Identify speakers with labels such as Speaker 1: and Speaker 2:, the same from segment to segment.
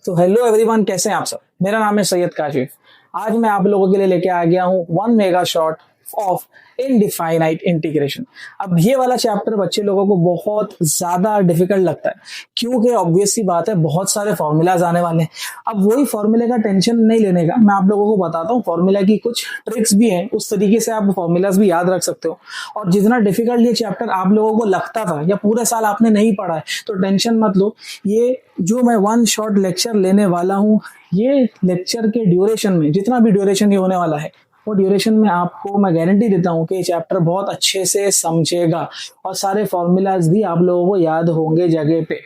Speaker 1: तो hello everyone, कैसे हैं आप सब। मेरा नाम है सैयद काशिफ। आज मैं आप लोगों के लिए लेके आ गया हूँ one mega shot of indefinite integration. अब ये वाला चैप्टर बच्चे लोगों को बहुत ज्यादा डिफिकल्ट लगता है, क्योंकि ऑब्वियस सी बात है बहुत सारे फॉर्मूलाज आने वाले हैं। अब वही फॉर्मूले का टेंशन नहीं लेने का, मैं आप लोगों को बताता हूँ फॉर्मूला की कुछ ट्रिक्स भी हैं, उस तरीके से आप फॉर्मूलाज भी याद रख सकते हो। और जितना डिफिकल्ट ये चैप्टर आप लोगों को लगता था या पूरे साल आपने नहीं पढ़ा है तो टेंशन मत लो। ये जो मैं वन शॉट लेक्चर लेने वाला हूँ, ये लेक्चर के ड्यूरेशन में, जितना भी ड्यूरेशन ये होने वाला है, वो ड्यूरेशन में आपको मैं गारंटी देता हूँ कि ये चैप्टर बहुत अच्छे से समझेगा और सारे फॉर्मूलाज भी आप लोगों को याद होंगे जगह पे।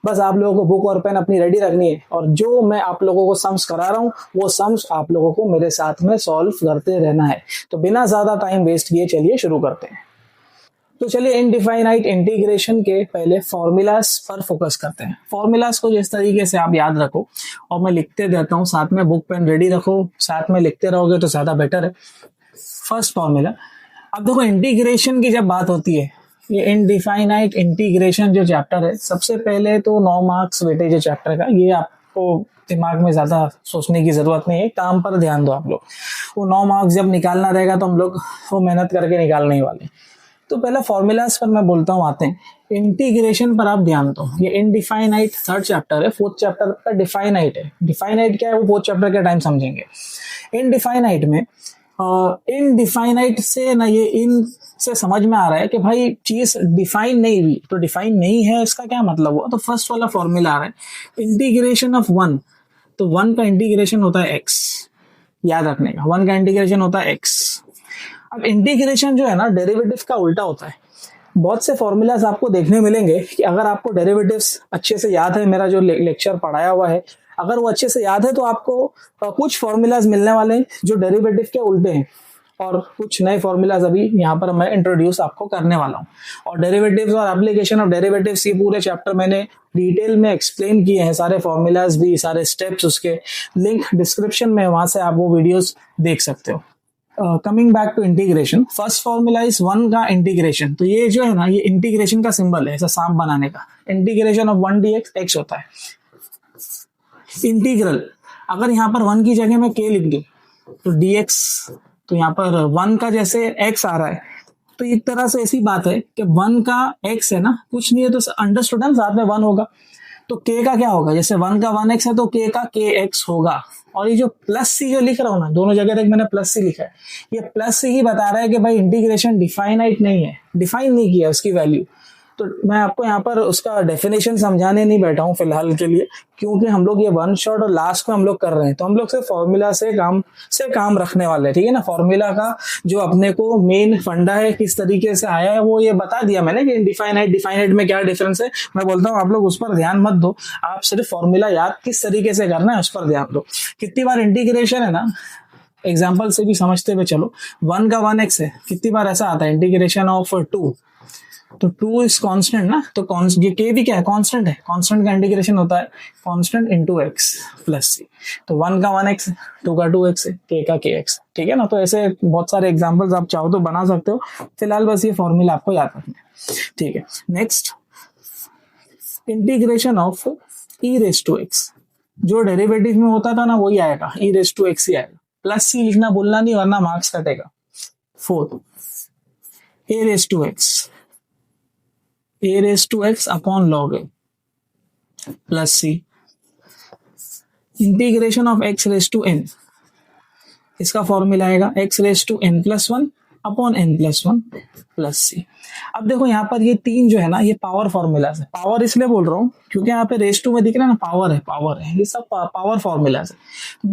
Speaker 1: बस आप लोगों को बुक और पेन अपनी रेडी रखनी है और जो मैं आप लोगों को सम्स करा रहा हूँ वो सम्स आप लोगों को मेरे साथ में सॉल्व करते रहना है। तो बिना ज्यादा टाइम वेस्ट किए चलिए शुरू करते हैं। तो चलिए इनडिफाइनाइट इंटीग्रेशन के पहले फॉर्मूलाज पर फोकस करते हैं। फॉर्मूलाज को जिस तरीके से आप याद रखो, और मैं लिखते रहता हूँ, साथ में बुक पेन रेडी रखो, साथ में लिखते रहोगे तो ज्यादा बेटर है। फर्स्ट फॉर्मूला, अब देखो इंटीग्रेशन की जब बात होती है, ये इनडिफाइनाइट इंटीग्रेशन जो चैप्टर है, सबसे पहले तो 9 मार्क्स वेटेज है चैप्टर का। ये आपको दिमाग में ज्यादा सोचने की जरूरत नहीं है, काम पर ध्यान दो आप लोग। वो 9 मार्क्स जब निकालना रहेगा तो हम लोग वो मेहनत करके निकालने ही वाले। तो पहले फॉर्मूलाज पर मैं बोलता हूँ, आते हैं इंटीग्रेशन पर। आप ध्यान दो, ये इनडिफाइनाइट थर्ड चैप्टर है, फोर्थ चैप्टर का डिफाइनाइट है। डिफाइनाइट क्या है वो फोर्थ चैप्टर के टाइम समझेंगे। इनडिफाइनाइट में इनडिफाइनाइट से ना, ये इन से समझ में आ रहा है कि भाई चीज डिफाइन नहीं हुई, तो डिफाइन नहीं है इसका क्या मतलब हुआ। तो फर्स्ट वाला फॉर्मूला आ रहा है इंटीग्रेशन ऑफ वन। तो वन का इंटीग्रेशन होता है एक्स, याद रखने का, वन का इंटीग्रेशन होता है एक्स। अब इंटीग्रेशन जो है ना, डेरिवेटिव का उल्टा होता है। बहुत से फॉर्मूलाज आपको देखने मिलेंगे कि अगर आपको डेरिवेटिव्स अच्छे से याद है, मेरा जो लेक्चर पढ़ाया हुआ है अगर वो अच्छे से याद है, तो आपको कुछ फॉर्मूलाज मिलने वाले हैं जो डेरिवेटिव के उल्टे हैं, और कुछ नए फॉर्मूलाज अभी यहाँ पर मैं इंट्रोड्यूस आपको करने वाला हूँ। और डेरिवेटिव्स और एप्लीकेशन ऑफ डेरिवेटिव्स, ये पूरे चैप्टर मैंने डिटेल में एक्सप्लेन किए हैं, सारे फॉर्मूलाज भी, सारे स्टेप्स, उसके लिंक डिस्क्रिप्शन में, वहां से आप वो वीडियोस देख सकते हो। Coming back to integration, first formula is one का इंटीग्रेशन। तो ये जो है ना, ये इंटीग्रेशन का सिंबल है, ऐसा सांप बनाने का। Integration of one D x, x होता है इंटीग्रल। अगर यहाँ पर वन की जगह मैं के लिख दूं तो डी एक्स, तो यहाँ पर वन का जैसे एक्स आ रहा है, तो एक तरह से ऐसी बात है कि वन का एक्स है ना, कुछ नहीं है तो अंडरस्टूड है, साथ में वन होगा। तो के का क्या होगा, जैसे वन का वन एक्स है तो के का के एक्स होगा। और ये जो प्लस सी जो लिख रहा हूं ना, दोनों जगह तक मैंने प्लस सी लिखा है, ये प्लस सी ही बता रहा है कि भाई इंटीग्रेशन डिफाइनाइट नहीं है, डिफाइन नहीं किया उसकी वैल्यू। तो मैं आपको यहाँ पर उसका डेफिनेशन समझाने नहीं बैठा हूँ फिलहाल के लिए, क्योंकि हम लोग ये वन शॉट और लास्ट में हम लोग कर रहे हैं, तो हम लोग सिर्फ फॉर्मूला से काम रखने वाले हैं, ठीक है ना। फॉर्मूला का जो अपने को मेन फंडा है, किस तरीके से आया है, वो ये बता दिया मैंने कि डिफाइनाइट डिफाइनाइट में क्या डिफरेंस है। मैं बोलता हूँ आप लोग उस पर ध्यान मत दो, आप सिर्फ फॉर्मूला याद किस तरीके से करना है उस पर ध्यान दो। कितनी बार इंटीग्रेशन है ना, एग्जाम्पल से भी समझते हुए चलो, वन का वन एक्स है, कितनी बार ऐसा आता है इंटीग्रेशन ऑफ टू, तो टू इज कांस्टेंट ना, तो ये के भी क्या है, कांस्टेंट है। कांस्टेंट का इंटीग्रेशन होता है constant into x plus c. तो वन का वन एक्स है, टू का टू एक्स है, के का के एक्स, ठीक है ना। तो ऐसे बहुत सारे एग्जांपल्स आप चाहो तो बना सकते हो, फिलहाल बस ये फॉर्मूला आपको याद रखना है, ठीक है। Next, integration of E raise to X. जो डेरिवेटिव में होता था ना वही आएगा, ई रेस टू एक्स ही आएगा, प्लस सी लिखना भूलना नहीं वरना मार्क्स कटेगा। Fourth, A raise to X, a raised to x upon log a plus c। Integration of x raised to n, इसका फॉर्मूला आएगा x raised to n plus 1 upon n plus 1 plus सी। अब देखो यहाँ पर ये तीन जो है ना, ये पावर फॉर्मूलाज है। पावर इसलिए बोल रहा हूँ क्योंकि यहाँ पे रेस टू में दिख रहा है ना, पावर है, ये सब पावर फॉर्मूलाज है।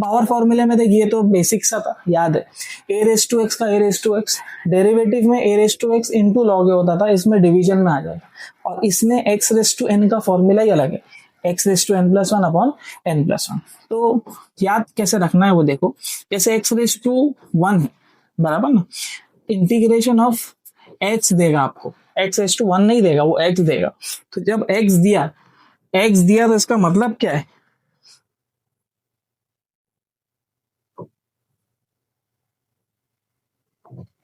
Speaker 1: पावर फॉर्मूले में देखिए, तो बेसिक सा था, याद है, ए रेस टू एक्स का A raise to x, derivative में A raise to x into log A होता था, इसमें डिवीजन में आ जाएगा। और इसमें एक्स रेस टू एन का फॉर्मूला ही अलग है, X raise to N plus one upon N plus one. तो याद कैसे रखना है वो देखो, जैसे एक्स रेस टू वन है बराबर ना, इंटीग्रेशन ऑफ एक्स देगा आपको, एक्स रेस टू वन नहीं देगा, वो एक्स देगा। तो जब एक्स दिया तो इसका मतलब क्या है,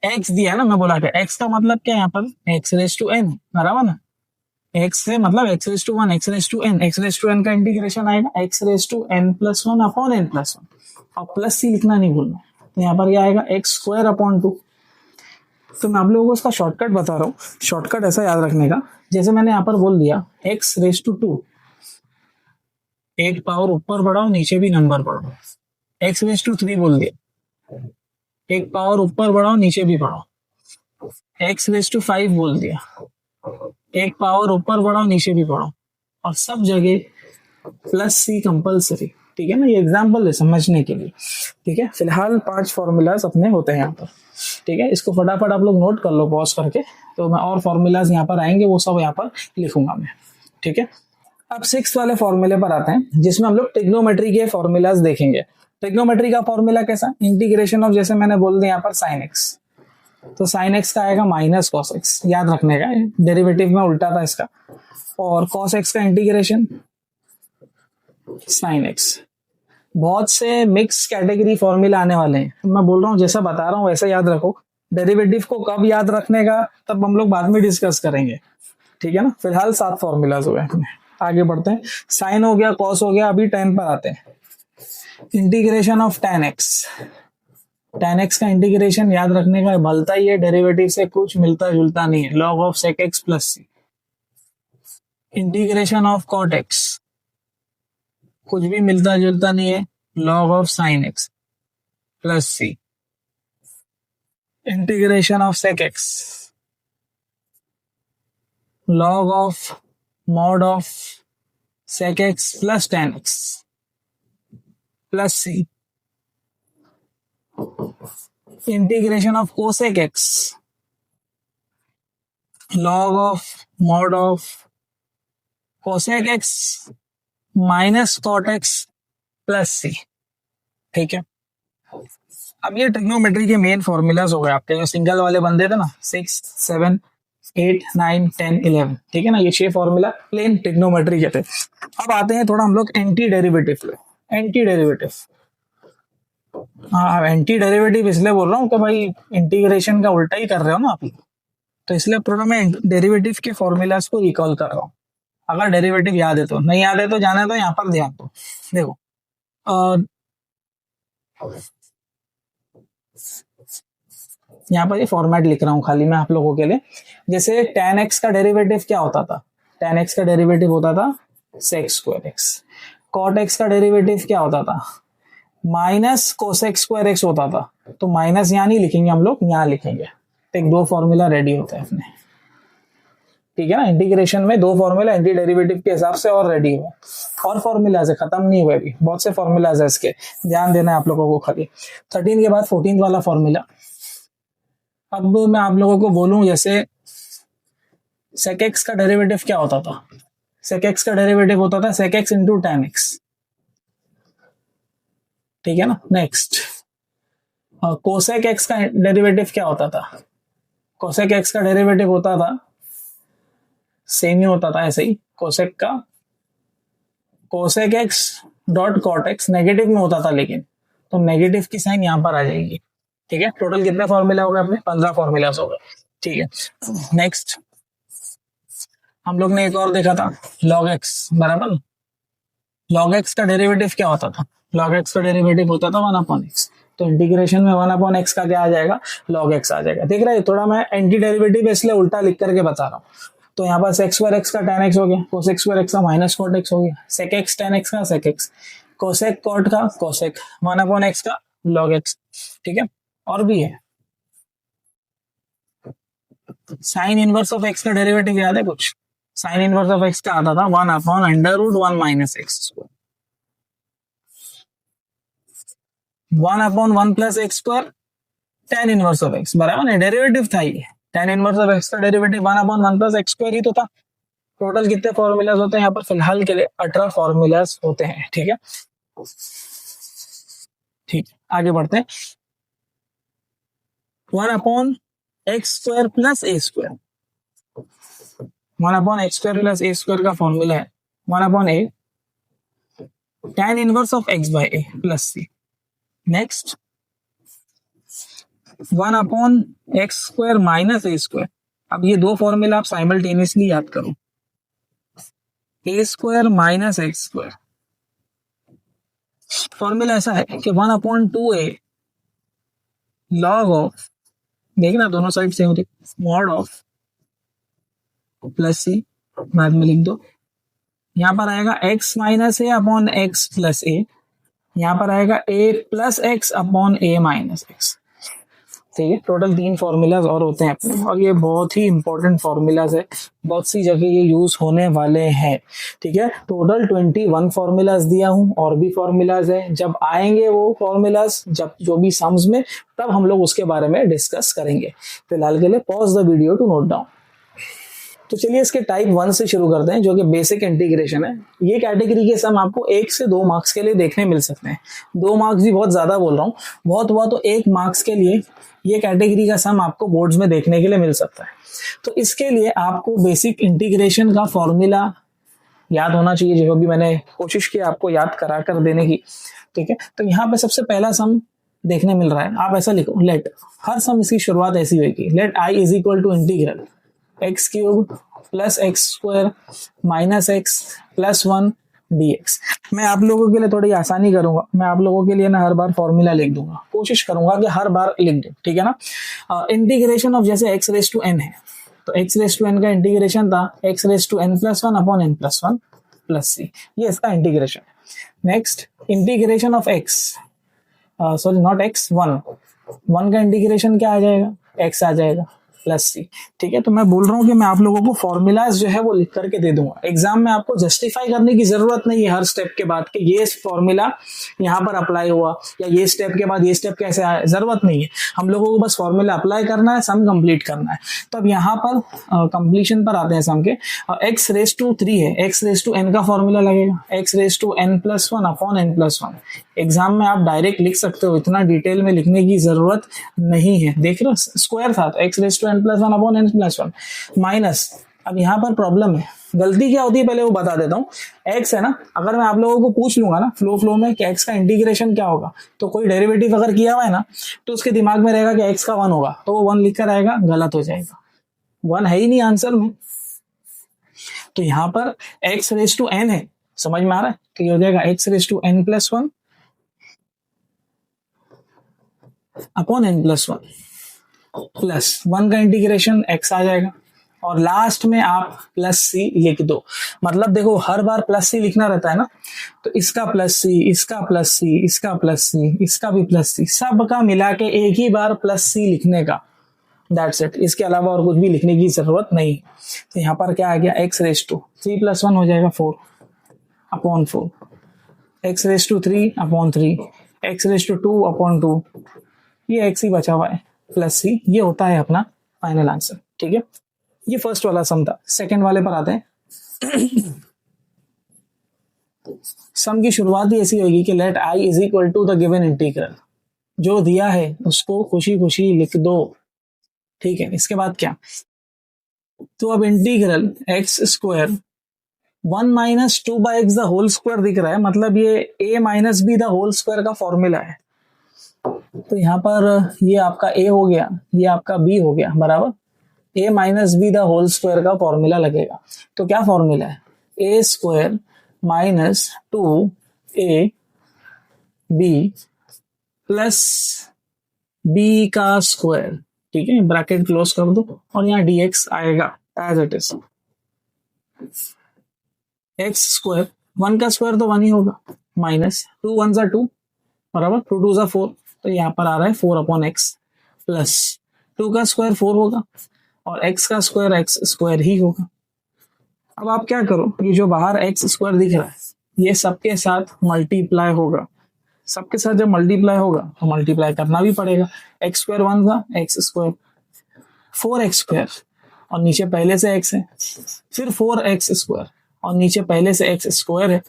Speaker 1: एक्स दिया है ना, मैं बोला था एक्स का मतलब क्या है यहाँ पर, एक्स रेस टू एन बराबर ना, एक्स है मतलब X raise to one, X raise to N, X raise to N का इंटीग्रेशन आएगा X raise to N plus one upon N plus one, और प्लस सी लिखना नहीं भूलना। तो यहाँ पर क्या आएगा एक्स स्क्वायर अपॉन टू। तो मैं आप लोगों को इसका शॉर्टकट बता रहा हूँ, शॉर्टकट ऐसा याद रखने का, जैसे मैंने यहाँ पर बोल दिया एक्स रेस टू टू, एक पावर ऊपर बढ़ाओ नीचे भी नंबर बढ़ाओ, एक्स रेस टू थ्री बोल दिया, एक पावर ऊपर बढ़ाओ नीचे भी बढ़ाओ, एक्स रेस टू फाइव बोल दिया, एक पावर ऊपर बढ़ाओ नीचे भी बढ़ाओ, और सब जगह प्लस सी कंपल्सरी। ठीक है ना, ये एग्जाम्पल है समझने के लिए। ठीक है, फिलहाल 5 फॉर्मूलाज अपने होते हैं यहाँ पर। ठीक है, इसको फटाफट आप लोग नोट कर लो पॉज करके, तो मैं और फॉर्मूलाज यहाँ पर आएंगे वो सब यहाँ पर लिखूंगा मैं। ठीक है, अब 6 वाले फॉर्मूले पर आते हैं जिसमें हम लोग ट्रिग्नोमेट्री के फॉर्मूलाज देखेंगे। ट्रिग्नोमेट्री का फॉर्मूला कैसा, इंटीग्रेशन ऑफ, जैसे मैंने बोल दिया यहाँ पर साइन एक्स, तो साइन एक्स का आएगा माइनस कॉस एक्स, याद रखने का, डेरिवेटिव में उल्टा था इसका, और कॉस एक्स का इंटीग्रेशन साइन एक्स। बहुत से मिक्स कैटेगरी फॉर्मूला आने वाले हैं, मैं बोल रहा हूँ जैसा बता रहा हूँ वैसा याद रखो। डेरिवेटिव को कब याद रखने का तब हम लोग बाद में डिस्कस करेंगे। ठीक है ना, फिलहाल 7 फॉर्मूलाज हो गए, आगे बढ़ते हैं। साइन हो गया, कॉस हो गया, अभी टेन पर आते हैं। Integration of ten x, ten x का इंटीग्रेशन याद रखने का भलता ही है, डेरिवेटिव से कुछ मिलता जुलता नहीं है, log of sec x plus c. Integration of cot x, कुछ भी मिलता जुलता नहीं है, log of sine x plus c. Integration of sec x, log of mod of sec x plus tan x plus c. Integration of cosec x, log of mod of cosec x minus cot x plus c. ठीक है, अब ये trigonometry के main formulas हो गए आपके, जो single वाले बंदे थे ना 6, 7, 8, 9, 10, 11। ठीक है ना, ये 6 फॉर्मूला प्लेन ट्रिग्नोमेट्री के थे। अब आते हैं थोड़ा हम लोग एंटी डेरिवेटिव पे। एंटी डेरिवेटिव, हाँ एंटी डेरिवेटिव इसलिए बोल रहा हूँ कि भाई इंटीग्रेशन का उल्टा ही कर रहे हो ना आप, तो इसलिए पूरा मैं डेरिवेटिव के फॉर्मूलाज को रिकॉल कर रहा हूँ। अगर डेरिवेटिव याद है तो, नहीं याद है तो जाने दो, यहाँ पर ध्यान दो। देखो यहाँ पर ये फॉर्मेट लिख रहा हूँ खाली मैं आप लोगों के लिए। जैसे tan x का डेरिवेटिव क्या होता था, tan x का डेरिवेटिव होता था sec square x। cot x का डेरिवेटिव क्या होता था, माइनस कोसेक स्क्वायर x होता था। तो माइनस यहाँ नहीं लिखेंगे हम लोग, यहाँ लिखेंगे। तो एक 2 फॉर्मूला रेडी होता है अपने। ठीक है ना, इंटीग्रेशन में 2 फॉर्मूला एंटी डेरिवेटिव के हिसाब से और रेडी हुआ। और फॉर्मूलाज है, खत्म नहीं हुए अभी, बहुत से फॉर्मूलाज है इसके, ध्यान देना है आप लोगों को खाली। 13 के बाद 14 वाला फॉर्मूला। अब मैं आप लोगों को बोलूं, जैसे sec x का डेरिवेटिव क्या होता था, sec x का डेरिवेटिव होता था sec x into tan x। ठीक है ना, नेक्स्ट कोसेक x का डेरिवेटिव क्या होता था, कोसेक x का डेरिवेटिव होता था, सेम ही होता था ऐसे ही, कोसेक का cosec x dot cot x negative में होता था, लेकिन तो नेगेटिव की साइन यहां पर आ जाएगी। ठीक है, टोटल कितने फॉर्मूला हो गए अपने, 15 फॉर्मूला हो गए। ठीक है, नेक्स्ट हम लोग ने एक और देखा था log x बराबर, log x का डेरिवेटिव क्या होता था, log x का डेरिवेटिव होता था 1 अपॉन x। तो इंटीग्रेशन में 1 अपॉन x का क्या आ जाएगा, log x आ जाएगा। देख रहे हैं, थोड़ा मैं एंटी डेरिवेटिव इसलिए उल्टा लिख करके बता रहा हूँ। तो यहाँ पर sec स्क्वायर x का tan x हो गया, cosec स्क्वायर x का माइनस कॉट x हो गया, sec x tan x का sec x, cosec कॉट का cosec, 1 अपॉन x का log x। ठीक है, और भी है, साइन इनवर्स ऑफ x का डेरिवेटिव याद है कुछ, साइन इनवर्स ऑफ x का आता था 1 upon under root 1 minus x square, 1 upon 1 plus x square tan inverse of x बराबर है, डेरिवेटिव था ये। tan इनवर्स ऑफ x का derivative 1 upon 1 plus x square ही तो था। टोटल कितने फॉर्मूलाज होते हैं यहाँ पर, फिलहाल के लिए 18 फॉर्मूलाज होते हैं। ठीक है, ठीक, आगे बढ़ते हैं। 1 upon x square plus a square, 1 upon x square plus a square का फॉर्मूला है 1 upon a tan inverse of x by a plus c. Next 1 upon x square minus a square. अब ये 2 फॉर्मूला आप simultaneously याद करो, a square minus x square. Formula ऐसा है कि 1/2a लॉग ऑफ, देखना दोनों साइड सेम होती, मॉड ऑफ प्लस सी, बाद में लिख दो, यहाँ पर आएगा x माइनस ए अपॉन एक्स प्लस ए, यहाँ पर आएगा a plus x upon A minus x. ठीक है, टोटल 3 फॉर्मूलाज और होते हैं अपने, और ये बहुत ही इंपॉर्टेंट फॉर्मूलाज है, बहुत सी जगह ये यूज होने वाले हैं। ठीक है, टोटल 21 फॉर्मूलाज दिया हूं, और भी फॉर्मूलाज है, जब आएंगे वो फॉर्मूलाज, जब जो भी सम्स में, तब हम लोग उसके बारे में डिस्कस करेंगे। फिलहाल के लिए pause the video to note down. तो चलिए इसके टाइप 1 से शुरू करते हैं, जो कि बेसिक इंटीग्रेशन है। ये कैटेगरी के सम आपको 1 से 2 मार्क्स के लिए देखने मिल सकते हैं। 2 मार्क्स भी बहुत ज्यादा बोल रहा हूँ, बहुत हुआ तो 1 मार्क्स के लिए ये कैटेगरी का सम आपको बोर्ड्स में देखने के लिए मिल सकता है। तो इसके लिए आपको बेसिक इंटीग्रेशन का फॉर्मूला याद होना चाहिए, जो भी मैंने कोशिश की आपको याद करा कर देने की। ठीक है, तो यहाँ पे सबसे पहला सम देखने मिल रहा है, आप ऐसा लिखो, लेट, हर सम इसकी शुरुआत ऐसी होगी, let I is equal to integral X cube plus x square minus X plus 1 dx। मैं आप लोगों के लिए थोड़ी आसानी करूंगा, मैं आप लोगों के लिए ना हर बार फॉर्मूला लिख दूंगा, कोशिश करूंगा कि हर बार लिख दूं। ठीक है ना, इंटीग्रेशन ऑफ जैसे x रेस टू n है, तो x रेस टू n का इंटीग्रेशन था x raise to n plus 1 upon n plus 1 plus c, ये इसका integration. Next integration of x, sorry not x, 1 का इंटीग्रेशन क्या आ जाएगा, x आ जाएगा प्लस सी। ठीक है, तो मैं बोल रहा हूँ कि मैं आप लोगों को फॉर्मूलाज जो है वो लिख करके दे दूंगा, एग्जाम में आपको जस्टिफाई करने की जरूरत नहीं है हर स्टेप के बाद कि ये फॉर्मूला यहाँ पर अप्लाई हुआ, या ये स्टेप के बाद ये स्टेप कैसे आया, जरूरत नहीं है। हम लोगों को बस फॉर्मूला अप्लाई करना है, सम कंप्लीट करना है। तो अब यहाँ पर कंप्लीशन पर आते हैं सम के। एक्स रेस टू 3 है, एक्स रेस टू एन का फॉर्मूला लगेगा, X raise to N plus 1 upon N plus 1। Exam में आप डायरेक्ट लिख सकते हो, इतना डिटेल में लिखने की जरूरत नहीं है। देख रहे हो, स्क्वायर था तो X raise to N plus 1 upon N plus 1 minus. अब यहाँ पर प्रॉब्लम है, गलती क्या होती है पहले वो बता देता हूँ। एक्स है ना, अगर मैं आप लोगों को पूछ लूंगा ना फ्लो में कि एक्स का इंटीग्रेशन क्या होगा, तो कोई डेरिवेटिव अगर किया हुआ है ना, तो उसके दिमाग में रहेगा कि एक्स का 1 होगा, तो वो 1 लिख कर आएगा, गलत हो जाएगा, 1 है ही नहीं आंसर में। तो यहाँ पर एक्स रेस टू एन है, समझ में आ रहा है, तो ये हो जाएगा X raise to N plus 1 upon N plus 1 plus 1 का इंटीग्रेशन x आ जाएगा, और लास्ट में आप प्लस सी लिख दो। मतलब देखो हर बार प्लस सी लिखना रहता है ना, तो इसका प्लस सी, इसका प्लस सी, इसका प्लस सी, इसका भी प्लस सी, सब का मिला के एक ही बार प्लस सी लिखने का, दैट्स इट। इसके अलावा और कुछ भी लिखने की जरूरत नहीं। तो यहाँ पर क्या आ गया, एक्स रेस टू 3 प्लस 1 हो जाएगा 4 upon 4, X raise to 3 upon 3, X raise to 2 upon 2, ये एक्स ही बचा हुआ है प्लस सी, ये होता है अपना फाइनल आंसर। ठीक है, ये फर्स्ट वाला सम था। सेकंड वाले पर आते हैं। सम की शुरुआत ही ऐसी होगी कि let I is equal to the given integral, जो दिया है उसको खुशी खुशी लिख दो। ठीक है, इसके बाद क्या, तो अब integral x square 1 minus 2 by X the whole square दिख रहा है, मतलब ये a minus B the whole square का फॉर्मूला है। तो यहाँ पर ये आपका a हो गया, ये आपका b हो गया, बराबर a minus B the whole square का फॉर्मूला लगेगा। तो क्या फॉर्मूला है, a square minus 2a b plus b का स्क्वायर। ठीक है, ब्रैकेट क्लोज कर दो, और यहाँ dx आएगा as it is, X square 1 का स्क्वायर तो 1 ही होगा, माइनस 2 1 जा 2, बराबर 2 2 जा 4, तो यहाँ पर आ रहा है 4 अपॉन एक्स, प्लस 2 का स्क्वायर 4 होगा, और x का स्क्वायर एक्स स्क्वायर ही होगा। अब आप क्या करो, ये जो बाहर एक्स स्क्वायर दिख रहा है, ये सबके साथ मल्टीप्लाई होगा, सबके साथ जब मल्टीप्लाई होगा तो मल्टीप्लाई करना भी पड़ेगा। एक्स स्क्वायर 1 था, एक्स स्क्वायर 4x स्क्वायर, और नीचे पहले से x है, फिर 4x स्क्वायर, और नीचे पहले से x स्क्वायर है।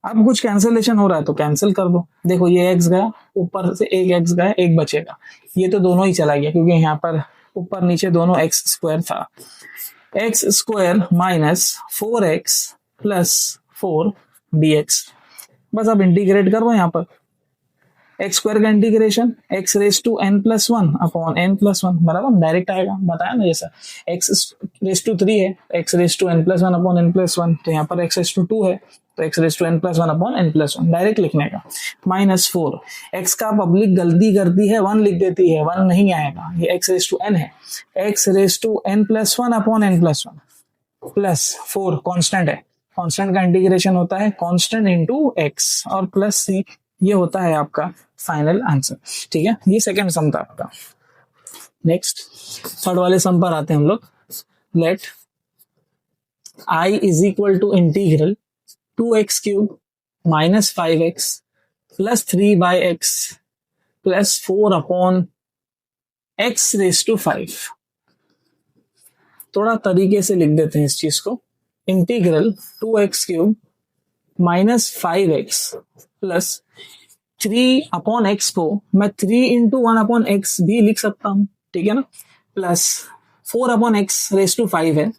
Speaker 1: अब कुछ कैंसिलेशन हो रहा है तो कैंसिल कर दो, देखो ये x गया, ऊपर से एक x गया, एक बचेगा, ये तो दोनों ही चला गया क्योंकि यहाँ पर ऊपर नीचे दोनों x स्क्वायर था। X square minus 4x plus 4 dx, बस अब इंटीग्रेट कर दो यहाँ पर, एक्स स्क्वायर का integration X raise to N plus one upon N plus one, बराबर डायरेक्ट आएगा, बताया ना जैसा। एक्स रेस टू 3 है, X raise to N plus one upon N plus one, तो यहाँ पर एक्स रेस टू 2 है तो X raise to N plus one upon N plus one direct लिखने का। -4, एक्स का पब्लिक गलती करती है 1 लिख देती है, 1 नहीं आएगा, ये एक्स रेस टू एन है, X raise to N plus one upon N plus one plus 4 constant है, कांस्टेंट का इंटीग्रेशन होता है कांस्टेंट इनटू एक्स और प्लस सी, ये होता है आपका फाइनल आंसर। ठीक है, ये सेकंड सम था आपका। नेक्स्ट थर्ड वाले सम पर आते हैं हम लोग। Let I is equal to integral 2x cube minus 5x plus 3/x plus 4 upon x raise to 5। थोड़ा तरीके से लिख देते हैं इस चीज को। Integral 2x cube minus 5x plus 3 upon x को मैं 3 इंटू 1 अपॉन एक्स भी लिख सकता हूं, ठीक है ना, plus 4 upon x raise to 5 है,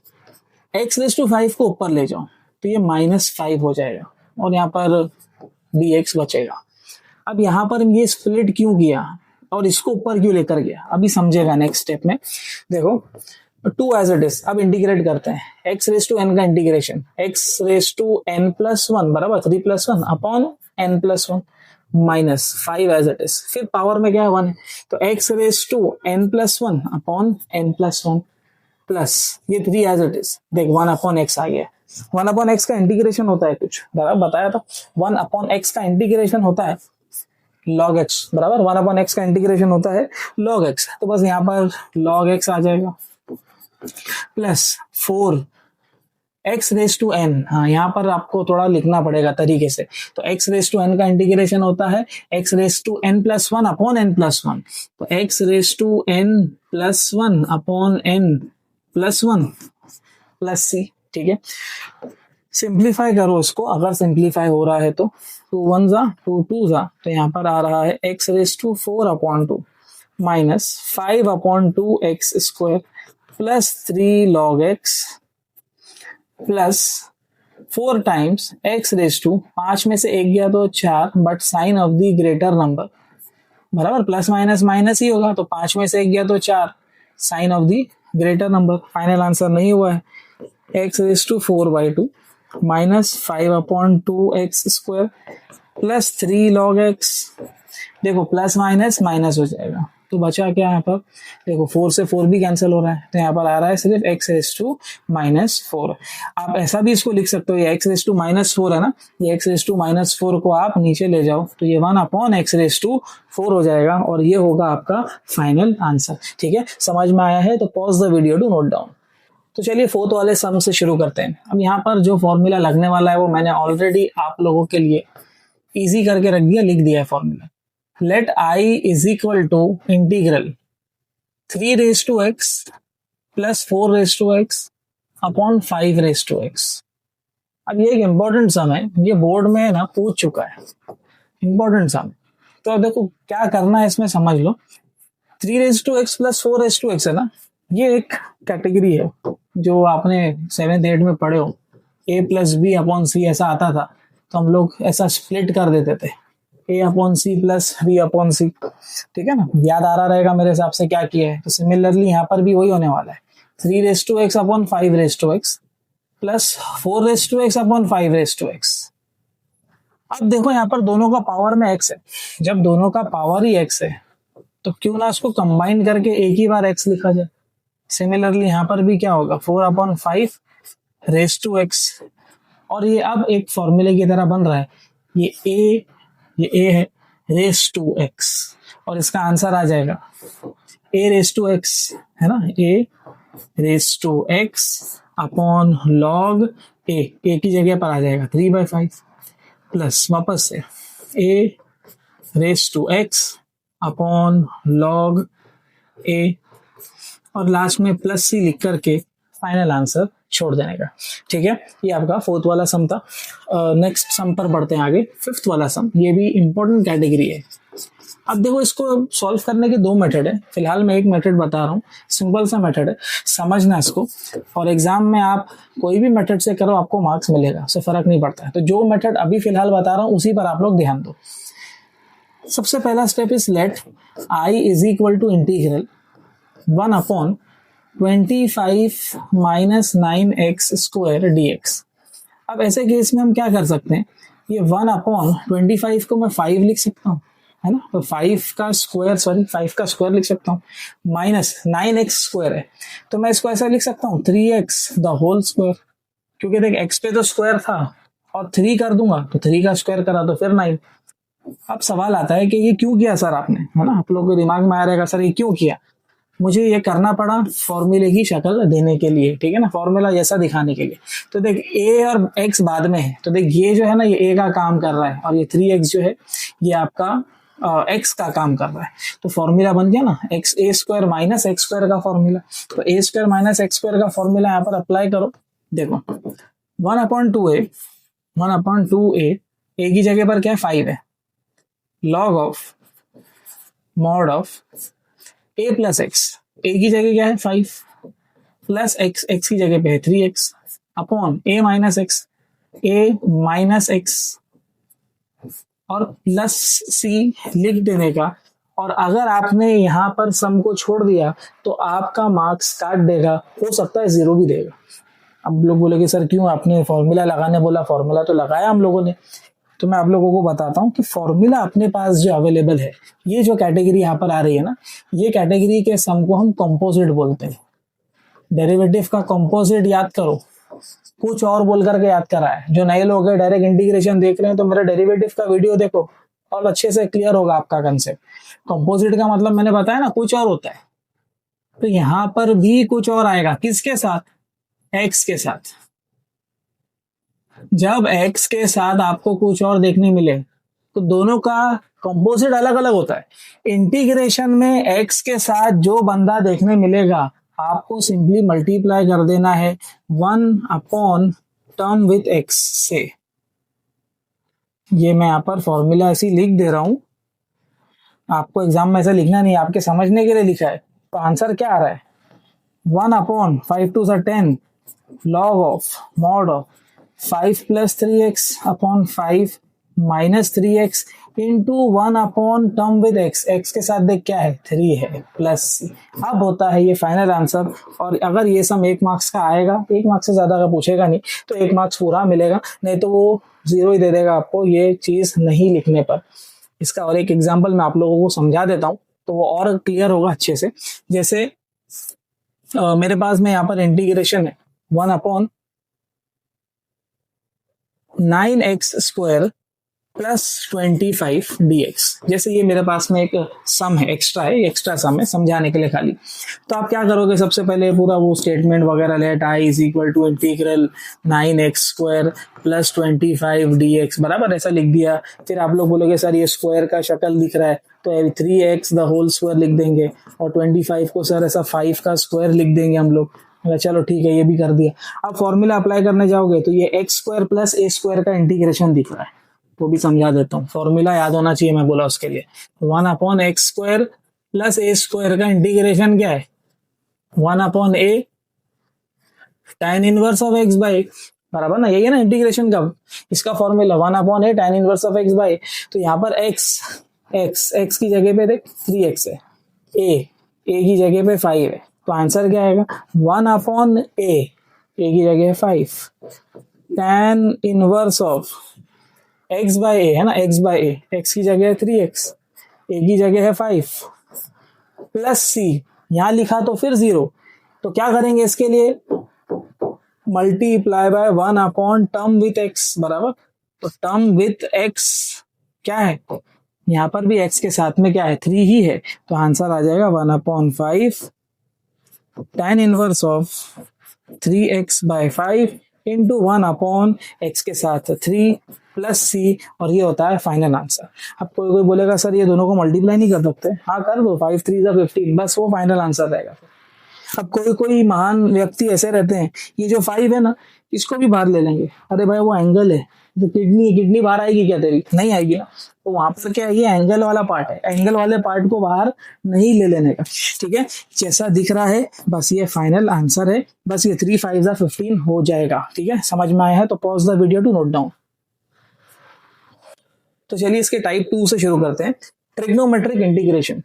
Speaker 1: एक्स रेस टू 5 को ऊपर ले जाओ तो ये -5 हो जाएगा और यहाँ पर dx बचेगा। अब यहाँ पर ये स्प्लिट क्यों किया और इसको ऊपर क्यों लेकर गया अभी समझेगा नेक्स्ट स्टेप में। देखो 2 एज इट इज, अब इंटीग्रेट करते हैं, x रेस टू n का integration x raise to n plus one बराबर 3 plus one upon n plus one minus 5 as it is, फिर पावर में क्या है 1 है तो x raise to n plus one upon n plus one plus ये 3 as it is, देख 1 upon x आ गया। 1 अपॉन x का इंटीग्रेशन होता है कुछ बराबर बताया था, 1 अपॉन x का इंटीग्रेशन होता है log x बराबर, 1 अपॉन x का इंटीग्रेशन होता है log x, तो बस यहाँ पर log x आ जाएगा plus 4 x raise to n। हाँ यहाँ पर आपको थोड़ा लिखना पड़ेगा तरीके से, तो x रेस टू n का इंटीग्रेशन होता है x raise to n plus one upon n plus one, तो x raise to n plus one upon n plus one plus c. ठीक है, सिंप्लीफाई करो इसको, अगर सिंप्लीफाई हो रहा है तो 2 1 जा 2 2 जा, तो यहाँ पर आ रहा है x raise to 4 upon 2 minus 5 upon 2 x square plus 3 log x plus 4 times x raise to 5 में से 1 गया तो 4, but sign of the greater number बराबर प्लस माइनस माइनस ही होगा, तो 5 में से 1 गया तो 4, sign of the greater number. Final answer नहीं हुआ है, x raise to 4/2 minus 5 upon 2 x square plus 3 log x, देखो प्लस माइनस माइनस हो जाएगा तो बचा क्या यहाँ पर, देखो 4 से 4 भी कैंसिल हो रहा है तो यहाँ पर आ रहा है सिर्फ x रेस टू -4। आप ऐसा भी इसको लिख सकते हो, ये x रेस टू -4 है ना, ये x रेस टू -4 को आप नीचे ले जाओ तो ये 1 अपॉन x रेस टू 4 हो जाएगा और ये होगा आपका फाइनल आंसर। ठीक है, समझ में आया है तो pause the video to note down. तो चलिए फोर्थ वाले सम से शुरू करते हैं। अब यहाँ पर जो फॉर्मूला लगने वाला है वो मैंने ऑलरेडी आप लोगों के लिए इजी करके रख दिया, लिख दिया है formula. Let I is equal to integral 3 raise to x plus 4 raise to x upon 5 raise to x। अब ये एक इंपॉर्टेंट सम है, ये बोर्ड में ना पूछ चुका है, इंपॉर्टेंट सम। तो देखो क्या करना है इसमें समझ लो, 3 raise to x plus 4 raise to x है ना, ये एक कैटेगरी है जो आपने 7th 8th में पढ़े हो, a प्लस बी अपॉन सी ऐसा आता था, तो हम लोग ऐसा स्प्लिट कर देते थे a upon c plus b upon c. ठीक है ना, याद आ रहा रहेगा मेरे हिसाब से क्या किया है। तो सिमिलरली यहाँ पर भी वही होने वाला है, 3 raise to x upon 5 raise to x plus 4 raise to x upon 5 raise to x. अब देखो यहाँ पर दोनों का पावर में x है, जब दोनों का पावर ही x है तो क्यों ना उसको कंबाइन करके एक ही बार x लिखा जाए। सिमिलरली यहाँ पर भी क्या होगा, 4 अपॉन 5 रेस टू एक्स, और ये अब एक फॉर्मूले की तरह बन रहा है, ये a है रेस टू x और इसका आंसर आ जाएगा a रेस टू x है ना, a raise to x upon log a की जगह पर आ जाएगा 3/5 प्लस वापस से a raise to x upon log a और लास्ट में प्लस सी लिख करके फाइनल आंसर छोड़ देने का। ठीक है, ये आपका फोर्थ वाला सम था। नेक्स्ट सम पर बढ़ते हैं आगे, फिफ्थ वाला सम, ये भी इंपॉर्टेंट कैटेगरी है। अब देखो इसको सॉल्व करने के 2 मेथड है, फिलहाल मैं एक मेथड बता रहा हूँ, सिंपल सा मेथड है, समझना इसको, और एग्जाम में आप कोई भी मेथड से करो आपको मार्क्स मिलेगा, उससे फर्क नहीं पड़ता है। तो जो मेथड अभी फिलहाल बता रहा हूँ उसी पर आप लोग ध्यान दो। सबसे पहला step is let I is equal to integral 1/25 minus 9x² dx। अब ऐसे केस में हम क्या कर सकते हैं, ये 1/25 को मैं 5 लिख सकता हूँ, है ना, तो 5 का स्क्वायर लिख सकता हूँ, माइनस 9x² है तो मैं इसको ऐसा लिख सकता हूँ 3x द होल स्क्वायर, क्योंकि देख x पे तो स्क्वायर था और 3 कर दूंगा तो 3 का स्क्वायर करा तो फिर 9। अब सवाल आता है कि ये क्यों किया सर आपने, है ना, आप लोगों के दिमाग में आ रहेगा सर ये क्यों किया। मुझे ये करना पड़ा फॉर्मूले की शक्ल देने के लिए, ठीक है ना, फॉर्मूला जैसा दिखाने के लिए। तो देख a और x बाद में है, तो देख ये जो है ना ये a का काम कर रहा है और ये 3x जो है ये आपका x का काम कर रहा है। तो फॉर्मूला बन गया ना x a² माइनस x² का फॉर्मूला। तो a² माइनस x² का फॉर्मूला यहाँ पर अप्लाई करो। देखो 1/2a a की जगह पर क्या है 5 है, log of mod of a plus x, a की जगह क्या है 5 प्लस एक्स, x की जगह पे है 3x upon a minus x, a minus x और प्लस c लिख देने का। और अगर आपने यहाँ पर सम को छोड़ दिया तो आपका मार्क्स काट देगा, हो सकता है 0 भी देगा। अब लोग बोलेंगे सर क्यों आपने फॉर्मूला लगाने बोला, फॉर्मूला तो लगाया हम लोगों ने। तो मैं आप लोगों को बताता हूँ कि फॉर्मूला अपने पास जो अवेलेबल है, ये जो कैटेगरी यहाँ पर आ रही है ना, ये कैटेगरी के सम को हम कंपोजिट बोलते हैं। डेरिवेटिव का कंपोजिट याद करो, कुछ और बोल करके याद करा है। जो नए लोग हैं डायरेक्ट इंटीग्रेशन देख रहे हैं तो मेरा डेरिवेटिव का वीडियो देखो और अच्छे से क्लियर होगा आपका कंसेप्ट। कंपोजिट का मतलब मैंने बताया ना कुछ और होता है, तो यहाँ पर भी कुछ और आएगा। किसके साथ, एक्स के साथ। जब x के साथ आपको कुछ और देखने मिले तो दोनों का कंपोजिट अलग अलग होता है। इंटीग्रेशन में x के साथ जो बंदा देखने मिलेगा आपको सिंपली मल्टीप्लाई कर देना है 1 टर्म विथ x से। ये मैं यहाँ पर फॉर्मूला ऐसी लिख दे रहा हूं, आपको एग्जाम में ऐसा लिखना नहीं, आपके समझने के लिए लिखा है। तो आंसर क्या आ रहा है 1/5 2 10 log of mod of 5 plus 3x upon 5 minus 3x into 1 upon term with x। x के साथ देख क्या है 3 है प्लस c। अब होता है ये फाइनल आंसर। और अगर ये सम 1 मार्क्स का आएगा, 1 मार्क्स से ज्यादा अगर पूछेगा नहीं तो 1 मार्क्स पूरा मिलेगा, नहीं तो वो 0 ही दे देगा आपको ये चीज नहीं लिखने पर। इसका और एक एग्जाम्पल मैं आप लोगों को समझा देता हूँ तो वो और क्लियर होगा अच्छे से। जैसे मेरे पास में यहाँ पर इंटीग्रेशन है 1/9x² प्लस 25 dx। जैसे ये मेरे पास में एक सम है, एक्स्ट्रा सम है समझाने के लिए खाली। तो आप क्या करोगे, सबसे पहले पूरा वो स्टेटमेंट वगैरह let I is equal to integral 9x² plus 25 dx बराबर ऐसा लिख दिया। फिर आप लोग बोलोगे सर ये स्क्वायर का शक्ल दिख रहा है तो 3x द होल स्क्वायर लिख देंगे और 25 को सर ऐसा 5 का स्क्वायर लिख देंगे हम लोग। चलो ठीक है ये भी कर दिया। अब फॉर्मूला अप्लाई करने जाओगे तो ये x² प्लस a² का इंटीग्रेशन दिख रहा है, वो भी समझा देता हूँ। फॉर्मूला याद होना चाहिए मैं बोला उसके लिए। 1/x² प्लस a² का इंटीग्रेशन क्या है 1/a tan inverse of x by बराबर ना, यही है ना इंटीग्रेशन का। इसका formula 1/a tan inverse of x by. तो यहाँ पर x की जगह पे देख 3x है, a की जगह पे 5 है, तो आंसर क्या आएगा 1/a की जगह है 5 tan inverse of x by a है ना, x बाई ए, x की जगह है 3x, a की जगह है 5 प्लस c, यहां लिखा तो फिर 0। तो क्या करेंगे इसके लिए multiply by 1 term with x बराबर। तो टर्म विथ x क्या है, यहां पर भी x के साथ में क्या है 3 ही है, तो आंसर आ जाएगा 1/5 tan inverse of 3x by 5 into 1/x के साथ 3 प्लस c, और ये होता है फाइनल आंसर। अब कोई बोलेगा सर ये दोनों को मल्टीप्लाई नहीं कर सकते, हाँ कर दो, 5 3 15, बस वो फाइनल आंसर रहेगा। अब कोई महान व्यक्ति ऐसे रहते हैं, ये जो 5 है ना इसको भी बाहर ले लेंगे, अरे भाई वो एंगल है तो किडनी बाहर आएगी क्या तेरी, नहीं आएगी ना। तो वहां पर क्या है, ये एंगल वाला पार्ट है, एंगल वाले पार्ट को बाहर नहीं ले लेने का, ठीक है। जैसा दिख रहा है बस ये फाइनल आंसर है, बस ये 3 5 15 हो जाएगा, ठीक है। समझ में आया है तो pause the video to note down. तो चलिए इसके टाइप 2 से शुरू करते हैं, ट्रिग्नोमेट्रिक इंटीग्रेशन।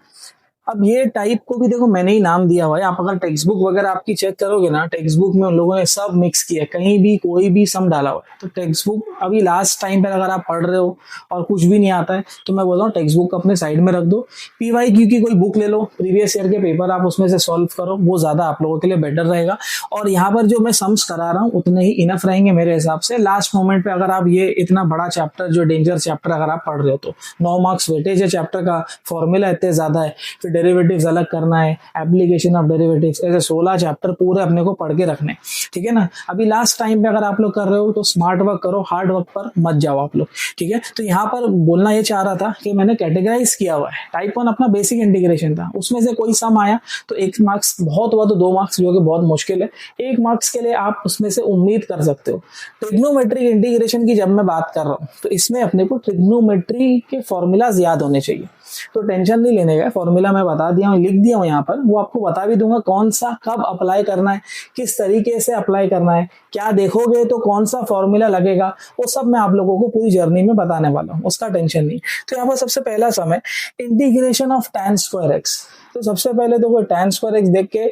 Speaker 1: अब ये टाइप को भी देखो मैंने ही नाम दिया हुआ है, आप अगर टेक्स्ट बुक वगैरह आपकी चेक करोगे ना, टेक्स्ट बुक में उन लोगों ने सब मिक्स किया है, कहीं भी कोई भी सम डाला हुआ है। तो टेक्स्ट बुक अभी लास्ट टाइम पर अगर आप पढ़ रहे हो और कुछ भी नहीं आता है तो मैं बोल रहा हूँ टेक्स्ट बुक अपने साइड में रख दो, PYQ की कोई बुक ले लो, प्रीवियस ईयर के पेपर आप उसमें से सॉल्व करो, वो ज्यादा आप लोगों के लिए बेटर रहेगा। और यहाँ पर जो मैं सम्स करा रहा हूँ उतने ही इनफ रहेंगे मेरे हिसाब से। लास्ट मोमेंट पे अगर आप ये इतना बड़ा चैप्टर जो डेंजर चैप्टर अगर आप पढ़ रहे हो तो 9 मार्क्स वेटेज है चैप्टर का, फॉर्मूला इतने ज्यादा है, फिर डेरिवेटिव्स अलग करना है, एप्लीकेशन ऑफ डेरिवेटिव्स, ऐसे 16 चैप्टर पूरे अपने को पढ़ के रखने, ठीक है ना। अभी लास्ट टाइम पे अगर आप लोग कर रहे हो तो स्मार्ट वर्क करो, हार्ड वर्क पर मत जाओ आप लोग, ठीक है। तो यहाँ पर बोलना ये चाह रहा था कि मैंने कैटेगराइज किया हुआ है, टाइप 1 अपना बेसिक इंटीग्रेशन था, उसमें से कोई सम आया तो 1 मार्क्स, बहुत हुआ तो 2 मार्क्स, जो कि बहुत मुश्किल है, 1 मार्क्स के लिए आप उसमें से उम्मीद कर सकते हो। ट्रिग्नोमेट्रिक इंटीग्रेशन की जब मैं बात कर रहा हूँ तो इसमें अपने को ट्रिग्नोमेट्री के फॉर्मूलाज याद होने चाहिए, तो टेंशन नहीं लेने का, फॉर्मूला मैं बता दिया हूँ, लिख दिया हूँ यहाँ पर, वो आपको बता भी दूंगा कौन सा कब अप्लाई करना है, किस तरीके से अप्लाई करना है, क्या देखोगे तो कौन सा फॉर्मूला लगेगा, वो सब मैं आप लोगों को पूरी जर्नी में बताने वाला हूँ, उसका टेंशन नहीं। तो यहाँ पर सबसे पहला सम है integration of tan square x. तो सबसे पहले तो वो tan स्क्वायर एक्स देख के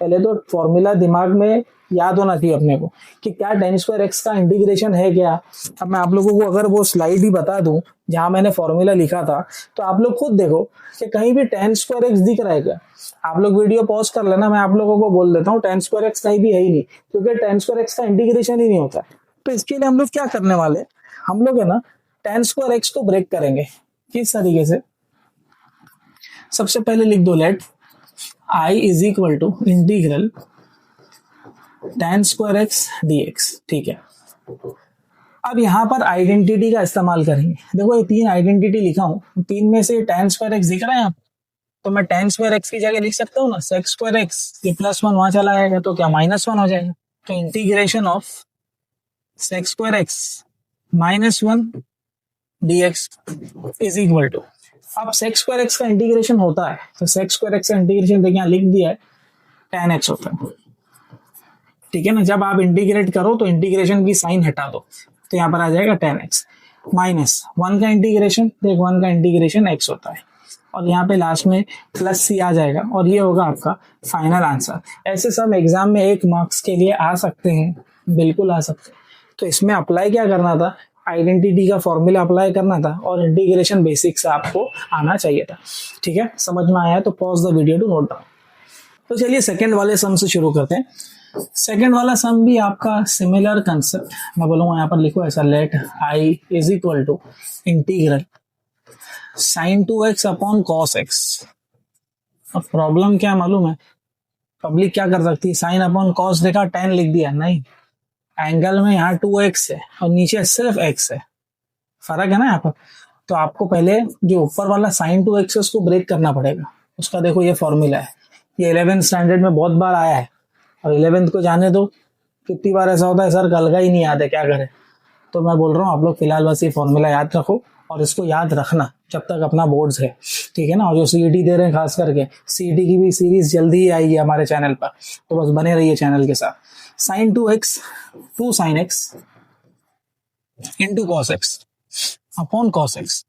Speaker 1: पहले तो फॉर्मूला दिमाग में याद होना चाहिए अपने को कि क्या tan स्क्वायर एक्स का इंटीग्रेशन है क्या। अब मैं आप लोगों को अगर वो स्लाइड ही बता दूं जहां मैंने फॉर्मूला लिखा था तो आप लोग खुद देखो कि कहीं भी tan स्क्वायर एक्स दिख रहा है क्या। आप लोग वीडियो पॉज कर लेना, मैं आप लोगों को बोल देता हूँ tan स्क्वायर एक्स कहीं भी है ही नहीं, क्योंकि tan स्क्वायर एक्स का इंटीग्रेशन ही नहीं होता। तो इसके लिए हम लोग क्या करने वाले, हम लोग है ना tan स्क्वायर एक्स को ब्रेक करेंगे। किस तरीके से, सबसे पहले लिख दो let I is equal to integral tan square x dx, ठीक है। अब यहाँ पर आइडेंटिटी का इस्तेमाल करेंगे। देखो ये 3 आइडेंटिटी लिखा हूँ, 3 में से tan स्क्वायर एक्स दिख रहा है यहाँ, तो मैं tan स्क्वायर एक्स की जगह लिख सकता हूँ ना sec स्क्वायर एक्स, ये +1 वहां चला जाएगा तो क्या -1 हो जाएगा। तो integration of sec square x -1 dx is equal to, अब sec स्क्वायर एक्स का इंटीग्रेशन होता है तो sec स्क्वायर एक्स का इंटीग्रेशन देखिए यहाँ लिख दिया है tan x होता है, ठीक है ना। जब आप इंटीग्रेट करो तो इंटीग्रेशन की साइन हटा दो तो यहाँ पर आ जाएगा tan x -1 का इंटीग्रेशन, देख 1 का इंटीग्रेशन x होता है, और यहाँ पे लास्ट में +c आ जाएगा और ये होगा आपका फाइनल आंसर। ऐसे सब एग्जाम में 1 मार्क्स के लिए आ सकते हैं, बिल्कुल आ सकते हैं। तो इसमें अप्लाई क्या करना था, आइडेंटिटी का फॉर्मूला अप्लाई करना था और इंटीग्रेशन बेसिक्स आपको आना चाहिए था, ठीक है। समझ में आया है तो pause the video to note down. तो चलिए सेकंड वाले सम से शुरू करते हैं। सेकंड वाला सम भी आपका सिमिलर कंसेप्ट, मैं बोलूंगा यहाँ पर लिखो ऐसा, let I is equal to integral sin 2x upon cos x। अब प्रॉब्लम क्या मालूम है, पब्लिक क्या कर सकती है, साइन अपॉन cos देखा tan लिख दिया, नहीं, एंगल में यहाँ 2x है और नीचे सिर्फ x है, फर्क है ना यहाँ पर। तो आपको पहले जो ऊपर वाला sin 2x है उसको ब्रेक करना पड़ेगा, उसका देखो ये फॉर्मूला है, ये 11th स्टैंडर्ड में बहुत बार आया है और 11th को जाने दो, कितनी बार ऐसा होता है सर कल का ही नहीं याद है, क्या करें। तो मैं बोल रहा हूँ आप लोग फिलहाल बस ये फॉर्मूला याद रखो और इसको याद रखना जब तक अपना बोर्ड्स है, ठीक है ना। और जो सीईटी दे रहे हैं खास करके, सीईटी की भी सीरीज जल्दी ही आएगी हमारे चैनल पर, तो बस बने रहिए चैनल के साथ। sin 2x 2 sin x into cos x upon cos x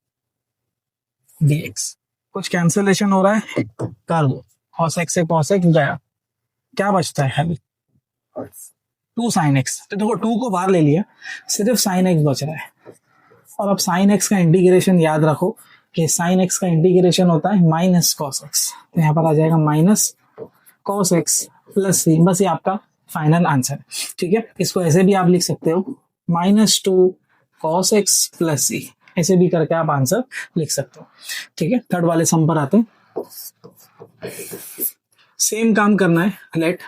Speaker 1: dx। कुछ कैंसिलेशन हो रहा है, कर दो, cos x से cos x गया, क्या बचता है खाली 2 sin x। तो देखो 2 को बाहर ले लिया, सिर्फ sin x बच रहा है। और अब sin x का इंटीग्रेशन याद रखो कि sin x का इंटीग्रेशन होता है माइनस cos x, तो यहाँ पर आ जाएगा minus cos x plus c, बस ये आपका फाइनल आंसर है, ठीक है। इसको ऐसे भी आप लिख सकते हो -2 cos x प्लस c, ऐसे भी करके आप आंसर लिख सकते हो, ठीक है। थर्ड वाले सम पर आते हैं, सेम काम करना है, let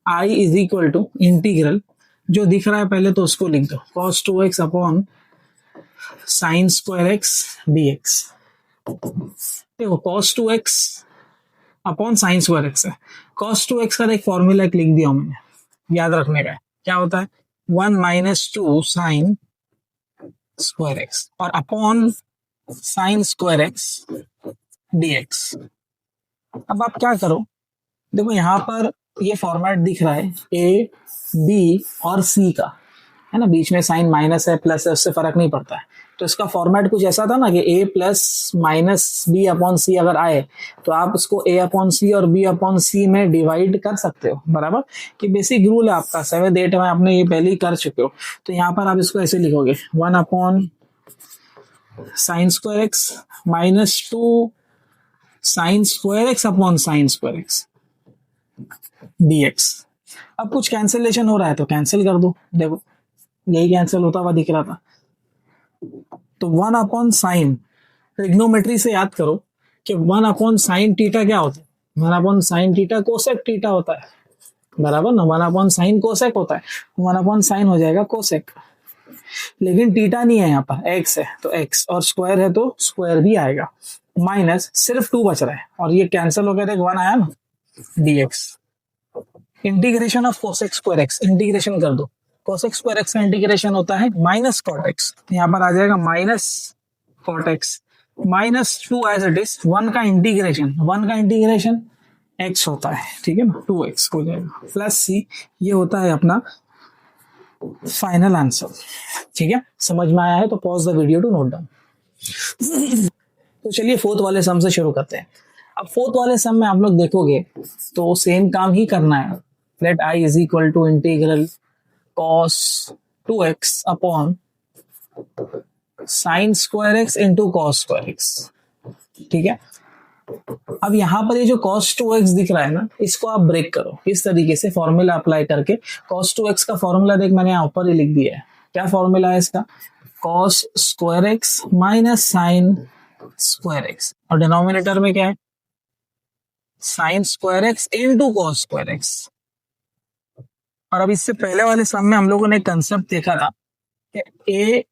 Speaker 1: I is equal to integral, जो दिख रहा है पहले तो उसको लिख दो, cos 2x upon sin square x dx। देखो cos 2x upon sin square x है, cos 2x का एक फॉर्मूला लिख दिया मैंने, याद रखने का है, क्या होता है 1 - 2 sin स्क्वायर x और upon sin square x dx। अब आप क्या करो, देखो यहाँ पर ये फॉर्मेट दिख रहा है A, B और C का, है ना, बीच में साइन माइनस है प्लस है, उससे फर्क नहीं पड़ता है। तो इसका फॉर्मेट कुछ ऐसा था ना कि a plus minus b upon c अगर आए तो आप इसको a अपॉन सी और b अपॉन सी में डिवाइड कर सकते हो, बराबर। कि बेसिक रूल है आपका, 7 8 में आपने ये पहले ही कर चुके हो। तो यहाँ पर आप इसको ऐसे लिखोगे 1 upon sine square x minus 2 sign square x upon sine square x dx। अब कुछ कैंसिलेशन हो रहा है तो कैंसिल कर दो, देखो यही कैंसिल होता हुआ दिख रहा था। तो 1 अपॉन साइन, ट्रिग्नोमेट्री से याद करो कि 1 अपॉन साइन थीटा क्या होता है, 1 upon sine theta cosec theta होता है, बराबर ना। 1 अपॉन साइन कोसेक होता है, 1 अपॉन साइन हो जाएगा कोसेक। लेकिन थीटा नहीं है यहाँ पर, एक्स है तो एक्स, और स्क्वायर है तो स्क्वायर भी आएगा। माइनस सिर्फ 2 बच रहा है और ये कैंसिल हो गया तो 1 आया ना, dx। Integration of cosec square x, integration कर दो। कोसेक स्क्वायर एक्स का इंटीग्रेशन होता है माइनस कॉट एक्स, यहाँ पर आ जाएगा minus cot x minus 2 as it is. 1 का इंटीग्रेशन x होता है, ठीक है ना, 2x हो जाएगा प्लस c। ये होता है अपना फाइनल आंसर, ठीक है। समझ में आया है तो pause the video to note down. तो चलिए फोर्थ वाले सम से शुरू करते हैं। अब फोर्थ वाले सम में आप लोग देखोगे तो सेम काम ही करना है। Let i is equal to integral cos 2x upon sine square x into cos square x, ठीक है। अब यहां पर ये जो cos 2x दिख रहा है ना, इसको आप ब्रेक करो इस तरीके से, फॉर्मूला अप्लाई करके। cos 2x का फॉर्मूला देख मैंने यहां ऊपर ही लिख दिया है। क्या फॉर्मूला है इसका, cos square x minus sine square x, और डिनोमिनेटर में क्या है, sign square x into cos square x. और अब इससे पहले वाले सम में हम लोगों ने कंसेप्ट देखा था कि a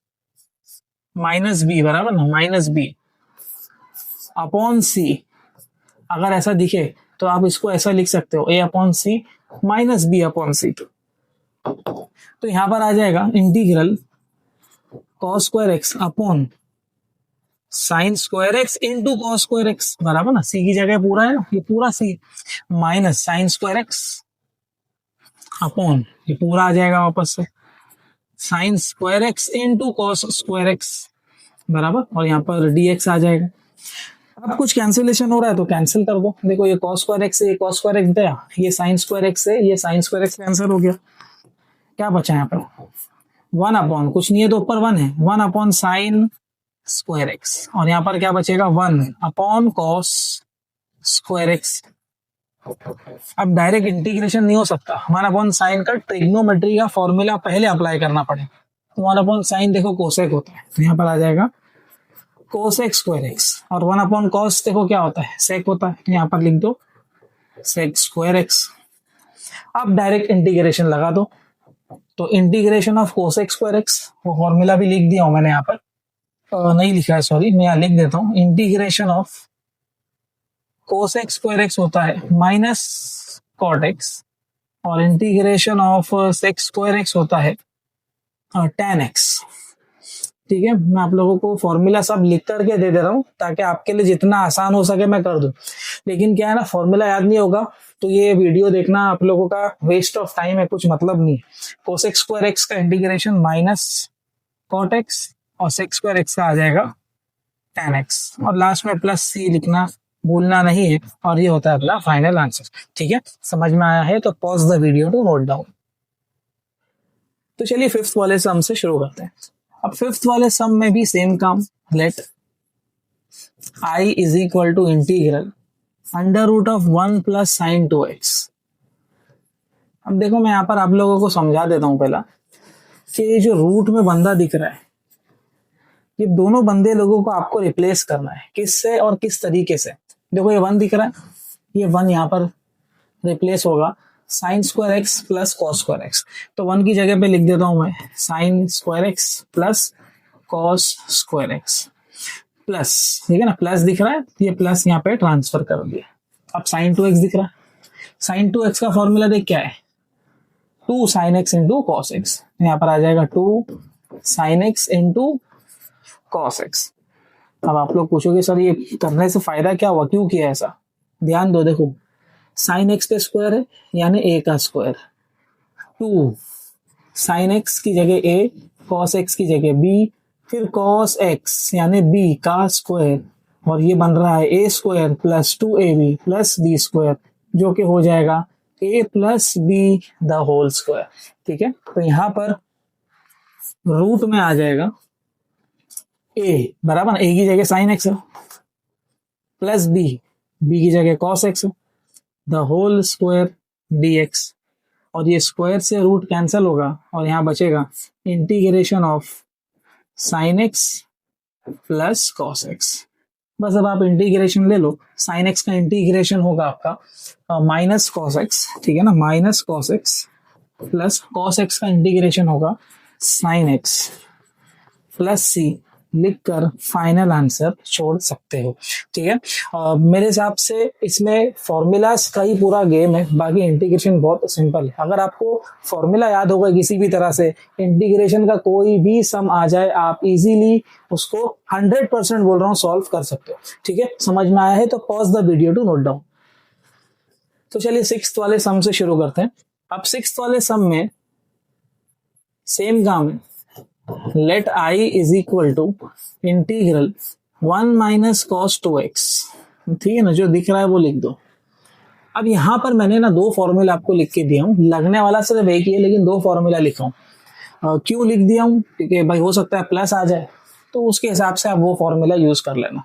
Speaker 1: माइनस बी बराबर ना, माइनस बी अपॉन सी। अगर ऐसा दिखे तो आप इसको ऐसा लिख सकते हो, a upon c minus b upon c. तो यहां पर आ जाएगा integral cos square x upon sine square x into cos square x, बराबर ना। सी की जगह पूरा है ना, ये पूरा c minus sine square x upon, ये पूरा आ जाएगा वापस से sine square x into cos square x, बराबर। और यहाँ पर dx आ जाएगा। अब कुछ कैंसिलेशन हो रहा है तो कैंसिल कर दो। देखो ये cos स्क्वायर एक्स से ये cos स्क्वायर एक्स गया, ये साइन स्क्वायर एक्स से ये साइन स्क्वायर एक्स कैंसिल हो गया। क्या बचा यहाँ पर, 1 अपॉन, कुछ नहीं है तो ऊपर 1 है, 1 अपॉन साइन स्क्वायर एक्स, और यहाँ पर क्या बचेगा 1 अपॉन cos स्क्वायर एक्स। अब डायरेक्ट इंटीग्रेशन नहीं हो सकता, हमारा अपॉन साइन का ट्रिग्नोमेट्री का फॉर्मूला पहले अप्लाई करना पड़े। तो 1 अपॉन साइन देखो कोसेक होता है, तो यहाँ पर आ जाएगा कोसेक स्क्वायर एक्स, और 1 अपॉन कॉस देखो क्या होता है, सेक होता है, तो यहाँ पर लिख दो सेक स्क्वायर एक्स। अब डायरेक्ट इंटीग्रेशन लगा दो, तो integration of cosec square x, वो फॉर्मूला भी लिख दिया हूं मैंने यहाँ पर, नहीं लिखा है सॉरी, मैं यहाँ लिख देता हूँ। Integration of cosec square x होता है माइनस कॉट एक्स, और integration of sec square x होता है tan एक्स, ठीक है। मैं आप लोगों को फॉर्मूला सब लिख करके दे रहा हूँ ताकि आपके लिए जितना आसान हो सके मैं कर दूं। लेकिन क्या है ना, फॉर्मूला याद नहीं होगा तो ये वीडियो देखना आप लोगों का वेस्ट ऑफ टाइम है, कुछ मतलब नहीं है। कोसेक स्क्वायर एक्स का इंटीग्रेशन माइनस कॉट एक्स, और सेक स्क्वायर एक्स का आ जाएगा tan एक्स, और लास्ट में प्लस सी लिखना भूलना नहीं है, और ये होता है अपना फाइनल आंसर, ठीक है। समझ में आया है तो pause the video to note down. तो चलिए फिफ्थ वाले सम से शुरू करते हैं। अब फिफ्थ वाले सम में भी सेम काम, let i is equal to integral under root of 1 plus sine 2x। अब देखो मैं यहाँ पर आप लोगों को समझा देता हूं पहला कि ये जो रूट में बंदा दिख रहा है, ये दोनों बंदे लोगों को आपको रिप्लेस करना है, किससे और किस तरीके से। देखो ये 1 दिख रहा है, ये 1 यहाँ पर रिप्लेस होगा sign square x plus cos square x. तो 1 की जगह पे लिख देता हूं मैं sign square x plus cos square x plus, ठीक है ना, प्लस दिख रहा है, ये प्लस यहाँ पे ट्रांसफर कर दिया। अब साइन 2x दिख रहा है, साइन 2x का फॉर्मूला देख क्या है, 2 sine x into cos x. यहाँ पर आ जाएगा 2 sine x into cos x. अब आप लोग पूछोगे सर ये करने से फायदा क्या हुआ, क्यों किया ऐसा। ध्यान दो, देखो साइन एक्स पे स्क्वायर है यानी a का स्क्वायर, 2 साइन एक्स की जगह a, कॉस एक्स की जगह b, फिर cos x यानी b का स्क्वायर, और ये बन रहा है a square plus 2ab plus b square, जो कि हो जाएगा a plus b the whole square. ठीक है, तो यहाँ पर रूट में आ जाएगा a बराबर a की जगह साइन x है, प्लस b की जगह cos x है, द होल स्क्वायर dx, और ये स्क्वायर से रूट कैंसिल होगा और यहाँ बचेगा integration of sine x plus cos x. बस अब आप इंटीग्रेशन ले लो, साइन एक्स का इंटीग्रेशन होगा आपका माइनस कॉस एक्स, ठीक है ना, minus cos x plus cos x का इंटीग्रेशन होगा साइन एक्स प्लस सी, लिखकर फाइनल आंसर छोड़ सकते हो। ठीक है, मेरे हिसाब से इसमें फॉर्मूलाज का ही पूरा गेम है, बाकी इंटीग्रेशन बहुत सिंपल है। अगर आपको फॉर्मूला याद होगा किसी भी तरह से, इंटीग्रेशन का कोई भी सम आ जाए आप इजीली उसको 100% बोल रहा हूँ सॉल्व कर सकते हो। ठीक है, समझ में आया है तो pause the video to note down. तो चलिए 6th वाले सम से शुरू करते हैं। अब 6th वाले सम में सेम काम है, let I is equal to integral 1 minus cos 2x, ठीक है ना, जो दिख रहा है वो लिख दो। अब यहाँ पर मैंने ना दो फॉर्मूला आपको लिख के दिया हूँ, लगने वाला सिर्फ एक ही है लेकिन दो फॉर्मूला लिखा हूँ। क्यों लिख दिया हूँ, क्योंकि भाई हो सकता है प्लस आ जाए, तो उसके हिसाब से आप वो फॉर्मूला यूज कर लेना।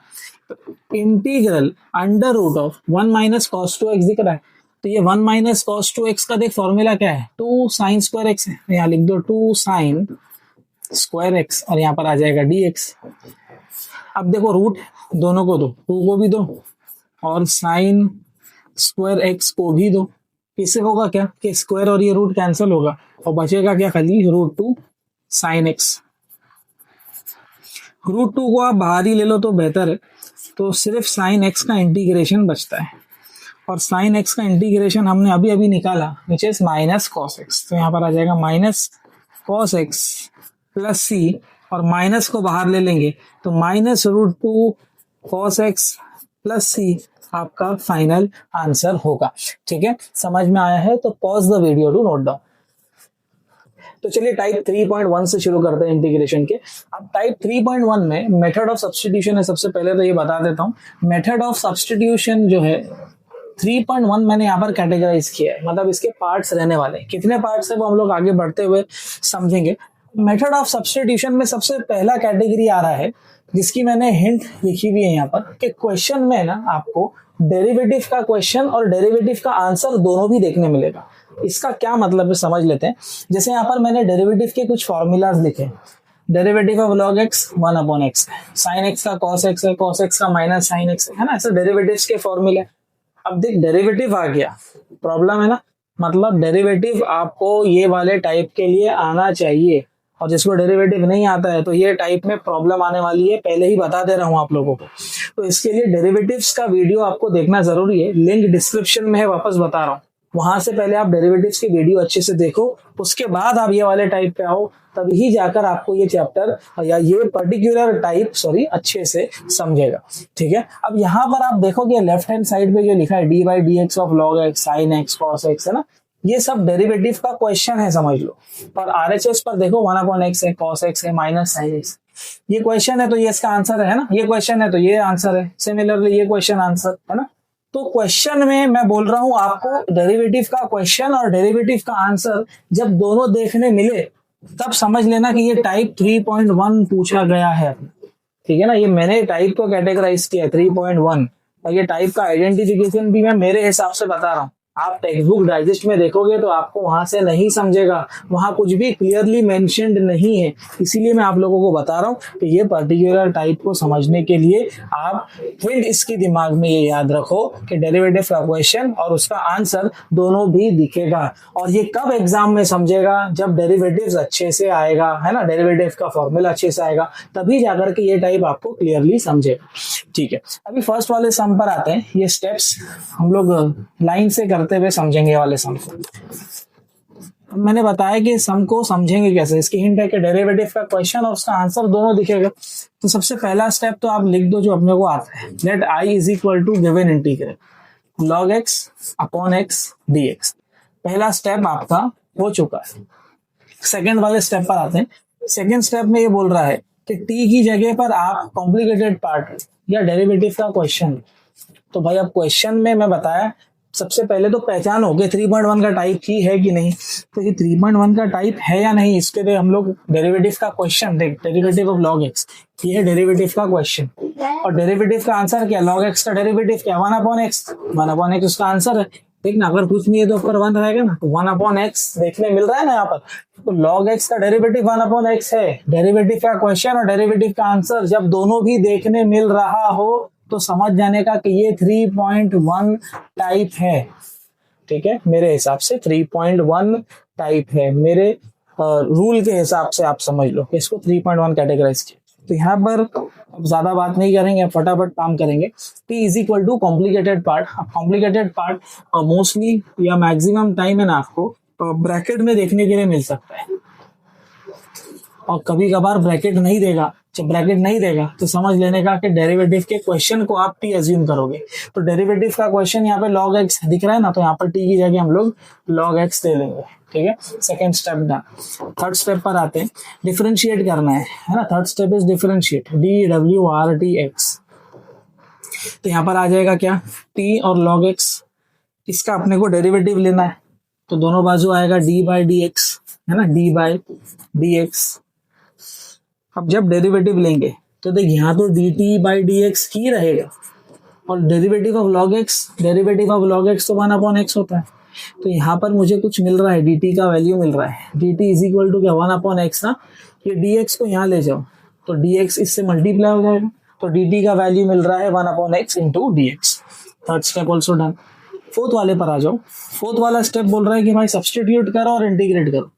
Speaker 1: Integral under root of 1 minus cos 2x दिख रहा है, तो ये 1 माइनस कॉस 2x का देख फॉर्मूला क्या है, 2 साइन स्क्वायर x है, यहाँ लिख दो 2 साइन स्क्वायर एक्स, और यहाँ पर आ जाएगा dx। अब देखो रूट दोनों को दो, 2 को भी दो और साइन स्क्वायर एक्स को भी दो। इससे होगा क्या कि स्क्वायर और ये रूट कैंसिल होगा और बचेगा क्या, खाली रूट 2 साइन एक्स। रूट 2 को आप बाहर ही ले लो तो बेहतर है, तो सिर्फ साइन एक्स का इंटीग्रेशन बचता है, और साइन एक्स का इंटीग्रेशन हमने अभी अभी निकाला which is minus cos x, तो यहाँ पर आ जाएगा minus cos x plus c, और माइनस को बाहर ले लेंगे तो minus root 2 cos x plus c आपका फाइनल आंसर होगा। ठीक है, समझ में आया है तो pause the video to note down. तो चलिए टाइप 3.1 से शुरू करते हैं इंटीग्रेशन के। अब टाइप 3.1 में मेथड ऑफ सब्स्टिट्यूशन है। सबसे पहले तो ये बता देता हूँ, मेथड ऑफ सब्स्टिट्यूशन जो है 3.1 मैंने यहाँ पर कैटेगराइज किया है, मतलब इसके पार्ट्स रहने वाले हैं। कितने पार्ट्स है वो हम लोग आगे बढ़ते हुए समझेंगे। मेथड ऑफ सब्स्टिट्यूशन में सबसे पहला कैटेगरी आ रहा है जिसकी मैंने हिंट लिखी हुई है यहाँ पर, कि क्वेश्चन में ना आपको डेरिवेटिव का क्वेश्चन और डेरिवेटिव का आंसर दोनों भी देखने मिलेगा। इसका क्या मतलब है समझ लेते हैं। जैसे यहाँ पर मैंने डेरिवेटिव के कुछ फॉर्मूलाज लिखे, derivative of log x 1 upon x, sine x का cos x है, cos x का माइनस साइन एक्स है ना, ऐसे डेरिवेटिव्स के फॉर्मूले। अब देख डेरिवेटिव आ गया, प्रॉब्लम है ना, मतलब डेरिवेटिव आपको ये वाले टाइप के लिए आना चाहिए, और जिसको डेरिवेटिव नहीं आता है तो ये टाइप में प्रॉब्लम आने वाली है, पहले ही बता दे रहा हूं आप लोगों को। तो इसके लिए डेरिवेटिव्स का वीडियो आपको देखना जरूरी है, लिंक डिस्क्रिप्शन में है, वापस बता रहा हूँ, वहां से पहले आप डेरिवेटिव्स की वीडियो अच्छे से देखो, उसके बाद आप ये वाले टाइप पे आओ, तभी जाकर आपको ये चैप्टर या ये पर्टिकुलर टाइप अच्छे से समझेगा। ठीक है, अब यहाँ पर आप देखोगे लेफ्ट हैंड साइड पे जो लिखा है D by d x of log x sine x cos x है ना, ये सब डेरिवेटिव का क्वेश्चन है समझ लो। और आरएचएस पर देखो 1 अपॉन एक्स है, कॉस एक्स है, माइनस साइन एक्स, ये क्वेश्चन है तो ये इसका आंसर है ना, ये क्वेश्चन है तो ये आंसर है, सिमिलरली ये क्वेश्चन आंसर है ना। तो क्वेश्चन में मैं बोल रहा हूं आपको डेरिवेटिव का क्वेश्चन और डेरिवेटिव का आंसर जब दोनों देखने मिले तब समझ लेना कि ये टाइप 3.1 पूछा गया है। ठीक है ना, ये मैंने टाइप को कैटेगराइज किया 3.1, और ये टाइप का आइडेंटिफिकेशन भी मैं मेरे हिसाब से बता रहा हूँ। आप टेक्स्ट बुक डाइजेस्ट में देखोगे तो आपको वहां से नहीं समझेगा, वहां कुछ भी क्लियरली मेंशन्ड नहीं है, इसीलिए मैं आप लोगों को बता रहा हूं कि ये पर्टिकुलर टाइप को समझने के लिए आप हिंट इसकी दिमाग में ये याद रखो कि डेरिवेटिव का क्वेश्चन और उसका आंसर दोनों भी दिखेगा। और ये कब एग्जाम में समझेगा, जब डेरिवेटिव्स अच्छे से आएगा, है ना, डेरिवेटिव का फॉर्मूला अच्छे से आएगा, तभी जाकर के ये टाइप आपको क्लियरली समझेगा। ठीक है, अभी फर्स्ट वाले सम पर आते हैं। ये स्टेप्स हम लोग लाइन से करते हुए समझेंगे वाले सम को। मैंने बताया कि सम को समझेंगे कैसे, इसकी हिंट है कि डेरिवेटिव का क्वेश्चन और उसका आंसर दोनों दिखेगा। तो सबसे पहला स्टेप तो आप लिख दो जो अपने को आता है, let I is equal to given integral log x upon x dx। पहला स्टेप आपका हो चुका है। सेकेंड वाले स्टेप पर आते हैं। सेकेंड स्टेप में ये बोल रहा है कि टी की जगह पर आप कॉम्प्लिकेटेड पार्ट या डेरिवेटिव का क्वेश्चन, तो भाई अब क्वेश्चन में मैं बताया सबसे पहले तो पहचान हो गई 3.1 का टाइप ही है कि नहीं, तो ये 3.1 का टाइप है या नहीं इसके लिए हम लोग डेरिवेटिव का क्वेश्चन देख, डेरिवेटिव ऑफ log x, ये है डेरिवेटिव का क्वेश्चन। और डेरिवेटिव का आंसर क्या, log x का डेरिवेटिव क्या, 1/x, 1/x उसका आंसर है। ठीक ना, अगर कुछ नहीं है तो ऊपर 1 रहेगा ना, तो 1/x देखने मिल रहा है ना यहाँ पर, तो log x का डेरिवेटिव 1/x है। डेरिवेटिव का क्वेश्चन और डेरिवेटिव का आंसर जब दोनों भी देखने मिल रहा हो तो समझ जाने का कि ये 3.1 टाइप है। ठीक है, मेरे हिसाब से 3.1 टाइप है, मेरे रूल के हिसाब से आप समझ लो कि इसको 3.1 कैटेगराइज किया। तो यहाँ पर अब ज्यादा बात नहीं करेंगे, फटाफट काम करेंगे। T is equal to complicated part. अब कॉम्प्लिकेटेड पार्ट मोस्टली या मैक्सिमम टाइम है ना आपको ब्रैकेट में देखने के लिए मिल सकता है, और कभी कभार ब्रैकेट नहीं देगा। जब ब्रैकेट नहीं देगा तो समझ लेने का कि डेरिवेटिव के क्वेश्चन को आप टी अज्यूम करोगे। तो डेरिवेटिव का क्वेश्चन यहाँ पे log x दिख रहा है ना, तो यहाँ पर टी की जगह हम लोग log x दे देंगे। ठीक है, second step done. Third step पर आते हैं, डिफरेंशिएट करना है ना। Third step is differentiate, DWRTX। तो यहाँ पर आ जाएगा क्या, टी और log x, इसका अपने को डेरिवेटिव लेना है, तो दोनों बाजू आएगा d/dx, है ना, d/dx। अब जब डेरिवेटिव लेंगे तो देख यहाँ तो dt/dx ही रहेगा, और डेरिवेटिव ऑफ log x तो 1/x होता है। तो यहाँ पर मुझे कुछ मिल रहा है, dt का वैल्यू मिल रहा है, dt इज इक्वल टू क्या, 1/x ना। ये dx को यहाँ ले जाओ तो dx इससे मल्टीप्लाई हो जाएगा, तो dt का वैल्यू मिल रहा है 1/x into dx। Third step also done. Fourth वाले पर आ जाओ। फोर्थ वाला स्टेप बोल रहा है कि भाई सब्सटीट्यूट करो और इंटीग्रेट करो।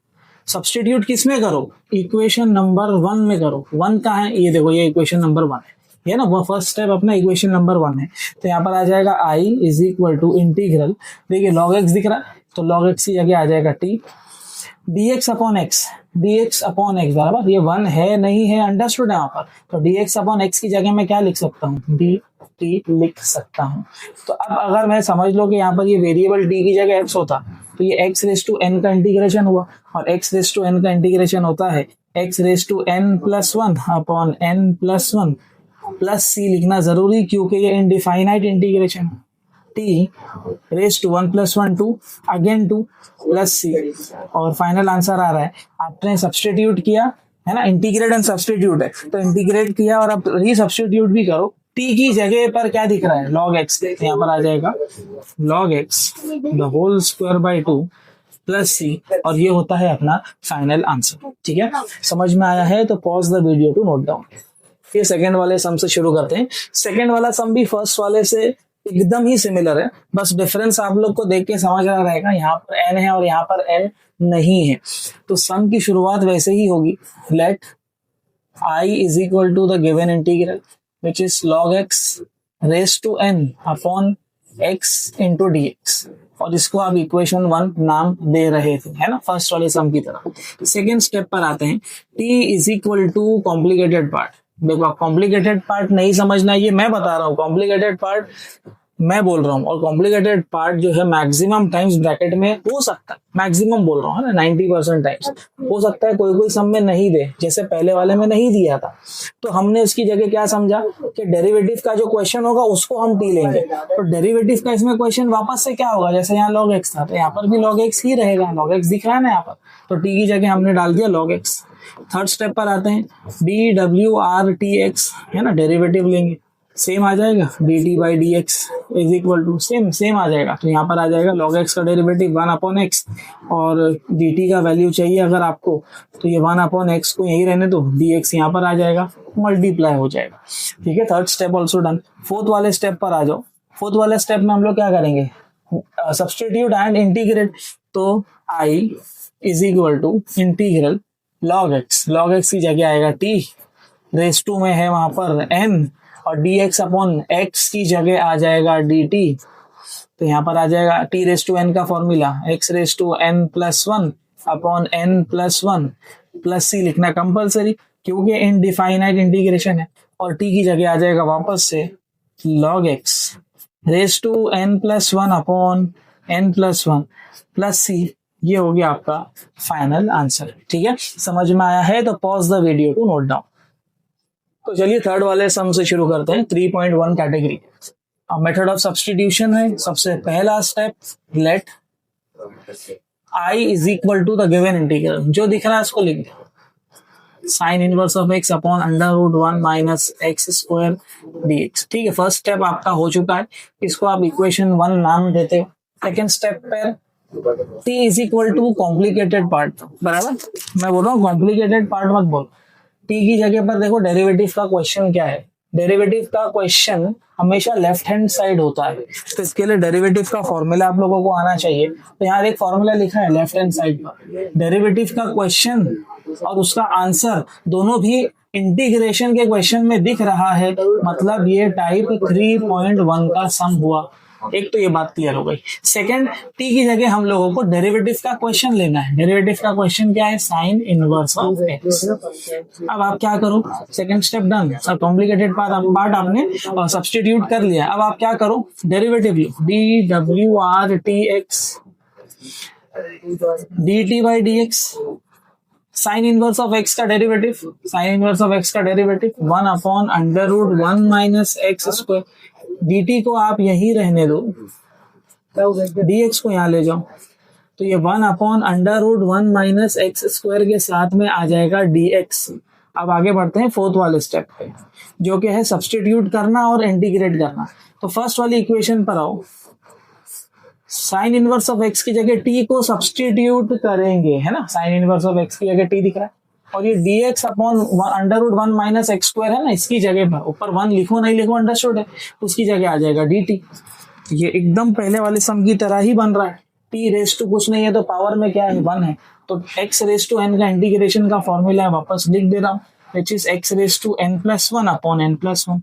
Speaker 1: सब्सटीट्यूट किस में करो, इक्वेशन नंबर 1 में करो। 1 कहाँ है, ये देखो, ये इक्वेशन नंबर 1 है, ये ना, वो फर्स्ट स्टेप अपना इक्वेशन नंबर 1 है। तो यहाँ पर आ जाएगा i is equal to integral, देखिए log x दिख रहा है, तो log x की जगह आ जाएगा t, dx अपॉन x बराबर, ये 1 है नहीं है अंडरस्टूड है यहाँ पर, तो dx अपॉन x की जगह मैं क्या लिख सकता हूँ, dt लिख सकता हूँ। तो अब अगर मैं समझ लो कि यहाँ पर ये वेरिएबल d की जगह x होता, तो ये x रेस टू n का इंटीग्रेशन हुआ, और x रेस टू n का इंटीग्रेशन होता है x raise to n plus 1 upon n plus 1 plus c लिखना जरूरी, क्योंकि ये indefinite integration. t raise to 1 plus 1 2 again 2 plus c, और फाइनल आंसर आ रहा है। आपने सब्सटीट्यूट किया है ना, इंटीग्रेट एंड सब्सटीट्यूट है, तो इंटीग्रेट किया और अब री सब्सटीट्यूट भी करो। t की जगह पर क्या दिख रहा है, log x, यहाँ पर आ जाएगा log x the whole square by 2 plus c, और ये होता है अपना फाइनल आंसर। ठीक है, समझ में आया है तो pause the video to note down. फिर सेकंड वाले सम से शुरू करते हैं। सेकंड वाला सम भी फर्स्ट वाले से एकदम ही सिमिलर है, बस डिफरेंस आप लोग को देख के समझ आ रहेगा, यहाँ पर n है और यहाँ पर n नहीं है। तो सम की शुरुआत वैसे ही होगी, लेट i is equal to the given integral which is log x raise to n upon x into dx, और इसको आप इक्वेशन 1 नाम दे रहे थे, है ना, फर्स्ट वाले सम की तरह। सेकेंड स्टेप पर आते हैं, t is equal to complicated part. देखो, कॉम्प्लिकेटेड पार्ट नहीं समझना है, ये मैं बता रहा हूँ, कॉम्प्लिकेटेड पार्ट मैं बोल रहा हूँ, और कॉम्प्लिकेटेड पार्ट जो है मैक्सिमम टाइम्स ब्रैकेट में हो सकता है, मैक्सिमम बोल रहा हूँ ना, 90% टाइम्स हो सकता है, कोई कोई सम में नहीं दे, जैसे पहले वाले में नहीं दिया था। तो हमने उसकी जगह क्या समझा कि डेरिवेटिव का जो क्वेश्चन होगा उसको हम टी लेंगे, तो डेरिवेटिव का इसमें क्वेश्चन वापस से क्या होगा, जैसे यहाँ log x था तो यहाँ पर भी log x ही रहेगा, log x दिख रहा है ना यहाँ पर, तो टी की जगह हमने डाल दिया log x। थर्ड स्टेप पर आते हैं, DWRTX, है ना, डेरिवेटिव लेंगे, सेम आ जाएगा, dt/dx is equal to same आ जाएगा, तो यहाँ पर आ जाएगा log x का डेरिवेटिव 1/x, और dt का वैल्यू चाहिए अगर आपको, तो ये 1/x को यही रहने दो, dx यहाँ पर आ जाएगा, मल्टीप्लाई हो जाएगा। ठीक है, third step also done. Fourth वाले स्टेप पर आ जाओ। फोर्थ वाले स्टेप में हम लोग क्या करेंगे, सब्सटीट्यूट एंड इंटीग्रेट। तो i is equal to integral log x की जगह आएगा t, रेस टू में है वहां पर n, और dx अपॉन x की जगह आ जाएगा dt, तो यहाँ पर आ जाएगा t रेस टू n का formula x raise to n plus 1 upon n plus 1 plus c लिखना कंपलसरी, क्योंकि इनडिफाइनाइट इंटीग्रेशन है, और t की जगह आ जाएगा वापस से log x raise to n plus 1 upon n plus 1 plus c, ये हो गया आपका फाइनल आंसर। ठीक है, समझ में आया है तो pause the video to note down. तो चलिए थर्ड वाले सम से शुरू करते हैं। 3.1 कैटेगरी। अब मेथड ऑफ सब्सटीट्यूशन है। सबसे पहला step, let i is equal to the given integral, जो दिख रहा है उसको लिख दो। Sine inverse of x upon under root 1 minus x square dx। ठीक है, फर्स्ट स्टेप आपका हो चुका है, इसको आप इक्वेशन 1 नाम देते हो। सेकेंड स्टेप पर t is equal to complicated part, बराबर। मैं बोल रहा हूँ कॉम्प्लिकेटेड पार्ट मत बोल। t की जगह पर देखो डेरिवेटिव का क्वेश्चन क्या है। डेरिवेटिव का क्वेश्चन हमेशा लेफ्ट हैंड साइड होता है, तो इसके लिए डेरिवेटिव का फॉर्मूला आप लोगों को आना चाहिए। तो यहाँ एक फॉर्मूला लिखा है लेफ्ट हैंड साइड पर। डेरिवेटिव का क्वेश्चन और उसका आंसर दोनों भी इंटीग्रेशन के क्वेश्चन में दिख रहा है, मतलब ये टाइप 3.1 का सम हुआ। एक तो ये बात क्लियर हो गई। सेकंड, टी की जगह हम लोगों को डेरिवेटिव का क्वेश्चन लेना है। डेरिवेटिव का क्वेश्चन क्या है? Sine inverse of x. अब आप क्या करो, सेकंड स्टेप डन। सब कॉम्प्लिकेटेड पार्ट आपने सब्स्टिट्यूट कर लिया। अब आप क्या करो, डेरिवेटिव लो, डी डब्ल्यू r t x d t by d x. Sine inverse of x का derivative, sine inverse of x का derivative 1 upon under root 1 minus x square. dt को आप यही रहने दो, dx को यहाँ ले जाओ, तो ये 1 upon under root 1 minus x square के साथ में आ जाएगा dx। अब आगे बढ़ते हैं फोर्थ वाले स्टेप पे, जो कि है सब्स्टिट्यूट करना और इंटीग्रेट करना। तो फर्स्ट वाली इक्वेशन पर आओ, साइन इनवर्स ऑफ एक्स की जगह t को सब्स्टिट्यूट करेंगे, है ना। साइन इनवर्स ऑफ एक्स की जगह t दिख रहा है, और ये dx upon under root 1 minus x square है ना, इसकी जगह पर ऊपर 1 लिखो नहीं लिखो अंडरस्टूड है, उसकी जगह आ जाएगा dt। ये एकदम पहले वाले सम की तरह ही बन रहा है। t रेस टू कुछ नहीं है तो पावर में क्या है? 1 है, तो x रेस टू n का इंटीग्रेशन का फॉर्मूला वापस लिख दे रहा हूँ, which is x raise to n plus 1 upon n plus 1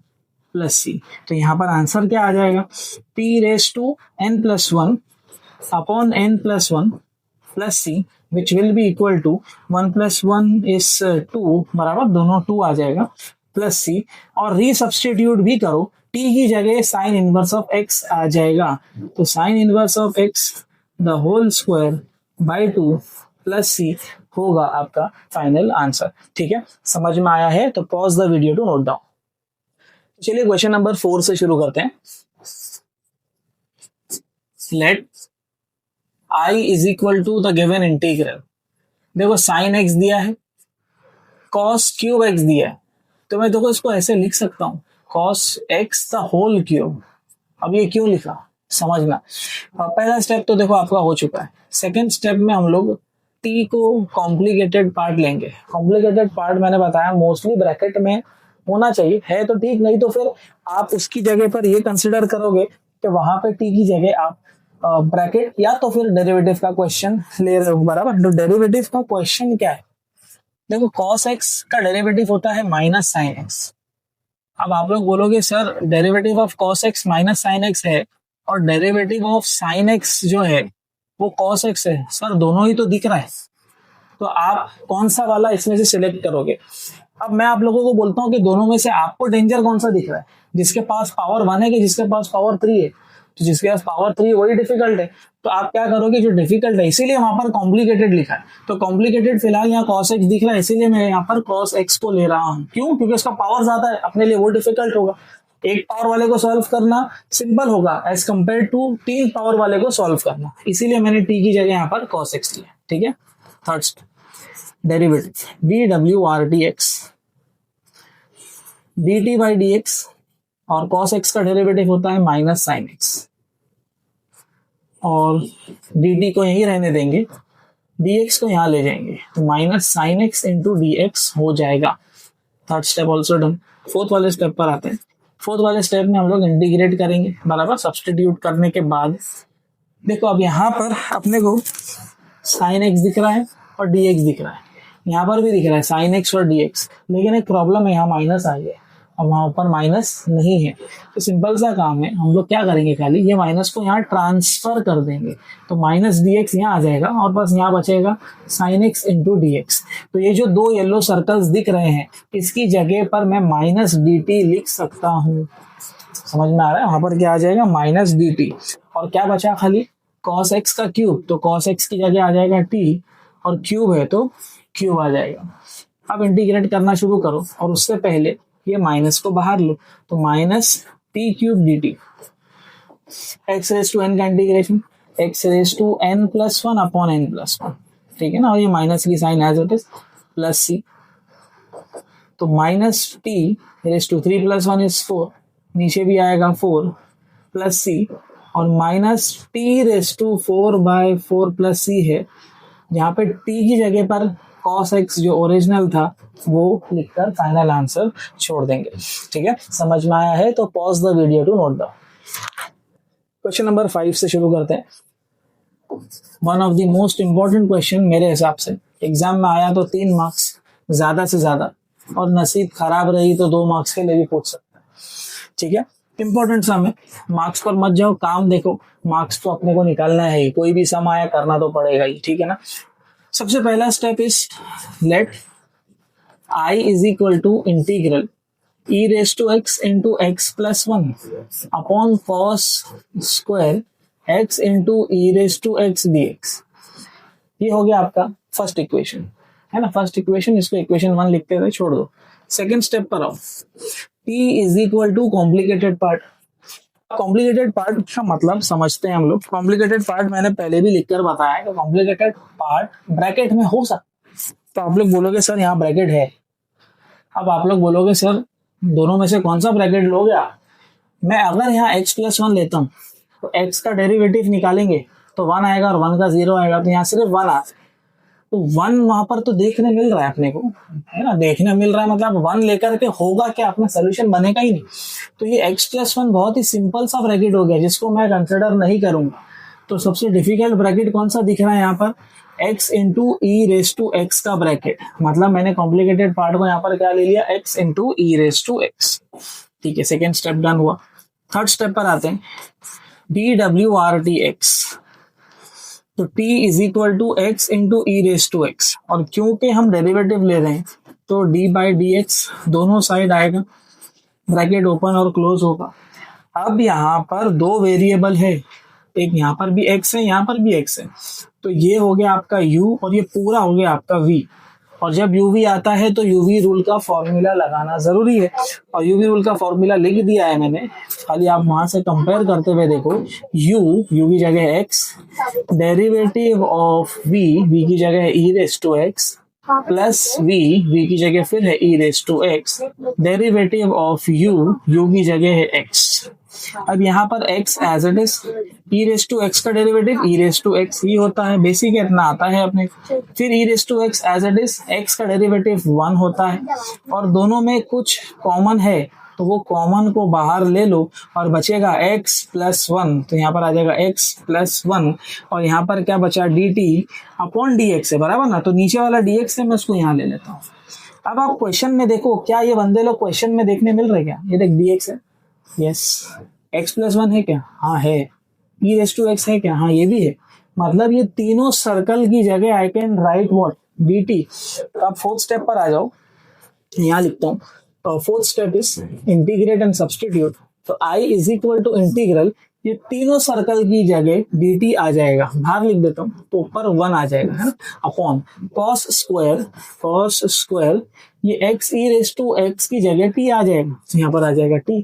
Speaker 1: plus c। तो यहाँ पर आंसर क्या आ जाएगा? t raise to n plus 1 upon n plus 1 plus c, which will be equal to 1 plus 1 is 2, बराबर, दोनों 2 आ जाएगा, प्लस c। और रीसब्स्टिट्यूट भी करो, t की जगह साइन इनवर्स ऑफ x आ जाएगा, तो sine inverse of x the whole square by 2 plus c होगा आपका फाइनल आंसर। ठीक है, समझ में आया है तो pause the video to note down. चलिए क्वेश्चन नंबर 4 से शुरू करते हैं। Let i is equal to the given integral. देखो साइन x दिया है, cos क्यूब x दिया है, तो मैं देखो इसको ऐसे लिख सकता हूँ, cos x the whole cube. अब ये क्यों लिखा समझना। पहला स्टेप तो देखो आपका हो चुका है। सेकंड स्टेप में हम लोग t को कॉम्प्लिकेटेड पार्ट लेंगे। कॉम्प्लिकेटेड पार्ट मैंने बताया मोस्टली ब्रैकेट में होना चाहिए, है तो ठीक, नहीं तो फिर आप उसकी जगह पर ये कंसिडर करोगे कि वहां पे t की जगह आप ब्रैकेट या तो फिर डेरिवेटिव का क्वेश्चन ले रहे हो, बराबर। तो डेरिवेटिव का क्वेश्चन क्या है? देखो cos x का डेरिवेटिव होता है माइनस साइन x। अब आप लोग बोलोगे sir derivative of cos x minus sine x है और डेरिवेटिव ऑफ साइन x जो है वो cos x है। सर दोनों ही तो दिख रहा है, तो आप कौन सा वाला इसमें से सिलेक्ट करोगे? अब मैं आप लोगों को बोलता हूँ कि दोनों में से आपको डेंजर कौन सा दिख रहा है? जिसके पास पावर 1 है कि जिसके पास पावर 3 है? तो जिसके पास पावर 3 वही डिफिकल्ट है, तो आप क्या करोगे? जो डिफिकल्ट है, इसीलिए वहां पर कॉम्प्लिकेटेड लिखा है। तो कॉम्प्लिकेटेड फिलहाल यहाँ cos x दिख रहा है, इसीलिए मैं यहाँ पर cos x को ले रहा हूँ। क्यों? क्योंकि उसका पावर ज्यादा है, अपने लिए वो डिफिकल्ट होगा। एक पावर वाले को सॉल्व करना सिंपल होगा एज कम्पेयर टू 3 पावर वाले को सॉल्व करना, इसीलिए मैंने t की जगह यहाँ पर cos x लिया। ठीक है, थर्ड डेरिवेटिव डी डब्ल्यू R D x d t by d x, और cos x का डेरिवेटिव होता है माइनस साइन x, और dt को यही रहने देंगे, dx को यहाँ ले जाएंगे, तो minus sine x into d x हो जाएगा। Third step also done. Fourth वाले स्टेप पर आते हैं। फोर्थ वाले स्टेप में हम लोग इंटीग्रेट करेंगे, बराबर। सब्स्टिट्यूट करने के बाद देखो अब यहाँ पर अपने को साइन x दिख रहा है और dx दिख रहा है, यहाँ पर भी दिख रहा है साइन x और dx, लेकिन एक प्रॉब्लम है, यहाँ माइनस आ गया और वहां ऊपर माइनस नहीं है। तो सिंपल सा काम है, हम लोग क्या करेंगे, खाली ये माइनस को यहाँ ट्रांसफर कर देंगे, तो माइनस डी एक्स यहाँ आ जाएगा और बस यहाँ बचेगा sine x into d x. तो ये जो 2 येलो सर्कल्स दिख रहे हैं, इसकी जगह पर मैं माइनस डी टी लिख सकता हूँ। समझ में आ रहा है? वहां पर क्या आ जाएगा? माइनस डी टी, और क्या बचा खाली? cos x का क्यूब, तो cos x की जगह आ जाएगा t, और क्यूब है तो क्यूब आ जाएगा। अब इंटीग्रेट करना शुरू करो, और उससे पहले ये माइनस को बाहर लो, तो minus t cube d t, x raise to N का integration x raise to N plus one upon N plus one, ठीक है ना, और ये माइनस की sign as it is plus c, तो माइनस टी रेज टू 3 + 1 = 4, नीचे भी आएगा 4 प्लस सी, और minus t raise to 4/4 plus c है, यहाँ पे टी की जगह पर cos x जो ओरिजिनल था वो लिखकर फाइनल आंसर छोड़ देंगे, ठीक है। समझ में आया है तो pause the video to note down. Question number 5 से शुरू करते हैं। One of the most important question मेरे हिसाब से, एग्जाम में आया तो 3 मार्क्स ज्यादा से ज्यादा, और नसीब खराब रही तो 2 मार्क्स के लिए भी पूछ सकते हैं, ठीक है। इंपॉर्टेंट सम है, मार्क्स पर मत जाओ, काम देखो, मार्क्स तो अपने को निकालना है ही, कोई भी सम आया करना तो पड़ेगा ही, ठीक है ना। सबसे पहला step is let I is equal to integral e raise to x into x plus one upon cos square x into e raise to x d x. ये हो गया आपका फर्स्ट इक्वेशन, है ना, फर्स्ट इक्वेशन, इसको equation 1 लिखते हुए छोड़ दो। सेकेंड स्टेप पर आओ, t is equal to complicated part. Complicated part का मतलब समझते हैं हम लोग। कॉम्प्लिकेटेड पार्ट मैंने पहले भी लिखकर बताया है कि कॉम्प्लिकेटेड पार्ट ब्रैकेट में हो सकता, तो आप लोग बोलोगे सर यहाँ ब्रैकेट है, अब आप लोग बोलोगे सर दोनों में से कौन सा ब्रैकेट लोगे आप। मैं अगर यहाँ x + 1 लेता हूँ तो x का डेरिवेटिव निकालेंगे तो 1 आएगा और 1 का 0 आएगा, तो यहाँ सिर्फ 1 आता है, तो 1 वहां पर तो देखने मिल रहा है अपने को, है ना, देखने मिल रहा है, मतलब 1 लेकर के होगा क्या, अपना सोल्यूशन बनेगा ही नहीं। तो ये x + 1 बहुत ही सिंपल सा ब्रैकेट हो गया जिसको मैं कंसिडर नहीं करूंगा। तो सबसे डिफिकल्ट ब्रैकेट कौन सा दिख रहा है यहाँ पर, x into e raise to x का ब्रैकेट, मतलब मैंने कॉम्प्लिकेटेड पार्ट को यहाँ पर क्या ले लिया, x into e raise to x, ठीक है। सेकेंड स्टेप डन हुआ। थर्ड स्टेप पर आते हैं, डी डब्ल्यू आर टी एक्स, तो t is equal to x into e raise to x, और क्योंकि हम डेरिवेटिव ले रहे हैं तो d/dx दोनों साइड आएगा, ब्रैकेट ओपन और क्लोज होगा। अब यहाँ पर 2 वेरिएबल है, एक यहाँ पर भी x है, यहाँ पर भी x है, तो ये हो गया आपका u और ये पूरा हो गया आपका v। और जब uv आता है तो uv रूल का फॉर्मूला लगाना जरूरी है, और uv रूल का फॉर्मूला लिख दिया है मैंने, खाली आप वहां से कंपेयर करते हुए देखो, u की जगह x, डेरिवेटिव ऑफ v की जगह है e raise to x, plus v की जगह फिर है e raise to x, derivative of u की जगह है x। अब यहाँ पर x as it is, e raise to x का derivative e raise to x ही होता है, बेसिक इतना आता है अपने। फिर e raise to x as it is, x का डेरिवेटिव 1 होता है, और दोनों में कुछ कॉमन है तो वो कॉमन को बाहर ले लो और बचेगा x + 1, तो यहाँ पर आ जाएगा x + 1, और यहाँ पर क्या बचा, dt अपॉन dx है, बराबर ना, तो नीचे वाला dx है, मैं उसको यहाँ ले लेता हूँ। अब आप क्वेश्चन में देखो, क्या ये बंदे लोग क्वेश्चन में देखने मिल रहे क्या, ये देख dx है, यस, x + 1 है क्या, हाँ है, e रेज टू एक्स है क्या, हाँ ये भी है, मतलब ये तीनों सर्कल की जगह आई कैन राइट व्हाट, dt। तो आप फोर्थ स्टेप पर आ जाओ, यहाँ लिखता हूँ, fourth step is integrate and substitute, तो i is equal to integral, ये तीनों सर्कल की जगह dt आ जाएगा, बाहर लिख देता हूँ, तो ऊपर 1 आ जाएगा, है ना, अपॉन कॉस स्क्वायर ये x e raise to x की जगह t आ जाएगा, तो यहाँ पर आ जाएगा t।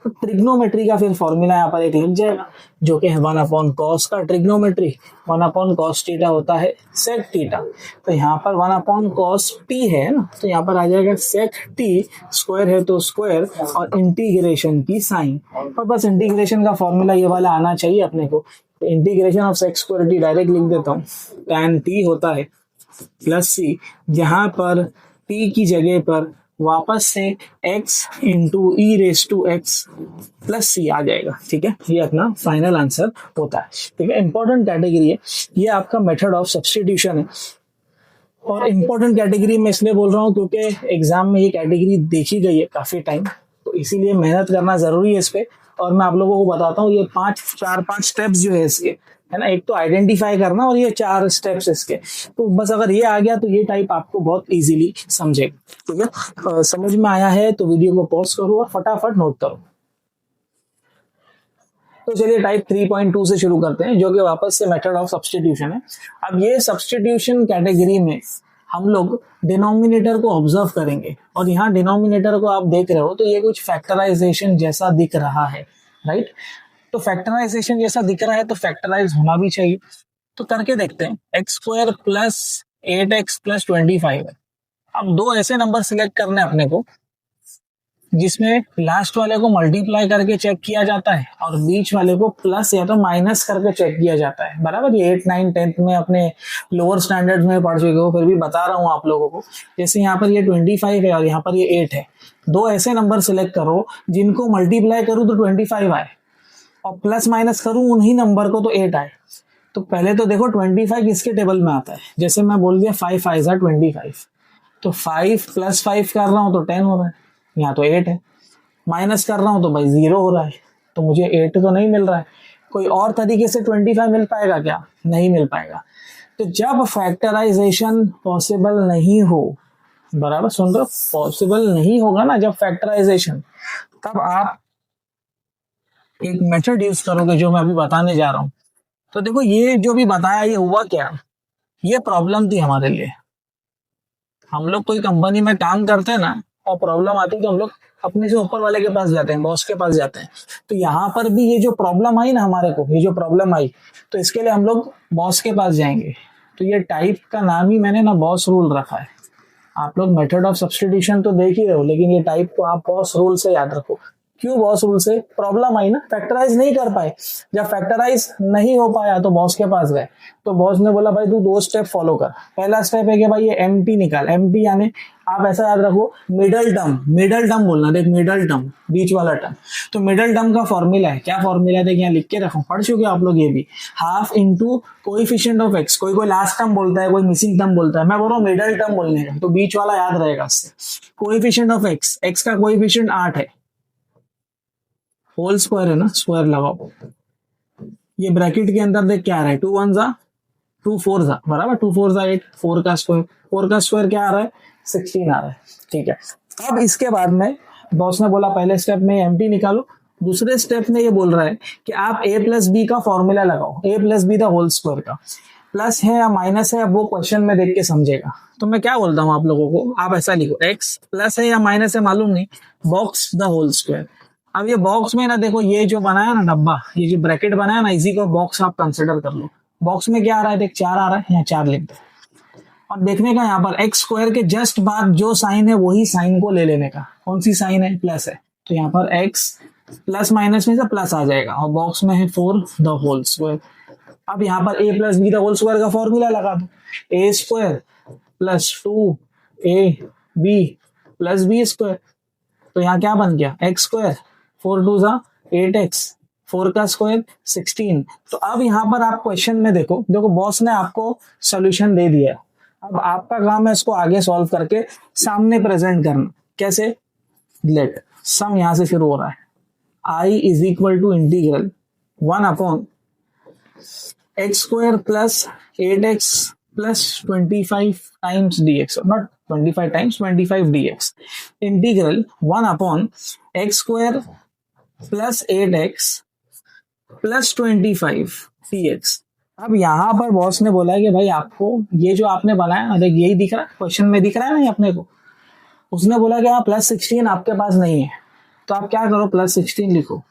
Speaker 1: तो ट्रिग्नोमेट्री का फिर फॉर्मूला यहाँ पर एक लग जाएगा, जो कि है 1/cos का ट्रिग्नोमेट्री, 1/cos थीटा होता है sec थीटा, तो यहाँ पर 1/cos t है ना, तो यहाँ पर आ जाएगा sec t, स्क्वायर है तो स्क्वायर, और इंटीग्रेशन की साइन, और बस इंटीग्रेशन का फॉर्मूला ये वाला आना चाहिए अपने को। तो integration of sec square t direct लिख देता हूँ, tan t होता है प्लस c, जहां पर t की जगह पर वापस से x into e raise to x plus c आ जाएगा, ठीक है, ये अपना फाइनल आंसर होता है, ठीक है। इंपॉर्टेंट कैटेगरी है ये, आपका मेथड ऑफ सब्स्टिट्यूशन है, और इंपॉर्टेंट कैटेगरी मैं इसलिए बोल रहा हूँ क्योंकि एग्जाम में ये कैटेगरी देखी गई है काफी टाइम, तो इसीलिए मेहनत करना जरूरी है इस पे। और मैं आप लोगों को बताता हूँ ये 4-5 स्टेप्स जो है इसके, है ना, एक तो आइडेंटिफाई करना और ये 4 स्टेप्स इसके, तो बस अगर ये आ गया तो ये टाइप आपको बहुत इजीली समझेगा, ठीक है। समझ में आया है तो वीडियो को पॉज करो और फटाफट नोट करो। तो चलिए टाइप 3.2 से शुरू करते हैं, जो कि वापस से मेथड ऑफ सब्स्टिट्यूशन है। अब ये सब्स्टिट्यूशन कैटेगरी में हम लोग डिनोमिनेटर को ऑब्जर्व करेंगे, और यहाँ डिनोमिनेटर को आप देख रहे हो तो ये कुछ फैक्टराइजेशन जैसा दिख रहा है, राइट। तो फैक्टराइजेशन जैसा दिख रहा है तो फैक्टराइज होना भी चाहिए। तो करके देखते हैं, x square plus 8x plus 25 है। अब दो ऐसे नंबर सिलेक्ट करने अपने को जिसमें लास्ट वाले को मल्टीप्लाई करके चेक किया जाता है और बीच वाले को प्लस या तो माइनस करके चेक किया जाता है, बराबर। ये 8, 9, 10th में अपने लोअर स्टैंडर्ड में पढ़ चुके हो, फिर भी बता रहा हूँ आप लोगों को। जैसे यहाँ पर ये 25 है और यहाँ पर ये 8 है, दो ऐसे नंबर सिलेक्ट करो जिनको मल्टीप्लाई करूँ तो 25 आए और प्लस माइनस करूँ उन्हीं नंबर को तो 8 आए। तो पहले तो देखो 25 किसके टेबल में आता है, जैसे मैं बोल दिया 5 5 25, तो 5 प्लस 5 कर रहा हूँ तो 10 हो रहा है, यहाँ तो 8 है, माइनस कर रहा हूँ तो भाई 0 हो रहा है, तो मुझे 8 तो नहीं मिल रहा है। कोई और तरीके से 25 मिल पाएगा क्या? नहीं मिल पाएगा। तो जब फैक्टराइजेशन पॉसिबल नहीं हो, बराबर सुन रहे हो, पॉसिबल नहीं होगा ना जब फैक्टराइजेशन, तब आप एक मेथड यूज करोगे जो मैं अभी बताने जा रहा हूँ। तो देखो ये जो भी बताया ये हुआ क्या, ये प्रॉब्लम थी हमारे लिए। हम लोग कोई कंपनी में काम करते हैं ना और प्रॉब्लम आती है तो हम लोग अपने से ऊपर वाले के पास जाते हैं, बॉस के पास जाते हैं। तो यहाँ पर भी ये जो प्रॉब्लम आई ना हमारे को, ये जो प्रॉब्लम आई, तो इसके लिए हम लोग बॉस के पास जाएंगे। तो ये टाइप का नाम ही मैंने ना बॉस रूल रखा है। आप लोग मेथड ऑफ सब्स्टिट्यूशन तो देख ही रहे हो, लेकिन ये टाइप को आप बॉस रूल से याद रखो। क्यों बॉस रूल से? प्रॉब्लम आई ना, फैक्टराइज नहीं कर पाए। जब फैक्टराइज नहीं हो पाया तो बॉस के पास गए, तो बॉस ने बोला भाई तू दो स्टेप फॉलो कर। पहला स्टेप है कि भाई ये एमटी निकाल। एमटी यानी आप ऐसा याद रखो, मिडल टर्म, मिडल टर्म बोलना, देख मिडल टर्म, बीच वाला टर्म। तो मिडल टर्म का फॉर्मूला है, क्या फॉर्मूला है देख यहाँ लिख के रखो, पढ़ चुके आप लोग ये भी। Half into coefficient of x, कोई कोई लास्ट टर्म बोलता है, कोई मिसिंग टर्म बोलता है, मैं बोल रहा हूँ मिडल टर्म बोलने का, तो बीच वाला याद रहेगा इससे। कोएफिशिएंट ऑफ एक्स, एक्स का कोएफिशिएंट 8 है, होल स्क्वायर है ना, स्क्वायर लगाओ। ये ब्रैकेट के अंदर देख क्या आ रहा है, 2 1 2 4 बराबर, 2 4 8, 4 का स्क्वायर, 4 का स्क्वायर क्या आ रहा है, 16 आ रहा है, ठीक है। अब इसके बाद में बॉस ने बोला पहले स्टेप में एमटी निकालो, दूसरे स्टेप में ये बोल रहा है कि आप a प्लस बी का फॉर्मूला लगाओ, a plus b the whole square का। प्लस है या माइनस है अब वो क्वेश्चन में देख के समझेगा। तो मैं क्या बोलता हूँ आप लोगों को, आप ऐसा लिखो, x प्लस है या माइनस है मालूम नहीं, बॉक्स द होल स्क्वायर। अब ये बॉक्स में ना देखो, ये जो बनाया ना डब्बा, ये जो ब्रैकेट बनाया ना, इसी को बॉक्स आप कंसिडर कर लो। बॉक्स में क्या आ रहा है देख, 4 आ रहा है, यहाँ 4 लिख दो। और देखने का यहाँ पर एक्स स्क्वायर के जस्ट बाद जो साइन है वही साइन को ले लेने का। कौन सी साइन है? प्लस है, तो यहाँ पर एक्स प्लस माइनस में से प्लस आ जाएगा, और बॉक्स में है 4 द होल स्क्वायर। अब यहाँ पर a plus b the whole square का फॉर्मूला लगा दो, a square plus 2ab plus b square. तो यहाँ क्या बन गया, एक्स स्क्वायर, 4 2 8x, 4 का स्क्वायर 16। तो अब यहाँ पर आप क्वेश्चन में देखो, बॉस ने आपको सोल्यूशन दे दिया, अब आपका काम है इसको आगे सॉल्व करके सामने प्रेजेंट करना। कैसे? लेट सम यहां से शुरू हो रहा है, i is equal to integral 1 upon x square plus 8x plus 25 times dx, not 25 times, 25 dx, integral 1 upon x square plus 8x plus 25 dx। अब यहाँ पर बॉस ने बोला है कि भाई आपको ये जो आपने बनाया, देख यही दिख रहा है क्वेश्चन में, दिख रहा है ना अपने को। उसने बोला कि हाँ प्लस 16 आपके पास नहीं है, तो आप क्या करो, प्लस 16 लिखो।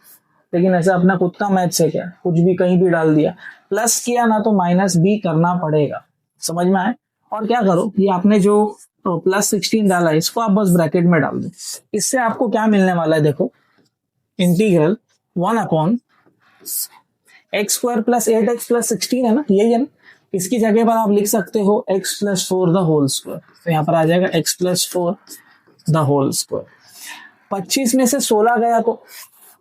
Speaker 1: लेकिन ऐसे अपना खुद का मैथ से क्या, कुछ भी कहीं भी डाल दिया, प्लस किया ना तो माइनस भी करना पड़ेगा, समझ में आए। और क्या करो, ये आपने जो प्लस 16 डाला है इसको आप बस ब्रैकेट में डाल दो। इससे आपको क्या मिलने वाला है, देखो integral 1 upon x square plus 8x plus 16 है ना, यही है ना। इसकी जगह पर आप लिख सकते हो x plus 4 the whole square, तो यहाँ पर आ जाएगा x plus 4 the whole square. 25 में से 16 गया तो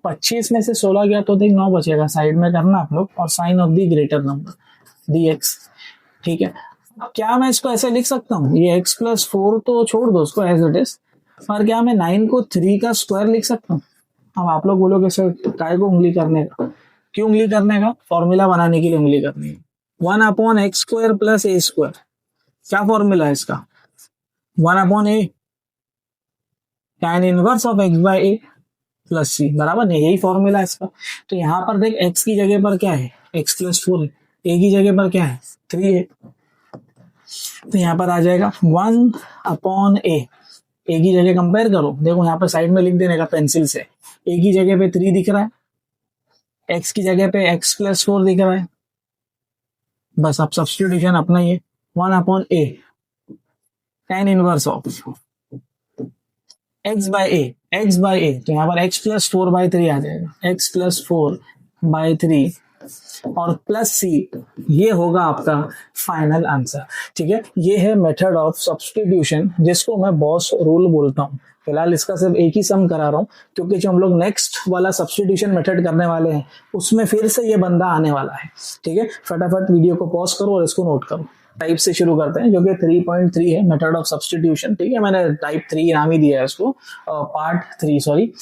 Speaker 1: 25 में से 16 गया तो देख 9 बचेगा, साइड में करना आप लोग, और sign of the greater number dx, ठीक है। क्या मैं इसको ऐसे लिख सकता हूँ, ये x प्लस 4 तो छोड़ दो उसको एज इट इज, पर क्या मैं 9 को 3 का स्क्वायर लिख सकता हूँ? अब आप लोग बोलोगे सर काय को उंगली करने का, क्यों उंगली करने का, फॉर्मूला बनाने के लिए उंगली करनी है। 1 upon x square plus a square, क्या फॉर्मूला है इसका, 1 upon a tan inverse of x by a plus c, बराबर नहीं, यही फॉर्मूला है इसका। तो यहाँ पर देख x की जगह पर क्या है, x प्लस 4 है, a की जगह पर क्या है 3 है, तो यहाँ पर आ जाएगा 1/a। ए की जगह कंपेयर करो, देखो यहाँ पर साइड में लिख देने का पेंसिल से। ए की जगह पे 3 दिख रहा है, एक्स की जगह पे x+4 दिख रहा है, बस अब सब्स्टिट्यूशन अपना ही है। 1/a tan inverse of x/a, तो यहाँ पर x+4/3 आ जाएगा, x+4/3 और प्लस सी, ये होगा आपका फाइनल आंसर। ठीक है, ये है मेथड ऑफ सब्स्टिट्यूशन, जिसको मैं बॉस रूल बोलता हूँ। फिलहाल इसका सिर्फ एक ही सम करा रहा हूँ, क्योंकि जो हम लोग नेक्स्ट वाला सब्स्टिट्यूशन मेथड करने वाले हैं उसमें फिर से ये बंदा आने वाला है। ठीक है, फटाफट वीडियो को पॉज करो और इसको नोट करो। टाइप से शुरू करते हैं, जो कि 3.3 है, मेथड ऑफ सब्स्टिट्यूशन। ठीक है, मैंने टाइप 3 नाम ही दिया है इसको, पार्ट 3 सॉरी।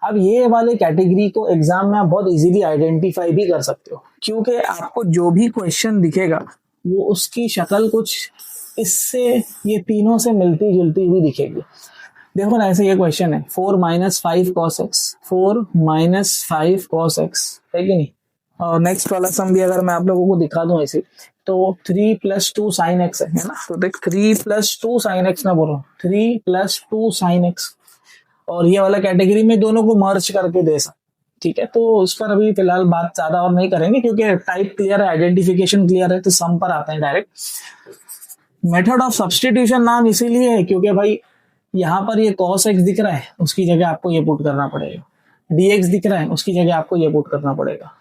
Speaker 1: अब ये वाले कैटेगरी को एग्जाम में आप बहुत इजीली आइडेंटिफाई भी कर सकते हो, क्योंकि आपको जो भी क्वेश्चन दिखेगा वो उसकी शक्ल कुछ इससे, ये तीनों से मिलती जुलती हुई दिखेगी। देखो ना, ऐसे ये क्वेश्चन है 4 - 5 cos x, 4 - 5 cos x, है कि नहीं। और नेक्स्ट वाला सम भी अगर मैं आप लोगों को दिखा दूं ऐसे, तो 3 + 2 sin x है ना। तो देख 3 + 2 sin x ना बोल रहा हूँ, 3 + 2 sin x। और ये वाला कैटेगरी में दोनों को मर्ज करके दे सकते। ठीक है, तो उस पर अभी फिलहाल बात ज्यादा और नहीं करेंगे, क्योंकि टाइप क्लियर है, आइडेंटिफिकेशन क्लियर है, तो सम पर आते हैं डायरेक्ट। मेथड ऑफ सब्स्टिट्यूशन नाम इसीलिए है क्योंकि भाई यहाँ पर ये cos x दिख रहा है, उसकी जगह आपको ये पुट करना पड़ेगा, dx दिख रहा है, उसकी जगह आपको ये पुट करना पड़ेगा,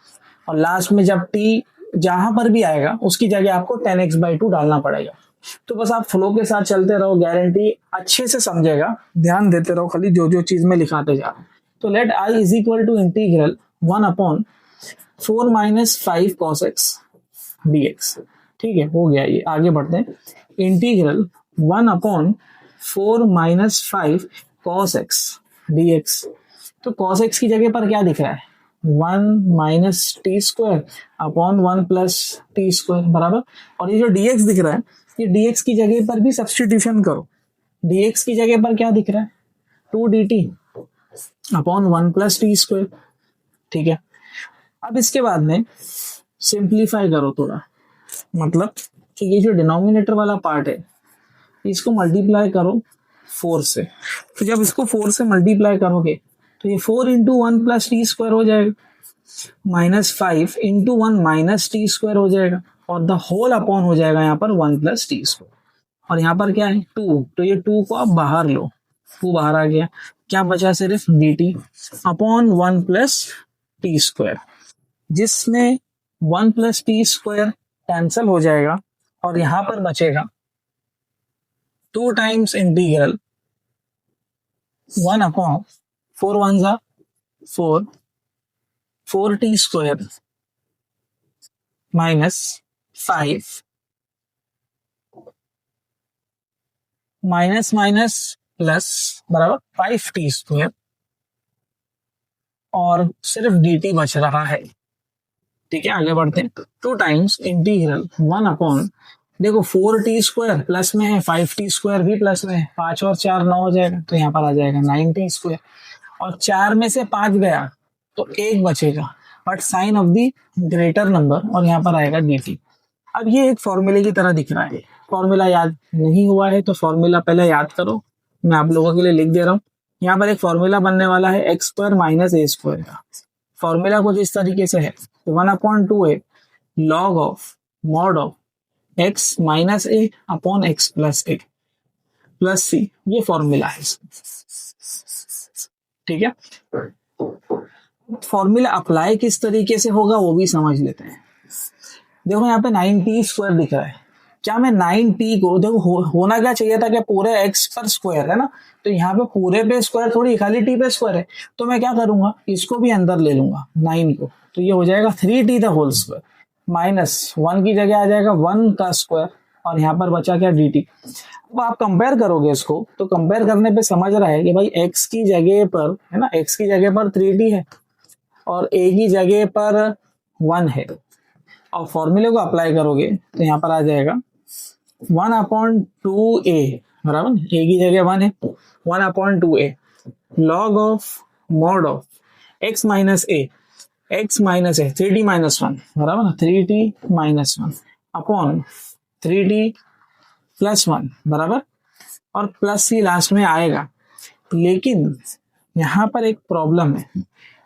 Speaker 1: और लास्ट में जब t जहां पर भी आएगा उसकी जगह आपको tan x/2 डालना पड़ेगा। तो बस आप फ्लो के साथ चलते रहो, गारंटी अच्छे से समझेगा, ध्यान देते रहो खाली जो जो चीज में लिखाते जा रहा हूं। तो late I = integral 1/4 - 5 cos x dx। ठीक है, हो गया ये, आगे बढ़ते हैं। Integral 1/4 - 5 cos x dx। तो cos x की जगह पर क्या दिख रहा है, 1 - t² अपॉन 1 + t² बराबर। और ये जो dx दिख रहा है, ये dx की जगह पर भी सब्स्टिट्यूशन करो। dx की जगह पर क्या दिख रहा है, 2 dt अपॉन 1 + t²। ठीक है, अब इसके बाद में सिंप्लीफाई करो थोड़ा, मतलब कि ये जो डिनोमिनेटर वाला पार्ट है इसको मल्टीप्लाई करो 4 से। तो जब इसको 4 से मल्टीप्लाई करोगे तो ये 4 × 1 + t² हो जाएगा, -5 × 1 - t² हो जाएगा, और द होल अपॉन हो जाएगा यहाँ पर 1 + t²। और यहाँ पर क्या है 2, तो ये 2 को आप बाहर लो, 2 बाहर आ गया, क्या बचा सिर्फ dt अपॉन 1 + t², जिसमें 1 + t² कैंसल हो जाएगा और यहाँ पर बचेगा 2 times integral 1/4 1 = 4 4t² -5 minus minus plus बराबर 5t² और सिर्फ dt बच रहा है। ठीक है, आगे बढ़ते हैं। 2 टाइम्स इंटीग्रल 1/, देखो 4t² प्लस में है, 5t² भी प्लस में है, 5 और 4 9 हो जाएगा, तो यहाँ पर आ जाएगा 9t²। और 4 में से 5 गया तो 1 बचेगा, but sign of the greater number, और यहाँ पर आएगा dt। अब ये एक फॉर्मूले की तरह दिख रहा है, फॉर्मूला याद नहीं हुआ है तो फॉर्मूला पहले याद करो, मैं आप लोगों के लिए लिख दे रहा हूँ। यहाँ पर एक फॉर्मूला बनने वाला है x² - a² का। फॉर्मूला कुछ इस तरीके से है, 1/2a log of mod of x - a upon x + a plus c, ये फॉर्मूला है। ठीक है, फॉर्मूला अप्लाई किस तरीके से होगा वो भी समझ लेते हैं। देखो यहाँ पे 9t² दिख रहा है, क्या मैं 9t को, देखो होना क्या चाहिए था कि पूरे x पर स्क्वायर है ना, तो यहाँ पे पूरे पे स्क्वायर थोड़ी, खाली t पे स्क्वायर है, तो मैं क्या करूंगा, इसको भी अंदर ले लूंगा 9 को, तो ये हो जाएगा 3t² माइनस 1 की जगह आ जाएगा 1 का स्क्वायर, और यहाँ पर बचा क्या dt। अब आप कंपेयर करोगे इसको, तो कंपेयर करने पे समझ रहा है कि भाई x की जगह पर है ना, x की जगह पर 3t है और a की जगह पर 1 है, और फॉर्मूले को अप्लाई करोगे तो यहाँ पर आ जाएगा 1/2a बराबर, a की जगह 1 है, 1/2a log of mod of x - a, x - a 3t - 1 बराबर ना, 3t - 1 अपॉन 3t +1 बराबर, और +c लास्ट में आएगा। लेकिन यहाँ पर एक प्रॉब्लम है।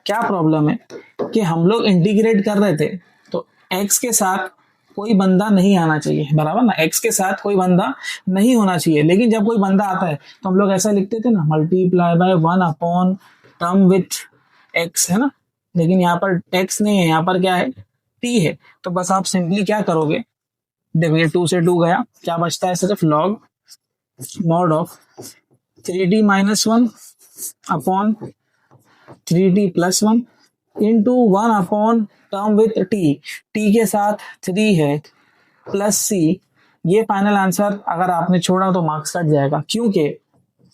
Speaker 1: क्या प्रॉब्लम है कि हम लोग इंटीग्रेट कर रहे थे तो x के साथ कोई बंदा नहीं आना चाहिए, बराबर ना, x के साथ कोई बंदा नहीं होना चाहिए। लेकिन जब कोई बंदा आता है तो हम लोग ऐसा लिखते थे ना, multiply by 1 upon term with x, है ना। लेकिन यहाँ पर x नहीं है, यहाँ पर क्या है, t है। तो बस आप सिंपली क्या करोगे, देखो ये 2 से 2 गया, क्या बचता है, सिर्फ log mod of 3t minus 1 upon 3t plus 1 into 1 upon term with t के साथ 3 है प्लस c। ये फाइनल आंसर अगर आपने छोड़ा तो मार्क्स कट जाएगा, क्योंकि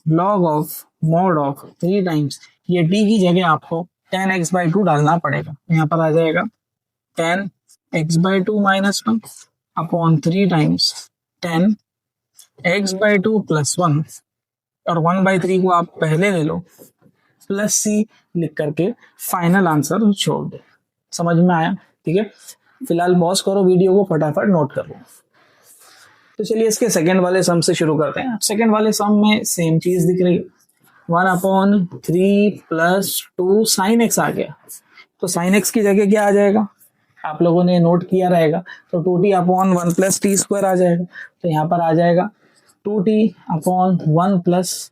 Speaker 1: log of mod of 3 times ये t की जगह आपको 10x/2 डालना पड़ेगा। यहाँ पर आ जाएगा 10x/2 minus 1 upon 3 times 10x/2 plus 1, और 1/3 को आप पहले ले लो, प्लस c लिख करके फाइनल आंसर छोड़ दो। समझ में आया? ठीक है, फिलहाल पॉज करो वीडियो को, फटाफट नोट कर लो। तो चलिए इसके सेकंड वाले सम से शुरू करते हैं। सेकंड वाले सम में सेम चीज दिख रही है, 1/3 प्लस 2 साइन x आ गया। तो साइन x की जगह क्या आ जाएगा, आप लोगों ने नोट किया रहेगा, तो 2t upon 1 plus t square आ जाएगा। तो यहाँ पर आ जाएगा 2t upon 1 plus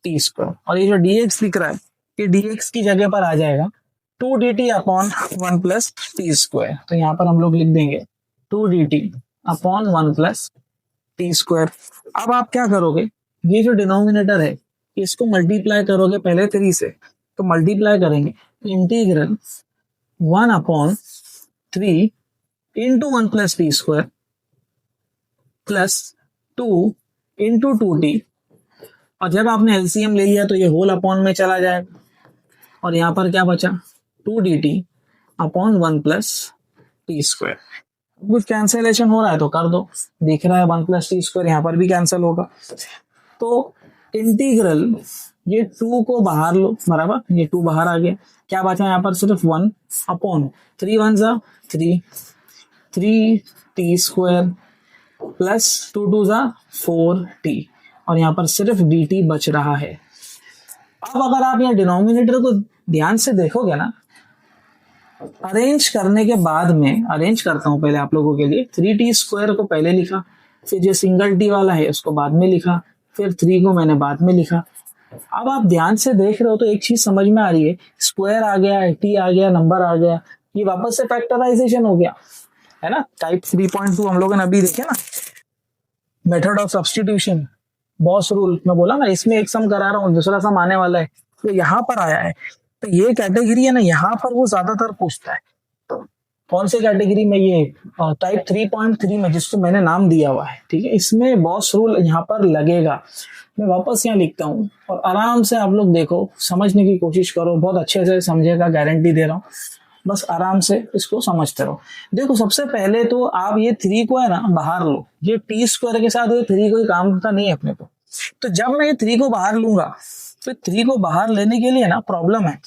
Speaker 1: t square, और ये जो dx दिख रहा है ये dx की जगह पर आ जाएगा 2dt upon 1 plus t square. तो यहाँ पर हम लोग लिख देंगे 2dt upon 1 plus t square. अब आप क्या करोगे, ये जो डिनोमिनेटर है इसको मल्टीप्लाई करोगे पहले 3 से, तो मल्टीप्लाई करेंगे integral 1 upon 3 into 1 plus t square plus 2 into 2t, और जब आपने एलसीएम ले लिया तो ये होल अपॉन में चला जाएगा, और यहाँ पर क्या बचा 2dt upon 1 plus t square. कुछ कैंसिलेशन हो रहा है तो कर दो, दिख रहा है 1 प्लस टी स्क्वायर, यहाँ पर भी कैंसिल होगा। तो इंटीग्रल ये 2 को बाहर लो, बराबर, ये 2 बाहर आ गया, क्या बचा यहाँ पर सिर्फ 1 अपॉन 3 1 जा 3 3t स्क्वायर प्लस 2 2 जा 4t, और यहाँ पर सिर्फ dt बच रहा है। अब अगर आप यहाँ डिनोमिनेटर को ध्यान से देखोगे ना, अरेंज करने के बाद में, अरेंज करता हूं पहले आप लोगों के लिए, 3t स्क्वायर को पहले लिखा, फिर जो सिंगल t वाला है उसको बाद में लिखा, फिर 3 को मैंने बाद में लिखा। अब आप ध्यान से देख रहे हो तो एक चीज समझ में आ रही है, स्क्वायर आ गया, t आ गया, नंबर आ गया, ये वापस से फैक्टराइजेशन हो गया, है ना। टाइप 3.2 हम लोगों ने अभी देखे ना, method of substitution, boss rule में बोला ना, इसमें एक सम करा रहा हूँ, दूसरा सम आने वाला है, तो यहाँ पर आया है। तो ये कैटेगरी है ना, यहाँ पर वो ज्यादातर पूछता है। तो कौन से कैटेगरी में, ये टाइप 3.3 में, जिसको मैंने नाम दिया हुआ है, ठीक है, इसमें बॉस रूल यहाँ पर लगेगा। मैं वापस यहाँ लिखता हूँ, और आराम से आप लोग देखो, समझने की कोशिश करो, बहुत अच्छे से समझेगा, गारंटी दे रहा हूँ। बस आराम से इसको समझते रहो। देखो सबसे पहले तो आप ये 3 को है ना बाहर लो, ये टी स्क्वायर के साथ ये 3 कोई काम का नहीं है अपने को। तो जब मैं ये 3 को बाहर लूंगा, तो 3 को बाहर लेने के लिए ना प्रॉब्लम है।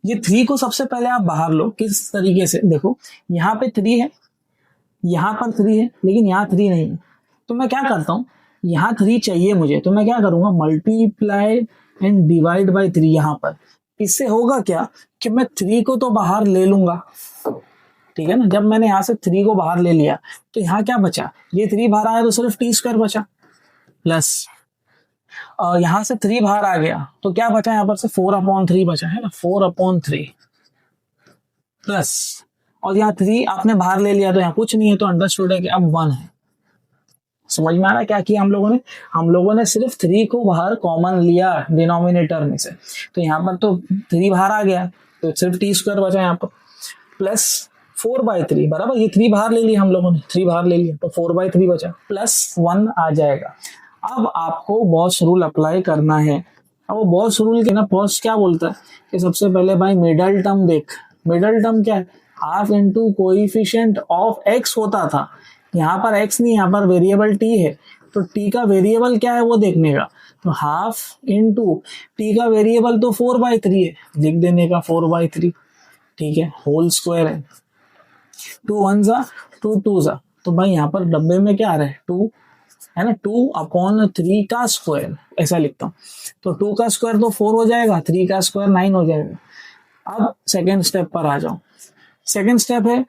Speaker 1: ये 3 को सबसे पहले आप बाहर लो, किस तरीके से, देखो यहाँ पे 3 है, यहाँ पर 3 है, लेकिन यहाँ 3 नहीं है। तो मैं क्या करता हूँ, यहाँ 3 चाहिए मुझे, तो मैं क्या करूंगा, मल्टीप्लाई एंड डिवाइड बाय 3 यहाँ पर। इससे होगा क्या कि मैं 3 को तो बाहर ले लूंगा, ठीक है ना। जब मैंने यहाँ से 3 को बाहर ले लिया तो यहाँ क्या बचा, ये 3 बाहर आया तो सिर्फ टी स्क्वायर बचा, प्लस और यहाँ से 3 बाहर आ गया तो क्या बचा, यहाँ पर से 4/3 बचा, है ना, 4/3 प्लस, और यहाँ 3 आपने बाहर ले लिया तो यहाँ कुछ नहीं है, तो अंडरस्टूड है कि अब 1 है। समझ में आ रहा है क्या किया हम लोगों ने सिर्फ 3 को बाहर कॉमन लिया डिनोमिनेटर में से, तो यहाँ पर तो 3 बाहर आ गया, तो सिर्फ टी स्क्वायर बचा यहाँ पर, प्लस 4/3, बराबर, ये 3 बाहर ले लिया हम लोगों ने, 3 बाहर ले लिया तो 4/3 बचा, प्लस 1 आ जाएगा। अब आपको बॉस रूल अप्लाई करना है। अब वो बॉस रूल के ना, बॉस क्या बोलता है कि सबसे पहले भाई मिडल टर्म देख, मिडल टर्म क्या है, half into coefficient of x होता था, यहाँ पर x नहीं, यहाँ पर वेरिएबल t है, तो टी का वेरिएबल क्या है वो देखने का, तो हाफ इंटू टी का वेरिएबल तो 4/3 है, लिख देने का 4/3, ठीक है, होल स्क्वायर है, 2 1 जा 2 2 जा, तो भाई यहाँ पर डब्बे में क्या आ रहा है 2 है ना, 2/3 का स्क्वायर ऐसा लिखता हूँ, तो 2 का स्क्वायर तो 4 हो जाएगा, 3 का स्क्वायर 9 हो जाएगा। अब सेकेंड स्टेप पर आ जाओ, सेकेंड स्टेप है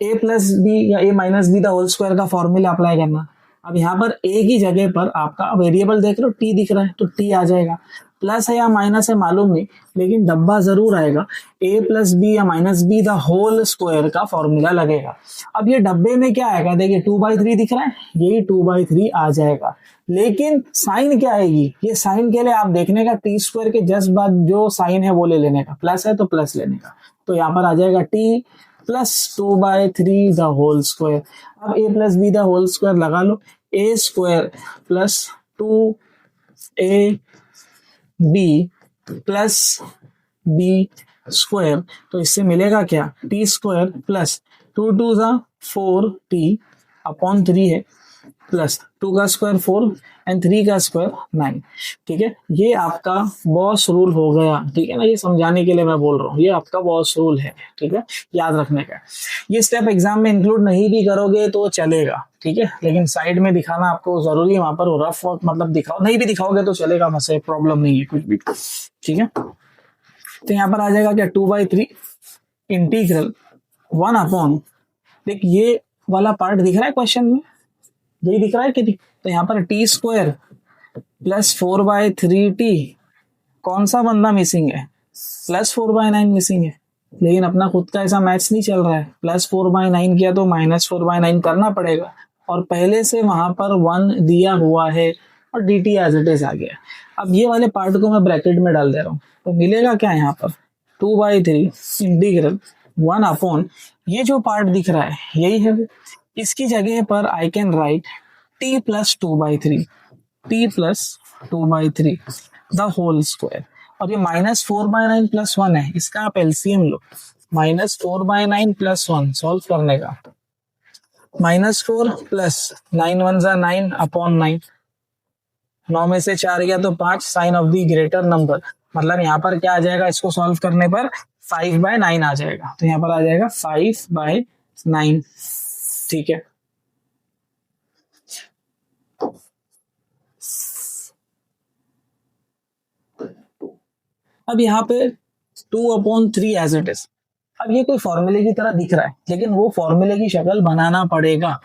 Speaker 1: a प्लस बी या a minus B the whole square का फॉर्मूला अप्लाई करना। अब यहाँ पर a की जगह पर आपका वेरिएबल देख रहे हो t दिख रहा है, तो t आ जाएगा, प्लस है या माइनस है मालूम नहीं, लेकिन डब्बा जरूर आएगा, a प्लस बी या minus B the whole square का फॉर्मूला लगेगा। अब ये डब्बे में क्या आएगा, देखिए 2/3 दिख रहा है, यही 2/3 आ जाएगा, लेकिन साइन क्या आएगी, ये साइन के लिए आप देखने का टी स्क्वायर के जस्ट बाद जो साइन है वो ले लेने का, प्लस है तो प्लस लेने का, तो यहाँ पर आ जाएगा t plus 2/3 the whole square. अब a plus b the whole square लगा लो, a square plus 2ab plus b square, तो इससे मिलेगा क्या, t स्क्वायर प्लस 2 2 जा 4t अपॉन 3 है, प्लस 2 का स्क्वायर 4 एंड 3 का स्क्वायर 9, ठीक है, ये आपका बॉस रूल हो गया, ठीक है ना, ये समझाने के लिए मैं बोल रहा हूँ, ये आपका बॉस रूल है, ठीक है, याद रखने का। ये स्टेप एग्जाम में इंक्लूड नहीं भी करोगे तो चलेगा, ठीक है, लेकिन साइड में दिखाना आपको जरूरी है, वहां पर रफ वर्क मतलब दिखाओ, नहीं भी दिखाओगे तो चलेगा, वैसे प्रॉब्लम नहीं है कुछ भी, ठीक है। तो यहाँ पर आ जाएगा क्या 2/3 इंटीग्रल 1 देख ये वाला पार्ट दिख रहा है क्वेश्चन में, यही दिख रहा है कि तो यहाँ पर टी स्क्वायर प्लस 4/3t, कौन सा बंदा मिसिंग है, प्लस 4/9 मिसिंग है, लेकिन अपना खुद का ऐसा मैथ्स नहीं चल रहा है, प्लस 4/9 किया तो माइनस 4/9 करना पड़ेगा, और पहले से वहां पर 1 दिया हुआ है और d t as it is आ गया। अब ये वाले पार्ट को मैं ब्रैकेट में डाल दे रहा हूँ, तो मिलेगा क्या यहाँ पर 2/3 इंटीग्रल 1 ये जो पार्ट दिख रहा है यही है, इसकी जगह पर I can write t plus 2/3 the whole square, और ये -4/9 प्लस 1 है, इसका आप एलसीएम लो, -4/9 प्लस 1 सॉल्व करने का, -4 प्लस 9 1 जा 9 अपॉन 9, 9 में से 4 गया तो 5, sign of the greater number, मतलब यहाँ पर क्या आ जाएगा, इसको सॉल्व करने पर 5/9 आ जाएगा, तो यहाँ पर आ जाएगा 5/9, ठीक है। अब यहाँ पे 2/3 एज इट इज, अब ये कोई फॉर्मूले की तरह दिख रहा है, लेकिन वो फॉर्मूले की शक्ल बनाना पड़ेगा।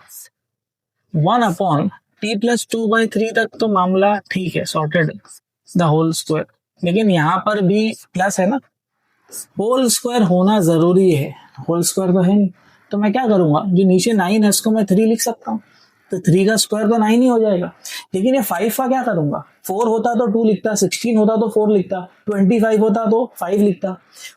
Speaker 1: 1/t प्लस 2/3 तक तो मामला ठीक है, सॉर्टेड द होल स्क्वायर, लेकिन यहाँ पर भी प्लस है ना, होल स्क्वायर होना जरूरी है, होल स्क्वायर तो है नहीं, तो मैं क्या करूंगा, जो नीचे 9 है उसको मैं 3 लिख सकता हूँ, तो 3 का स्क्वायर तो 9 ही हो जाएगा, लेकिन ये 5 का क्या करूंगा, 4 होता तो 2 लिखता, 16 होता तो 4 लिखता, 25 होता तो 5 लिखता,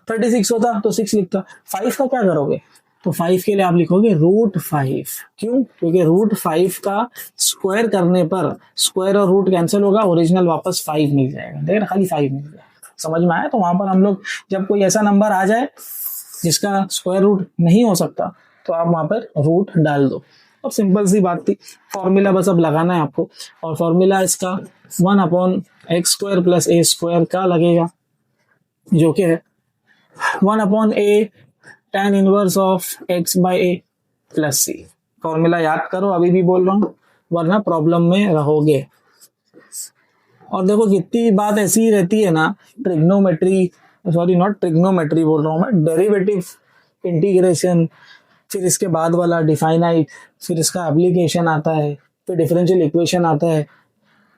Speaker 1: 36 होता तो 6 लिखता, 5 का क्या करोगे, तो 5 के लिए आप लिखोगे √5, क्यों, क्योंकि √5 का स्क्वायर करने पर स्क्वायर और रूट कैंसिल होगा, ओरिजिनल वापस 5 मिल जाएगा, देखिए खाली 5 मिल जाएगा, समझ में आया। तो वहां पर हम लोग जब कोई ऐसा नंबर आ जाए जिसका स्क्वायर रूट नहीं हो सकता, तो आप वहां पर रूट डाल दो, अब सिंपल सी बात थी, फॉर्मूला बस अब लगाना है आपको, और फॉर्मूला इसका 1/x² प्लस a² का लगेगा, जो कि है 1/a tan inverse of x/a plus c। Formula याद करो, अभी भी बोल रहा हूँ, वरना प्रॉब्लम में रहोगे। और देखो कितनी बात ऐसी ही रहती है ना, ट्रिग्नोमेट्री, सॉरी नॉट ट्रिग्नोमेट्री बोल रहा हूँ मैं, डेरिवेटिव इंटीग्रेशन, फिर इसके बाद वाला डिफाइनाइट, फिर इसका एप्लीकेशन आता है, फिर डिफरेंशियल इक्वेशन आता है,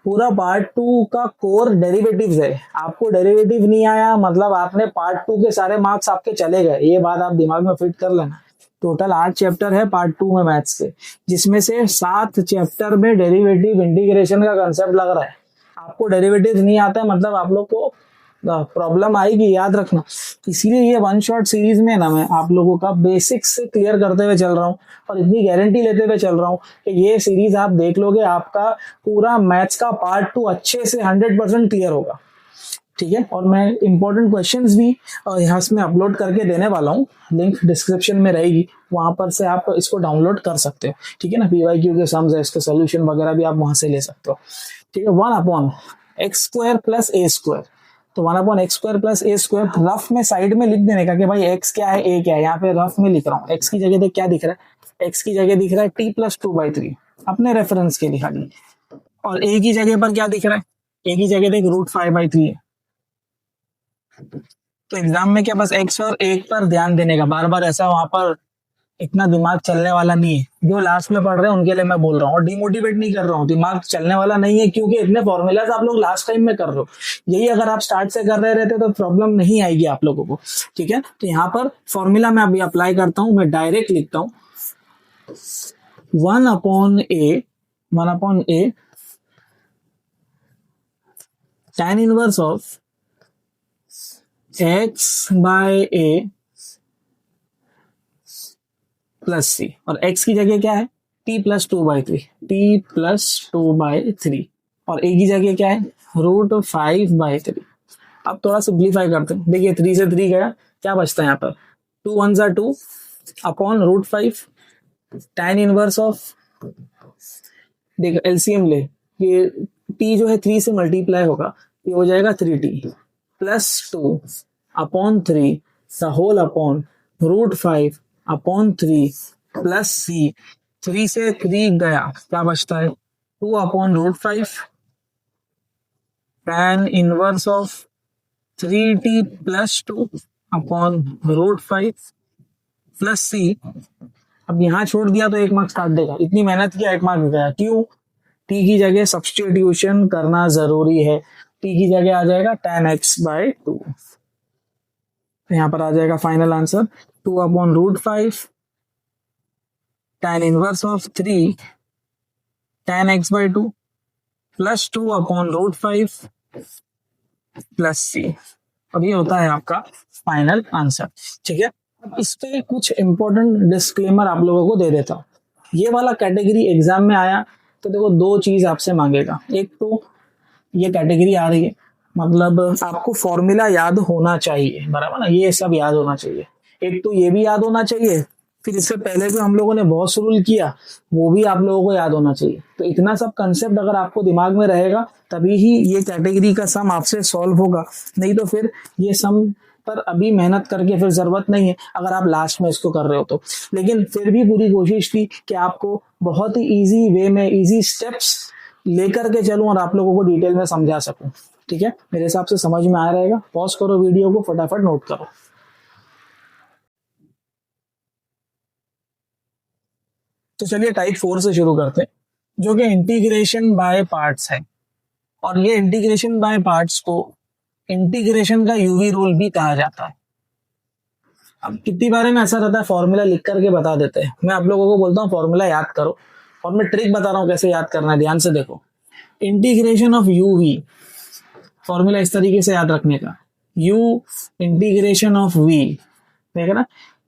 Speaker 1: पूरा पार्ट 2 का कोर डेरिवेटिव्स है। आपको डेरिवेटिव नहीं आया मतलब आपने पार्ट 2 के सारे मार्क्स आपके चले गए, ये बात आप दिमाग में फिट कर लेना। टोटल 8 चैप्टर है पार्ट 2 में मैथ्स के, जिसमें से 7 चैप्टर में डेरिवेटिव इंटीग्रेशन का कंसेप्ट लग रहा है। आपको डेरिवेटिव नहीं आता है मतलब आप लोग को प्रॉब्लम आएगी, याद रखना। इसीलिए ये 1 शॉट सीरीज में ना मैं आप लोगों का बेसिक्स से क्लियर करते हुए चल रहा हूँ, और इतनी गारंटी लेते हुए चल रहा हूँ कि ये सीरीज आप देख लोगे, आपका पूरा मैथ्स का पार्ट 2 अच्छे से 100% क्लियर होगा। ठीक है। और मैं इंपॉर्टेंट क्वेश्चंस भी यहाँ में अपलोड करके देने वाला हूँ, लिंक डिस्क्रिप्शन में रहेगी, वहां पर से आप इसको डाउनलोड कर सकते हो, ठीक है ना। PYQ के सम्स है, इसके सोल्यूशन वगैरह भी आप वहां से ले सकते हो, ठीक है। 1/x² प्लस a², तो 1/x² प्लस a² रफ में साइड में लिख देने का कि भाई x क्या है, a क्या है। यहाँ पे रफ में लिख रहा हूँ, x की जगह देख क्या दिख रहा है, x की जगह दिख रहा है t+2/3 अपने रेफरेंस के लिए खाली, और a की जगह पर क्या दिख रहा है, a की जगह देख √5/3 है। तो एग्जाम में क्या बस x और 1 पर ध्यान देने का, बार बार ऐसा वहां पर इतना दिमाग चलने वाला नहीं है। जो लास्ट में पढ़ रहे हैं उनके लिए मैं बोल रहा हूँ, और डिमोटिवेट नहीं कर रहा हूँ, दिमाग चलने वाला नहीं है, क्योंकि इतने फॉर्मूलाज आप लोग लास्ट टाइम में कर रहे हो। यही अगर आप स्टार्ट से कर रहे रहते तो प्रॉब्लम नहीं आएगी आप लोगों को, ठीक है। तो यहाँ पर फॉर्मूला मैं अभी अप्लाई करता हूँ, मैं डायरेक्ट लिखता हूँ 1/a tan inverse of x/a plus c, और x की जगह क्या है t+2/3, और a की जगह क्या है √5/3। अब थोड़ा सिंप्लीफाई करते हैं, देखिए 3 से 3 गया, क्या बचता है यहाँ पर 2 1 2 अपॉन √5 tan इनवर्स ऑफ, देखो एलसीएम ले, ये t जो है 3 से मल्टीप्लाई होगा, ये हो जाएगा 3t plus 2 upon 3 the whole upon √5 upon 3 plus c, 3 से 3 गया, क्या बचता है 2 upon √5 tan inverse of 3t plus 2 upon √5 plus सी। अब यहाँ छोड़ दिया तो 1 मार्क्स काट देगा, इतनी मेहनत किया 1 मार्क्स गया, क्यों, t की जगह सब्स्टिट्यूशन करना जरूरी है, t की जगह आ जाएगा tan x/2, तो यहाँ पर आ जाएगा final answer 2 upon √5 tan inverse of 3 tan x/2 plus 2 upon √5 plus c, और ये होता है आपका फाइनल आंसर, ठीक है। अब इस पे कुछ इंपॉर्टेंट डिस्क्लेमर आप लोगों को दे देता हूँ। ये वाला कैटेगरी एग्जाम में आया तो देखो 2 चीज आपसे मांगेगा, एक तो ये कैटेगरी आ रही है, मतलब आपको फॉर्मूला याद होना चाहिए, बराबर ना, ये सब याद होना चाहिए। एक तो ये भी याद होना चाहिए, फिर इससे पहले जो हम लोगों ने बहुत रूल किया वो भी आप लोगों को याद होना चाहिए। तो इतना सब कंसेप्ट अगर आपको दिमाग में रहेगा तभी ही ये कैटेगरी का सम आपसे सॉल्व होगा, नहीं तो फिर ये सम पर अभी मेहनत करके फिर जरूरत नहीं है अगर आप लास्ट में इसको कर रहे हो तो। लेकिन फिर भी पूरी कोशिश थी कि आपको बहुत ही इजी वे में इजी स्टेप्स लेकर के चलूं और आप लोगों को डिटेल में समझा सकूं, ठीक है। मेरे हिसाब से समझ में आ रहेगा, पॉज करो वीडियो को, फटाफट नोट करो। तो चलिए टाइप 4 से शुरू करते हैं, जो कि इंटीग्रेशन बाय पार्ट्स है, और ये इंटीग्रेशन बाय पार्ट्स को इंटीग्रेशन का यूवी रूल भी कहा जाता है। अब कितनी बार में ऐसा रहता है फॉर्मूला लिख करके बता देते हैं, मैं आप लोगों को बोलता हूँ फॉर्मूला याद करो, और मैं ट्रिक बता रहा हूँ कैसे याद करना है, ध्यान से देखो। इंटीग्रेशन ऑफ यूवी, फॉर्मूला इस तरीके से याद रखने का, u इंटीग्रेशन ऑफ v, ठीक है ना।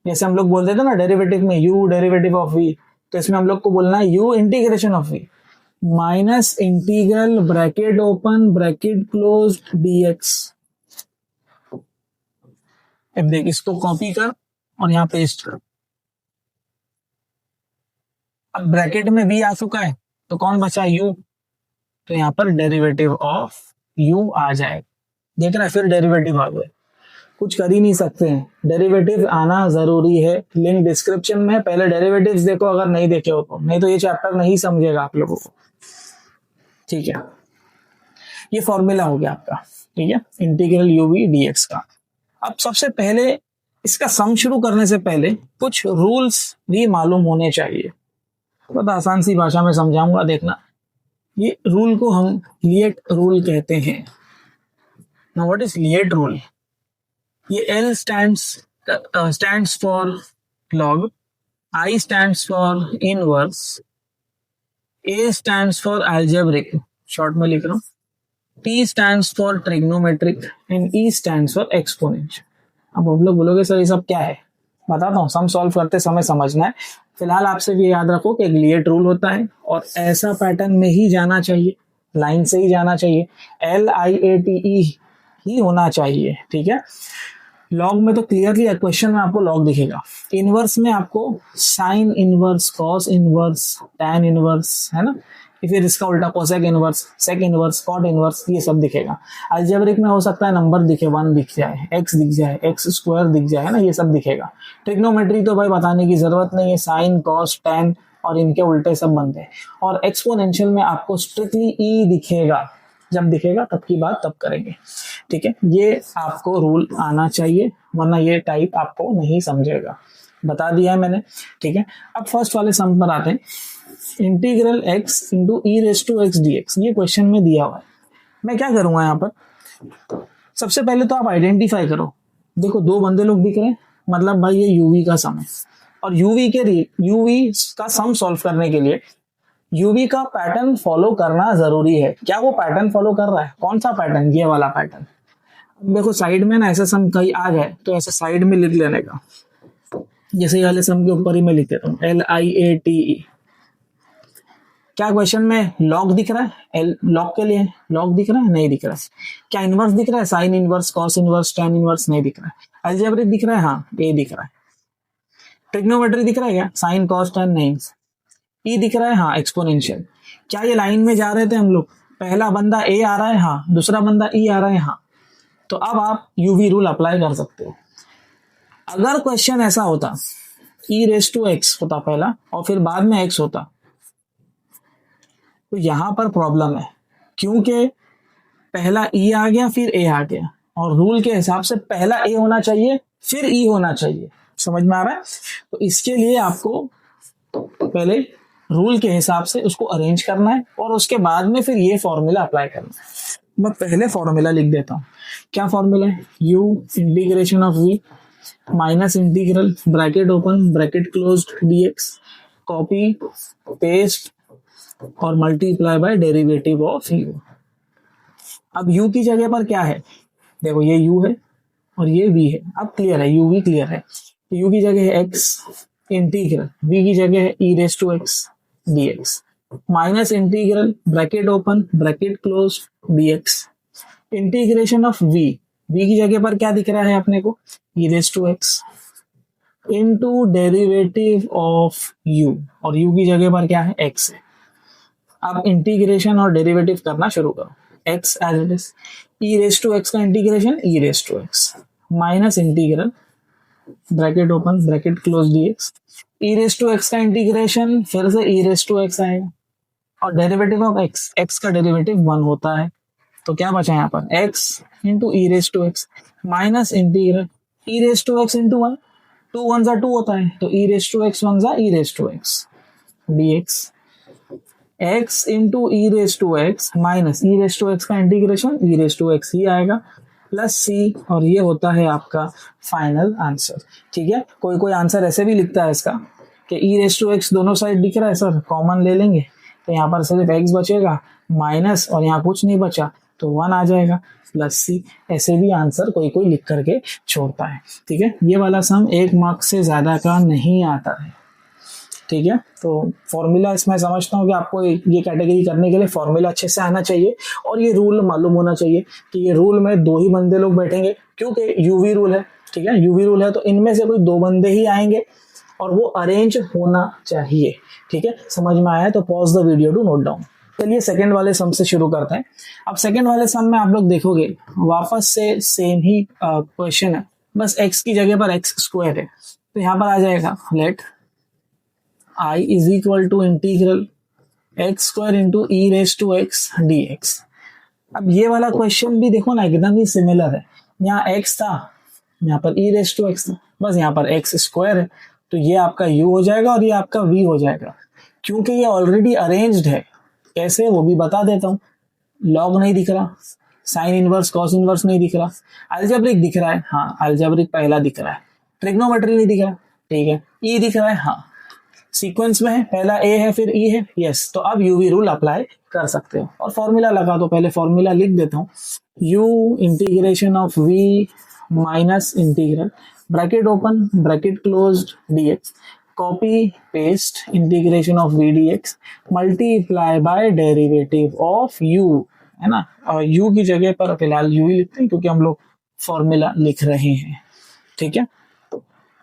Speaker 1: जैसे हम लोग बोलते थे ना डेरिवेटिव में u डेरिवेटिव ऑफ v, तो इसमें हम लोग को बोलना है u integration of v minus integral bracket open bracket close dx। अब देख, इसको कॉपी कर और यहाँ पेस्ट कर, अब ब्रैकेट में v आ चुका है तो कौन बचा u, तो यहाँ पर डेरिवेटिव ऑफ u आ जाएगा, देख रहा है, फिर डेरिवेटिव आ गया, कुछ कर ही नहीं सकते हैं, डेरिवेटिव आना जरूरी है। लिंक डिस्क्रिप्शन में, पहले डेरिवेटिव्स देखो अगर नहीं देखे हो तो, नहीं तो ये चैप्टर नहीं समझेगा आप लोगों को, ठीक है। ये फॉर्मूला हो गया आपका, ठीक है, इंटीग्रल यूवी डीएक्स का। अब सबसे पहले इसका सम शुरू करने से पहले कुछ रूल्स भी मालूम होने चाहिए, बहुत आसान सी भाषा में समझाऊंगा, देखना। ये रूल को हम लिएट रूल कहते हैं। Now what is LIATE rule? ये L stands for log, I stands for inverse, A stands for algebraic, short में लिख रहा हूँ, T stands for trigonometric and E stands for exponential। अब आप लोग बोलोगे सर ये सब क्या है, बताता हूँ, सम सॉल्व करते समय समझना है। फिलहाल आपसे भी याद रखो कि एक लिएट रूल होता है और ऐसा पैटर्न में ही जाना चाहिए, लाइन से ही जाना चाहिए, LIATE ही होना चाहिए, ठीक है। लॉग में तो क्लियरली क्वेश्चन में आपको लॉग दिखेगा, इनवर्स में आपको sine inverse, cos inverse, tan inverse, है ना, फिर इसका उल्टा cosec inverse, sec inverse, cot inverse, ये सब दिखेगा। अलजेब्रिक में हो सकता है नंबर दिखे, 1 दिख जाए, एक्स दिख जाए, एक्स स्क्वायर दिख जाए, है ना, ये सब दिखेगा। ट्रिग्नोमेट्री तो भाई बताने की जरूरत नहीं है, साइन कॉस टैन और इनके उल्टे सब बनते हैं। और एक्सपोनेंशियल में आपको स्ट्रिक्टली ई दिखेगा, जब दिखेगा तब की बात तब करेंगे, ठीक है। ये आपको रूल आना चाहिए, वरना ये टाइप आपको नहीं समझेगा, बता दिया है मैंने, ठीक है। अब फर्स्ट वाले सम पर आते हैं, integral x into e raise to x d x, ये क्वेश्चन में दिया हुआ है। मैं क्या करूंगा यहाँ पर, सबसे पहले तो आप आइडेंटिफाई करो, देखो 2 बंदे लोग दिख रहे हैं, मतलब भाई ये यूवी का सम है, और यूवी का सम सॉल्व करने के लिए यूवी का पैटर्न फॉलो करना जरूरी है। क्या वो पैटर्न फॉलो कर रहा है? कौन सा पैटर्न? ये वाला पैटर्न। देखो साइड में ना ऐसा सम कहीं आ जाए तो ऐसे साइड में लिख लेने का, जैसे ये वाले सम के ऊपर ही मैं लिख देता हूँ LIATE। क्या क्वेश्चन में लॉग दिख रहा है? लॉग के लिए लॉग दिख रहा है? नहीं दिख रहा है। क्या इनवर्स दिख रहा है? Sine inverse, cos inverse, tan inverse? नहीं दिख रहा है। अलजेब्रिक दिख रहा है? हाँ, ए दिख रहा है। ट्रिग्नोमेट्री दिख रहा है क्या? Sine cos tan? नहीं। ई दिख रहा है? हाँ। एक्सपोनेंशियल, क्या ये लाइन में जा रहे थे हम लोग? पहला बंदा ए आ रहा है, हाँ, दूसरा बंदा ई आ रहा है, हाँ। तो अब आप यूवी रूल अप्लाई कर सकते हो। अगर क्वेश्चन ऐसा होता, ई रेस टू एक्स होता पहला और फिर बाद में एक्स होता, तो यहां पर प्रॉब्लम है, क्योंकि पहला ई आ गया फिर ए आ गया, और रूल के हिसाब से पहला ए होना चाहिए फिर ई होना चाहिए। समझ में आ रहा है? तो इसके लिए आपको पहले रूल के हिसाब से उसको अरेंज करना है और उसके बाद में फिर ये फॉर्मूला अप्लाई करना है। मैं पहले फॉर्मूला लिख देता हूँ। क्या फॉर्मूला है? u integration of v minus integral bracket open bracket closed dx, copy paste और multiply by derivative of u। अब u की जगह पर क्या है? देखो ये u है और ये v है। अब क्लियर है, u v क्लियर है। u की जगह है x इंटीग्रल, v की जगह है e raise to x dx, minus integral bracket open bracket close dx, integration of v की जगह पर क्या दिख रहा है अपने को? e raise to x into derivative of u, और u की जगह पर क्या है? x है। अब इंटीग्रेशन और डेरिवेटिव करना शुरू करो। x as it is, e raise to x का integration e raise to x minus integral bracket open bracket close dx, e raise to x का इंटीग्रेशन फिर से e रेस टू x आएगा, और डेरिवेटिव ऑफ x का derivative 1 होता है। तो क्या बचा यहाँ पर? x into e raise to x minus integral e raise to x into 1, 2 1 जा 2 होता है, तो ई रेस टू एक्स 1 जा e raise to x dx, x into e raise to x minus e raise to x का integration e raise to x ही आएगा plus c, और ये होता है आपका फाइनल आंसर। ठीक है, कोई कोई आंसर ऐसे भी लिखता है इसका कि ई रेस टू एक्स दोनों साइड दिख रहा है सर, कॉमन ले लेंगे तो यहाँ पर सिर्फ x बचेगा माइनस, और यहाँ कुछ नहीं बचा तो 1 आ जाएगा प्लस c। ऐसे भी आंसर कोई कोई लिख करके छोड़ता है। ठीक है, ये वाला सम 1 मार्क से ज्यादा का नहीं आता है। ठीक है, तो फॉर्मूला इसमें समझता हूँ कि आपको ये कैटेगरी करने के लिए फॉर्मूला अच्छे से आना चाहिए और ये रूल मालूम होना चाहिए कि ये रूल में 2 ही बंदे लोग बैठेंगे, क्योंकि यूवी रूल है। ठीक है, यूवी रूल है तो इनमें से कोई 2 बंदे ही आएंगे और वो अरेंज होना चाहिए। ठीक है, समझ में आया तो pause the video to note down. चलिए सेकंड वाले सम से शुरू करते हैं। अब सेकंड वाले सम में आप लोग देखोगे वापस से सेम ही क्वेश्चन है, बस x की जगह पर x स्क्वायर है। तो यहाँ पर आ जाएगा let I is equal to integral x square into e raise to x d x. अब ये वाला क्वेश्चन भी देखो ना एकदम ही सिमिलर है। यहाँ x था, यहाँ पर ई रेस टू एक्स था, बस यहाँ पर x स्क्वायर है, तो ये आपका u हो जाएगा और ये आपका v हो जाएगा। क्योंकि ये ऑलरेडी अरेंज्ड है, कैसे वो भी बता देता हूँ। लॉग नहीं दिख रहा, साइन इनवर्स कॉस इनवर्स नहीं दिख रहा, अलजेब्रिक दिख रहा है, हाँ अलजेब्रिक पहला दिख रहा है, ट्रिग्नोमेट्री नहीं दिख रहा, ठीक है, ई दिख रहा है, हाँ सीक्वेंस में है, पहला ए है फिर ई है, यस। तो अब यूवी रूल अप्लाई कर सकते हो और फॉर्मूला लगा दो। पहले फॉर्मूला लिख देता हूँ, u integration of v minus integral bracket open bracket closed dx, copy paste integration of v dx multiply by derivative of u है ना, और यू की जगह पर फिलहाल यू ही लिखते हैं क्योंकि हम लोग फॉर्मूला लिख रहे हैं। ठीक है,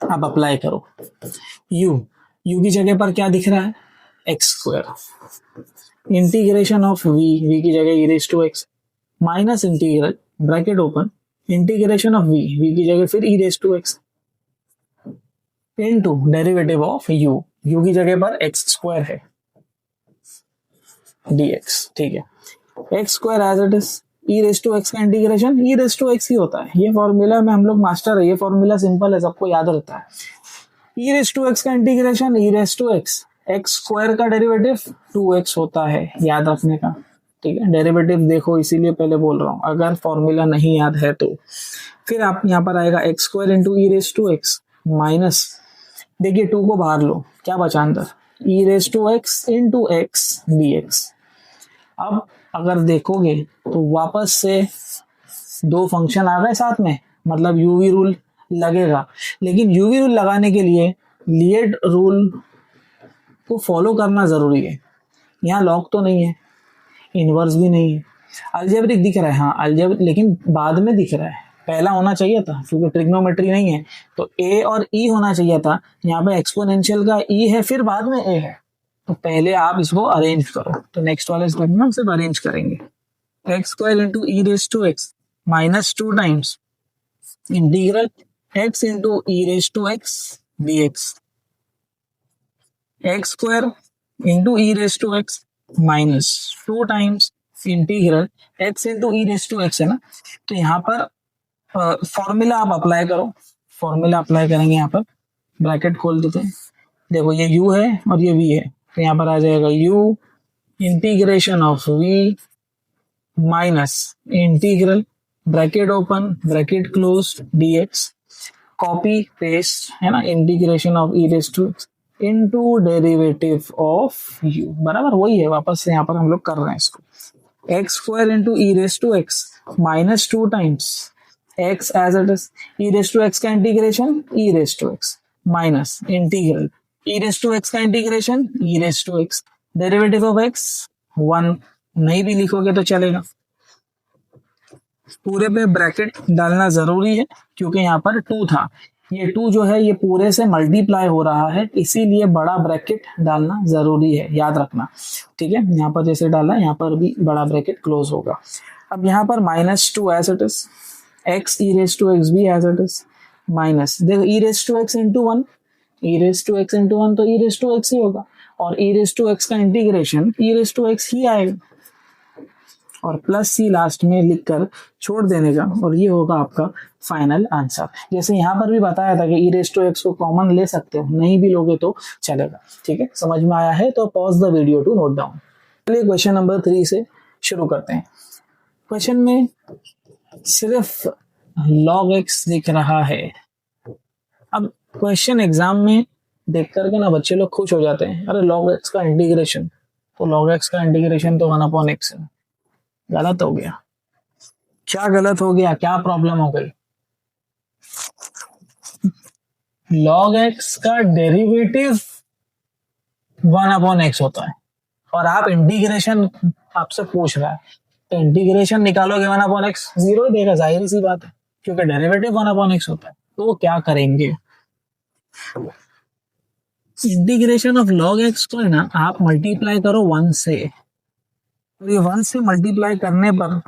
Speaker 1: अब अप्लाई करो। यू की जगह पर क्या दिख रहा है, x square, integration of v की जगह e raise to x, minus integral bracket open integration of v की जगह फिर e raise to x into derivative of u की जगह पर एक्स स्क्वायर है dx। ठीक है, x square as it is, e raise to x का integration e raise to x ही होता है। ये फॉर्मूला में हम लोग मास्टर है, ये फॉर्मूला सिंपल है, सबको याद रहता है। ई रेज टू एक्स का integration e raise to x, x square का डेरिवेटिव 2x होता है, याद रखने का। ठीक है, डेरिवेटिव देखो इसीलिए पहले बोल रहा हूँ, अगर फॉर्मूला नहीं याद है तो। फिर आप यहाँ पर आएगा x square into e raise to x minus, देखिए 2 को बाहर लो, क्या बचा अंदर, e raise to x into x d x. अब अगर देखोगे तो वापस से 2 फंक्शन आ गए साथ में, मतलब यूवी रूल लगेगा। लेकिन यूवी रूल लगाने के लिए लिएट रूल को फॉलो करना जरूरी है। यहाँ लॉग तो नहीं है, इनवर्स भी नहीं है, अलजेब्रिक दिख रहा है, हाँ अलजेब्रिक, लेकिन बाद में दिख रहा है, पहला होना चाहिए था क्योंकि ट्रिग्नोमेट्री नहीं है तो ए और ई होना चाहिए था। यहाँ पे एक्सपोनेंशियल का ई है फिर बाद में ए है, तो पहले आप इसको अरेंज करो। तो नेक्स्ट वाले स्टेप में हम सिर्फ अरेंज करेंगे। X square into e raise to x minus 2 times integral x into e raise to x d x, x square into e raise to x minus 2 times integral x into e raise to x है ना। तो यहाँ पर formula आप apply करो, formula apply करेंगे, यहाँ पर ब्रैकेट खोल देते हैं, देखो ये u है और ये v है, तो यहाँ पर आ जाएगा u integration of v minus integral bracket open bracket close dx, copy paste है ना, integration of e raise to into derivative of u, बराबर वही है, वापस से यहाँ पर हम लोग कर रहे हैं इसको। X square into e raise to x minus 2 times x as it is, e raise to x का integration e raise to x minus integral e raise to x का integration e raise to x, derivative of x 1, नहीं भी लिखोगे तो चलेगा। पूरे पे bracket डालना जरूरी है क्योंकि यहाँ पर 2 था, ये 2 जो है ये पूरे से मल्टीप्लाई हो रहा है, इसीलिए बड़ा ब्रैकेट डालना जरूरी है, याद रखना। ठीक है, यहाँ पर जैसे डाला यहाँ पर भी बड़ा ब्रैकेट क्लोज होगा। अब यहाँ पर minus 2 as it is, x e raise to x भी एज इट इज माइनस, देखो e raise to x into 1, e raise to x into 1 तो ई रेज टू एक्स ही होगा, और ई रेज टू एक्स का integration e raise to x ही आएगा, और प्लस सी लास्ट में लिखकर छोड़ देने का, और ये होगा आपका फाइनल आंसर। जैसे यहाँ पर भी बताया था कि ई रेज टू एक्स को कॉमन ले सकते हो, नहीं भी लोगे तो चलेगा। ठीक है, समझ में आया है तो pause the video to note down. चलिए क्वेश्चन नंबर 3 से शुरू करते हैं। क्वेश्चन में सिर्फ log x दिख रहा है। अब क्वेश्चन एग्जाम में देख करके ना बच्चे लोग खुश हो जाते हैं, अरे log x का इंटीग्रेशन, तो log x का इंटीग्रेशन तो 1/x है। गलत हो गया, क्या गलत हो गया, क्या प्रॉब्लम हो गई? log x का डेरिवेटिव 1/x होता है और आप इंटीग्रेशन आपसे पूछ रहा है, तो इंटीग्रेशन निकालोगे 1/x, 0 ही देगा, जाहिर सी बात है क्योंकि डेरिवेटिव 1/x होता है। तो वो क्या करेंगे, इंटीग्रेशन ऑफ log x को है ना आप मल्टीप्लाई करो 1 से, और ये 1 से मल्टीप्लाई करने पर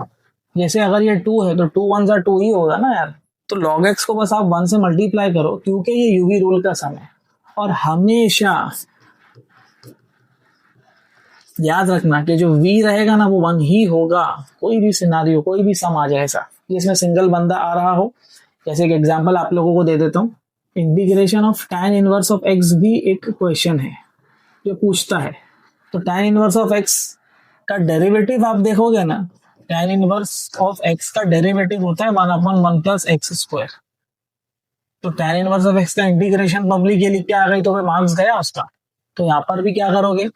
Speaker 1: जैसे अगर ये 2 है तो 2 1 2 ही होगा ना यार, तो log x को बस आप 1 से मल्टीप्लाई करो क्योंकि ये यूवी रूल का सम है। और हमेशा याद रखना कि जो v रहेगा ना वो 1 ही होगा, कोई भी सिनारियो कोई भी सम आ जाए ऐसा जिसमें सिंगल बंदा आ रहा हो। जैसे कि एग्जांपल आप लोगों को दे देता हूँ, integration of tan inverse of x भी एक क्वेश्चन है जो पूछता है। तो tan इनवर्स ऑफ x का डेरिवेटिव आप देखोगे ना, tan इनवर्स ऑफ x का डेरिवेटिव होता है 1/1 + x²। तो tan इनवर्स ऑफ x का इंटीग्रेशन पब्लिक ये लिख के आ गई तो फिर मार्क्स गया उसका। तो यहाँ पर भी क्या करोगे,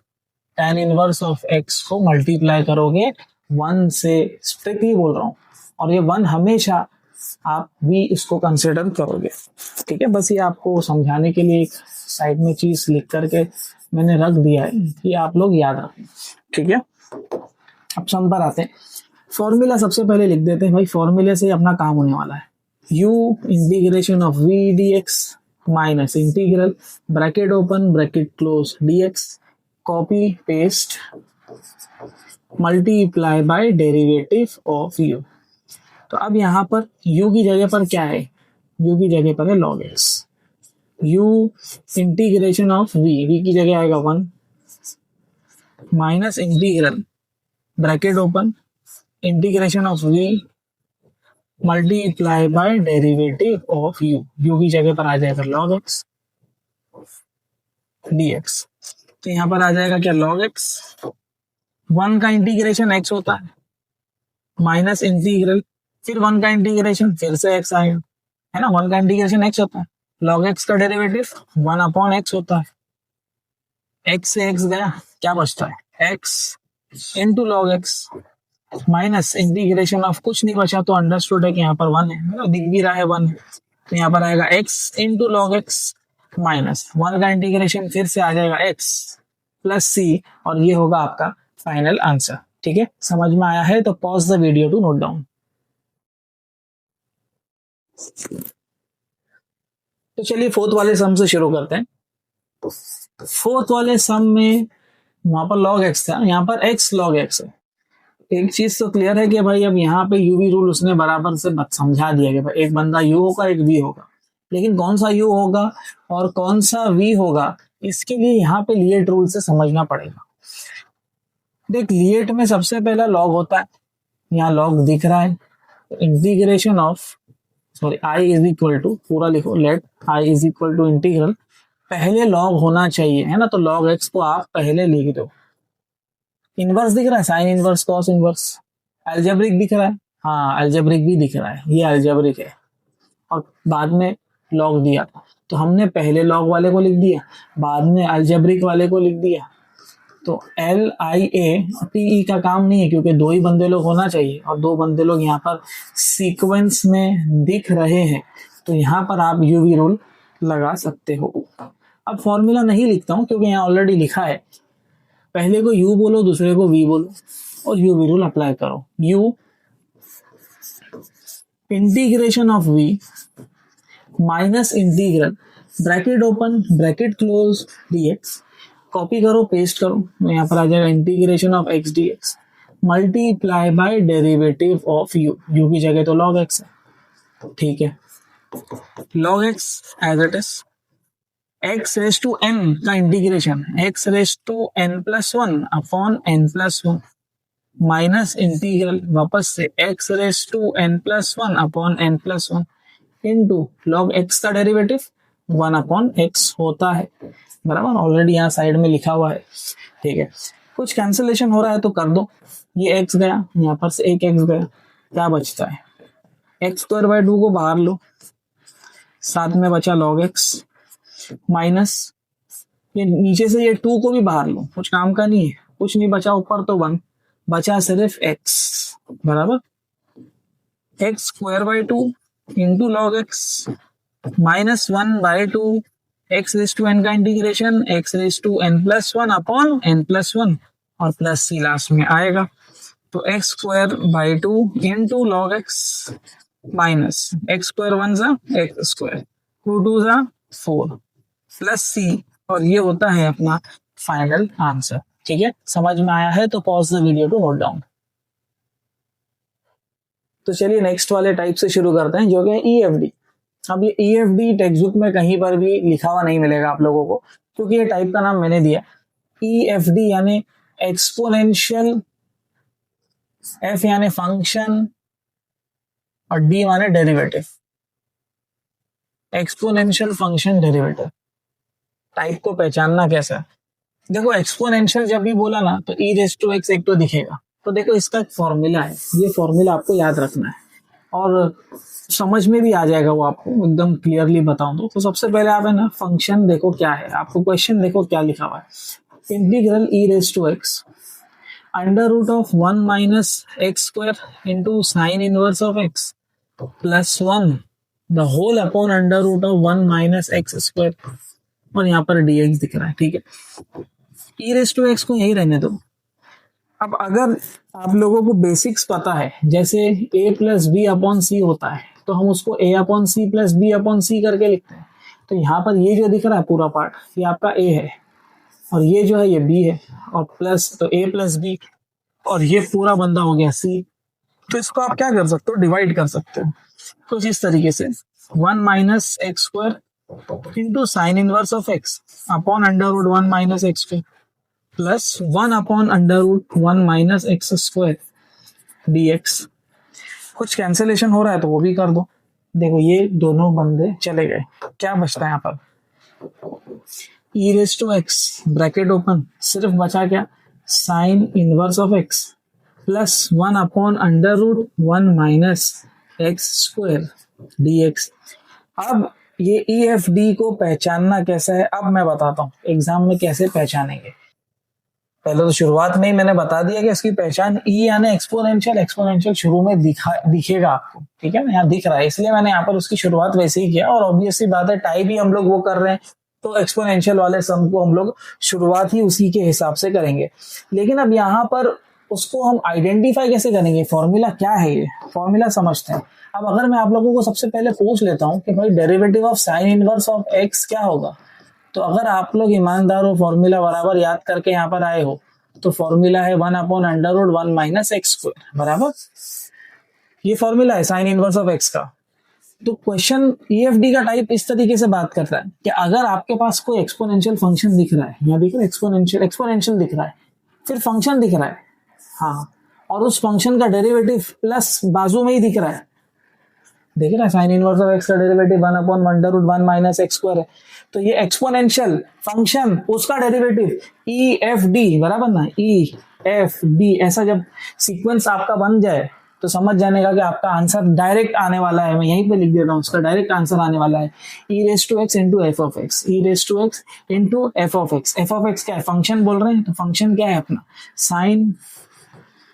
Speaker 1: tan इनवर्स ऑफ x को मल्टीप्लाई करोगे 1 से, स्ट्रिक्टली बोल रहा हूँ, और ये 1 हमेशा आप भी इसको कंसिडर करोगे। ठीक है, बस ये आपको समझाने के लिए एक साइड में चीज लिख करके मैंने रख दिया है कि आप लोग याद रखें। ठीक है, अब सम पर आते हैं। फॉर्मूला सबसे पहले लिख देते हैं भाई, फॉर्मूले से अपना काम होने वाला है। u integration of v dx minus integral bracket open bracket close dx copy paste multiply by derivative of u। तो अब यहाँ पर u की जगह पर क्या है, u की जगह पर है log x। u integration of v की जगह आएगा 1 minus integral bracket open integration of v multiply by derivative of u की जगह पर आ जाएगा log x dx। तो यहाँ पर आ जाएगा क्या log x, 1 का इंटीग्रेशन x होता है माइनस इंटीग्रल फिर 1 का इंटीग्रेशन फिर से x आएगा, है ना। 1 का इंटीग्रेशन x होता है, log x का डेरिवेटिव 1 अपॉन x होता है। x से x गया, क्या बचता है x into log x minus integration of कुछ नहीं बचा तो अंडरस्टूड है कि यहाँ पर 1 है ना, दिख भी रहा है 1 है। तो यहाँ पर आएगा x into log x minus 1 का इंटीग्रेशन फिर से आ जाएगा x प्लस c और ये होगा आपका फाइनल आंसर। ठीक है, समझ में आया है तो pause the video to note down. तो चलिए फोर्थ वाले सम से शुरू करते हैं। फोर्थ वाले सम में वहां पर log x था, यहाँ पर x log x है। एक चीज तो क्लियर है कि भाई अब यहाँ पे यूवी रूल उसने बराबर से समझा दिया कि भाई एक बंदा u होगा एक v होगा, लेकिन कौन सा u होगा और कौन सा v होगा इसके लिए यहाँ पे लिएट रूल से समझना पड़ेगा। देख लिएट में सबसे पहला log होता है, यहाँ log दिख रहा है, integration of sorry i is equal to पूरा लिखो, let i is equal to integral पहले log होना चाहिए, है ना। तो log x को आप पहले लिख दो। इनवर्स दिख रहा है, sine inverse cos inverse, algebraic दिख रहा है, हाँ एल्जेब्रिक भी दिख रहा है, ये एल्जेब्रिक है और बाद में log दिया था तो हमने पहले log वाले को लिख दिया, बाद में एल्जेब्रिक वाले को लिख दिया। तो L I A T E का काम नहीं है क्योंकि 2 ही बंदे लोग होना चाहिए और 2 बंदे लोग यहाँ पर सीक्वेंस में दिख रहे हैं, तो यहाँ पर आप यूवी रूल लगा सकते हो। अब फॉर्मूला नहीं लिखता हूँ क्योंकि यहाँ ऑलरेडी लिखा है, पहले को u बोलो दूसरे को v बोलो और यूवी रूल अप्लाई करो। u integration of v minus integral bracket open bracket close dx copy करो पेस्ट करो, यहाँ पर आ जाएगा integration of x dx multiply by derivative of u, u की जगह तो log x है। ठीक है, log x as it is x raise to n का integration x raise to n plus 1 upon n plus 1 minus integral वापस से x raise to n plus 1 upon n plus 1 into log x का derivative 1 upon x होता है, बराबर already यहाँ side में लिखा हुआ है। ठीक है, कुछ कैंसिलेशन हो रहा है तो कर दो, ये x गया यहाँ पर से एक x गया, क्या बचता है x स्क्वायर बाय 2 को बाहर लो, साथ में बचा log x माइनस ये नीचे से ये 2 को भी बाहर लो, कुछ काम का नहीं है, कुछ नहीं बचा ऊपर तो 1 बचा सिर्फ x, बराबर x square by 2 into log x minus 1 by 2 x raise to n का integration x raise to n plus 1 upon n plus 1 और प्लस c लास्ट में आएगा। तो x square by 2 into log x minus x square 1 सा x square 2 2 सा 4 plus c और ये होता है अपना फाइनल आंसर। ठीक है, समझ में आया है तो pause the video to note down. तो चलिए नेक्स्ट वाले टाइप से शुरू करते हैं जो कि है EFD। अब ये EFD टेक्स्ट बुक में कहीं पर भी लिखा हुआ नहीं मिलेगा आप लोगों को क्योंकि ये टाइप का नाम मैंने दिया। EFD यानी एक्सपोनेंशियल, F यानी फंक्शन और D माने derivative, exponential function derivative. Type को पहचानना कैसा, देखो एक्सपोनेंशियल जब भी बोला ना तो e रेस टू x एक तो दिखेगा, तो देखो इसका फॉर्मूला है, ये फॉर्मूला आपको याद रखना है और समझ में भी आ जाएगा वो आपको एकदम क्लियरली बताऊं तो सबसे पहले आप है ना फंक्शन देखो क्या है, आपको क्वेश्चन देखो क्या लिखा हुआ है, integral e raise to x under root of 1 minus x square into sine inverse of x plus 1 the whole upon under root of 1 minus x square और यहाँ पर dx दिख रहा है। ठीक है, e रेस टू x को यही रहने दो, अब अगर आप लोगों को बेसिक्स पता है, जैसे a plus b upon c होता है, तो हम उसको a upon c plus b upon c करके लिखते हैं। तो यहाँ पर ये जो दिख रहा है पूरा पार्ट, ये आपका a है, और ये जो है ये b है, और प्लस तो a प्लस बी, और ये पूरा बंदा हो गया c। तो इसको आप क्या कर सकते हो, डिवाइड कर सकते हो कुछ इस तरीके से, 1 minus x square into sine inverse of x upon under root 1 minus x square plus 1 upon under root 1 minus x square dx। कुछ कैंसिलेशन हो रहा है तो वो भी कर दो। देखो ये दोनों बंदे चले गए, क्या बचता है यहाँ पर, e raise to x bracket open, सिर्फ बचा क्या, sine inverse of x plus 1 upon under root 1 minus x square dx। अब ये ई एफ डी को पहचानना कैसा है, अब मैं बताता हूँ एग्जाम में कैसे पहचानेंगे। पहले तो शुरुआत में ही मैंने बता दिया कि इसकी पहचान ई यानी एक्सपोनेंशियल, एक्सपोनेंशियल शुरू में दिखेगा आपको, ठीक है ना, यहाँ दिख रहा है, इसलिए मैंने यहाँ पर उसकी शुरुआत वैसे ही किया। और ऑब्वियसली बात है, टाइप ही हम लोग वो कर रहे हैं, तो एक्सपोनेंशियल वाले सम को हम लोग शुरुआत ही उसी के हिसाब से करेंगे। लेकिन अब यहाँ पर उसको हम आइडेंटिफाई कैसे करेंगे, फॉर्मूला क्या है, ये फॉर्मूला समझते हैं। अब अगर मैं आप लोगों को सबसे पहले पूछ लेता हूँ कि भाई derivative of sine inverse of x क्या होगा, तो अगर आप लोग ईमानदार हो, फॉर्मूला बराबर याद करके यहाँ पर आए हो, तो फॉर्मूला है 1 upon under root 1 minus x square बराबर, ये फॉर्मूला है साइन इनवर्स ऑफ एक्स का। तो क्वेश्चन ईएफडी का टाइप इस तरीके से बात करता है कि अगर आपके पास कोई एक्सपोनेंशियल फंक्शन दिख रहा है, यहाँ दिख रहा है एक्सपोनेंशियल, एक्सपोनेंशियल दिख रहा है, फिर फंक्शन दिख रहा है, हाँ, और उस फंक्शन का डेरिवेटिव प्लस बाजू में ही दिख रहा है, देख रहा है साइन इनवर्स ऑफ एक्स का derivative 1 upon under root 1 minus x square है, तो ये एक्सपोनेंशियल फंक्शन उसका डेरिवेटिव ई एफ डी बराबर ना, ई एफ डी, ऐसा जब सीक्वेंस आपका बन जाए तो समझ जाने का कि आपका आंसर डायरेक्ट आने वाला है। मैं यहीं पे लिख देता हूँ, उसका डायरेक्ट आंसर आने वाला है e raise to x into f of x, e raise to x into f of x. F of x क्या है, फंक्शन बोल रहे हैं, तो फंक्शन क्या है अपना, साइन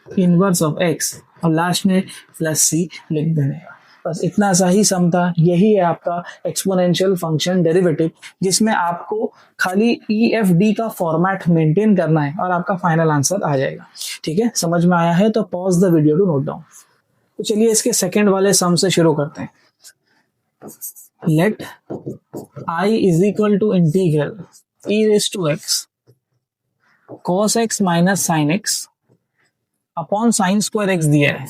Speaker 1: इनवर्स ऑफ एक्स, और लास्ट में प्लस सी लिख देने का। बस इतना सा ही सम था। यही है आपका एक्सपोनेंशियल फंक्शन डेरिवेटिव, जिसमें आपको खाली ई एफ डी का फॉर्मेट मेंटेन करना है और आपका फाइनल आंसर आ जाएगा। ठीक है, समझ में आया है तो pause the video to note down. तो चलिए इसके सेकंड वाले सम से शुरू करते हैं। Let I is equal to integral e raise to x cos x minus sine x upon sine square x दिया है।